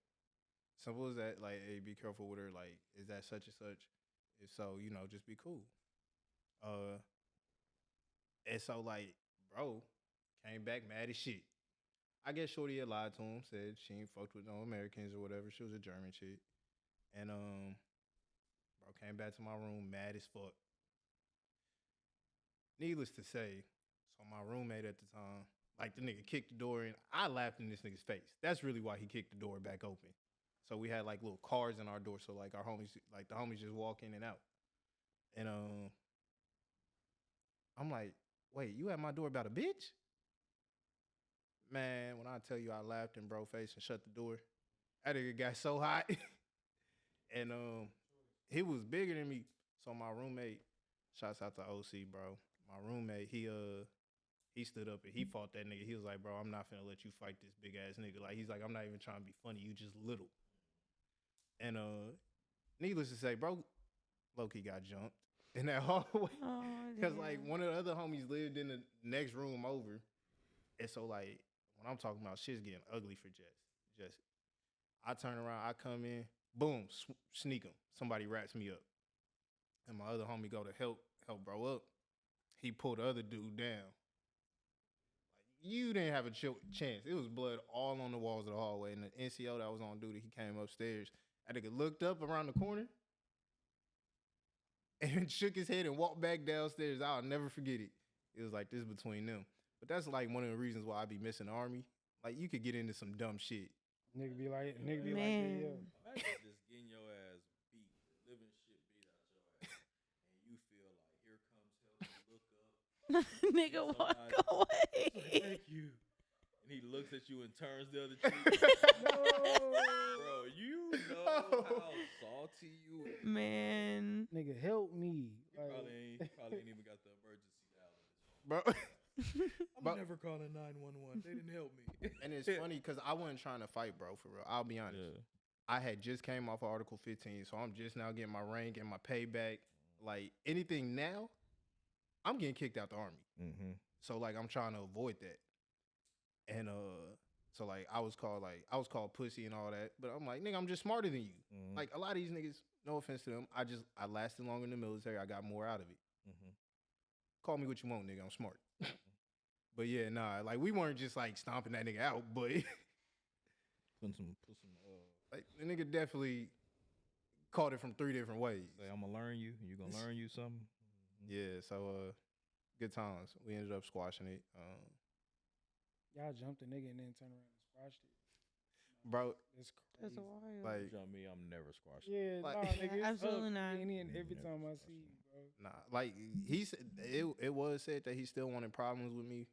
Simple as that. Like, hey, be careful with her. Like, is that such and such? If so, just be cool. And so like, bro, came back mad as shit. I guess Shorty had lied to him, said she ain't fucked with no Americans or whatever. She was a German chick. And bro came back to my room mad as fuck. Needless to say, so my roommate at the time, like the nigga kicked the door in. I laughed in this nigga's face. That's really why he kicked the door back open. So we had like little cars in our door. So like the homies just walk in and out. And I'm like, wait, you at my door about a bitch? Man, when I tell you I laughed and bro face and shut the door, that nigga got so hot. And he was bigger than me. So my roommate, shouts out to OC, bro. My roommate, he stood up and he fought that nigga. He was like, bro, I'm not finna let you fight this big ass nigga. Like, he's like, I'm not even trying to be funny. You just little. And needless to say, bro, low-key got jumped in that hallway. Because, like, one of the other homies lived in the next room over. And so, like, when I'm talking about shit's getting ugly for Jess, I turn around, I come in, boom, sneak him. Somebody wraps me up. And my other homie go to help bro up. He pulled the other dude down. Like, you didn't have a chance. It was blood all on the walls of the hallway. And the NCO that was on duty, he came upstairs. That nigga looked up around the corner and shook his head and walked back downstairs. I'll never forget it. It was like this between them. But that's like one of the reasons why I be missing the Army. Like, you could get into some dumb shit. Nigga be like, yeah. Imagine just getting your ass beat, living shit beat out your ass, and you feel like here comes hell. You look up, Nigga, walk away. thank you, and he looks at you and turns the other cheek. Bro, you know how salty you is. Man, nigga, help me. Probably ain't even got the emergency dial in his phone. Bro. I'm never calling 911. They didn't help me. And it's funny because I wasn't trying to fight, bro, for real. I'll be honest. Yeah. I had just came off of Article 15, so I'm just now getting my rank and my payback. Like, anything now, I'm getting kicked out the Army. Mm-hmm. So, like, I'm trying to avoid that. And so, like, I was called pussy and all that. But I'm like, nigga, I'm just smarter than you. Mm-hmm. Like, a lot of these niggas, no offense to them, I lasted longer in the military. I got more out of it. Mm-hmm. Call me what you want, nigga. I'm smart. But yeah, nah, like, we weren't just like stomping that nigga out, but put some like, the nigga definitely caught it from 3 different ways. Say, I'm gonna learn you, you gonna learn you something. Yeah, so good times. We ended up squashing it. Y'all jumped the nigga and then turned around and squashed it. Bro, that's wild. Like, jump me, I'm never squashing. Yeah, like, nah, nigga, absolutely not. And every time I see you, bro. Nah, like, he said it was said that he still wanted problems with me.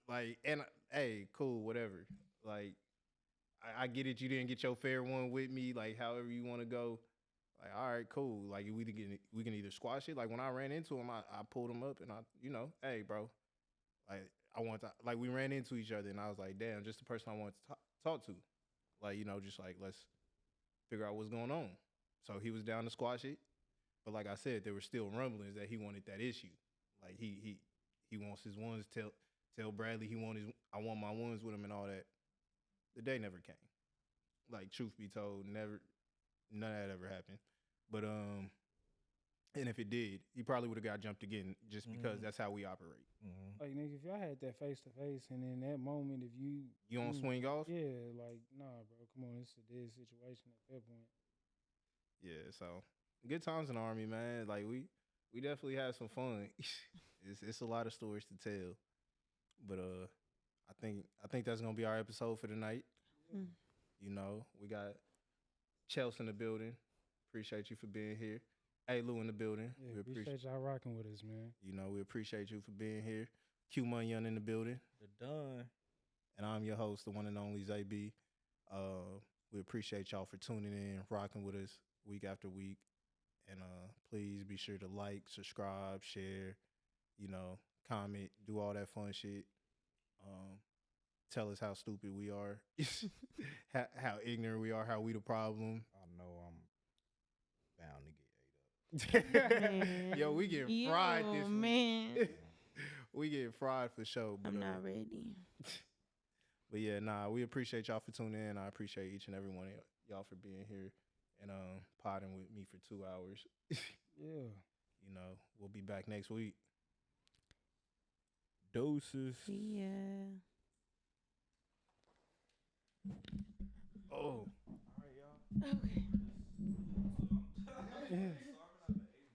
Like, and hey, cool, whatever. Like, I get it. You didn't get your fair one with me. Like, however you want to go. Like, all right, cool. Like, we can either squash it. Like, when I ran into him, I pulled him up and hey, bro. Like, like, we ran into each other and I was like, damn, just the person I wanted to talk to. Like, just like, let's figure out what's going on. So he was down to squash it. But like I said, there were still rumblings that he wanted that issue. Like, he wants his ones. Tell Bradley I want my ones with him and all that. The day never came. Like, truth be told, none of that ever happened. But and if it did, he probably would have got jumped again just because that's how we operate. Mm-hmm. Like, nigga, if y'all had that face to face and in that moment, if you don't swing off, yeah, like, nah, bro, come on, it's a dead situation at that point. Yeah, so good times in the Army, man. Like, we definitely had some fun. It's a lot of stories to tell, but I think that's gonna be our episode for tonight. Mm. We got Chelsea in the building. Appreciate you for being here. Hey, Lou in the building. Yeah, we appreciate y'all rocking with us, man. We appreciate you for being here. Q Munyon in the building. They're done. And I'm your host, the one and only ZB. We appreciate y'all for tuning in, rocking with us week after week. And please be sure to like, subscribe, share, comment, do all that fun shit. Tell us how stupid we are, how ignorant we are, how we the problem. I know I'm bound to get ate up. Yo, we getting fried this week. Man. We getting fried for sure. But, I'm not ready. But yeah, we appreciate y'all for tuning in. I appreciate each and every one of y'all for being here and podding with me for 2 hours. Yeah. We'll be back next week. Doses. Yeah. Oh. All right, y'all. Okay.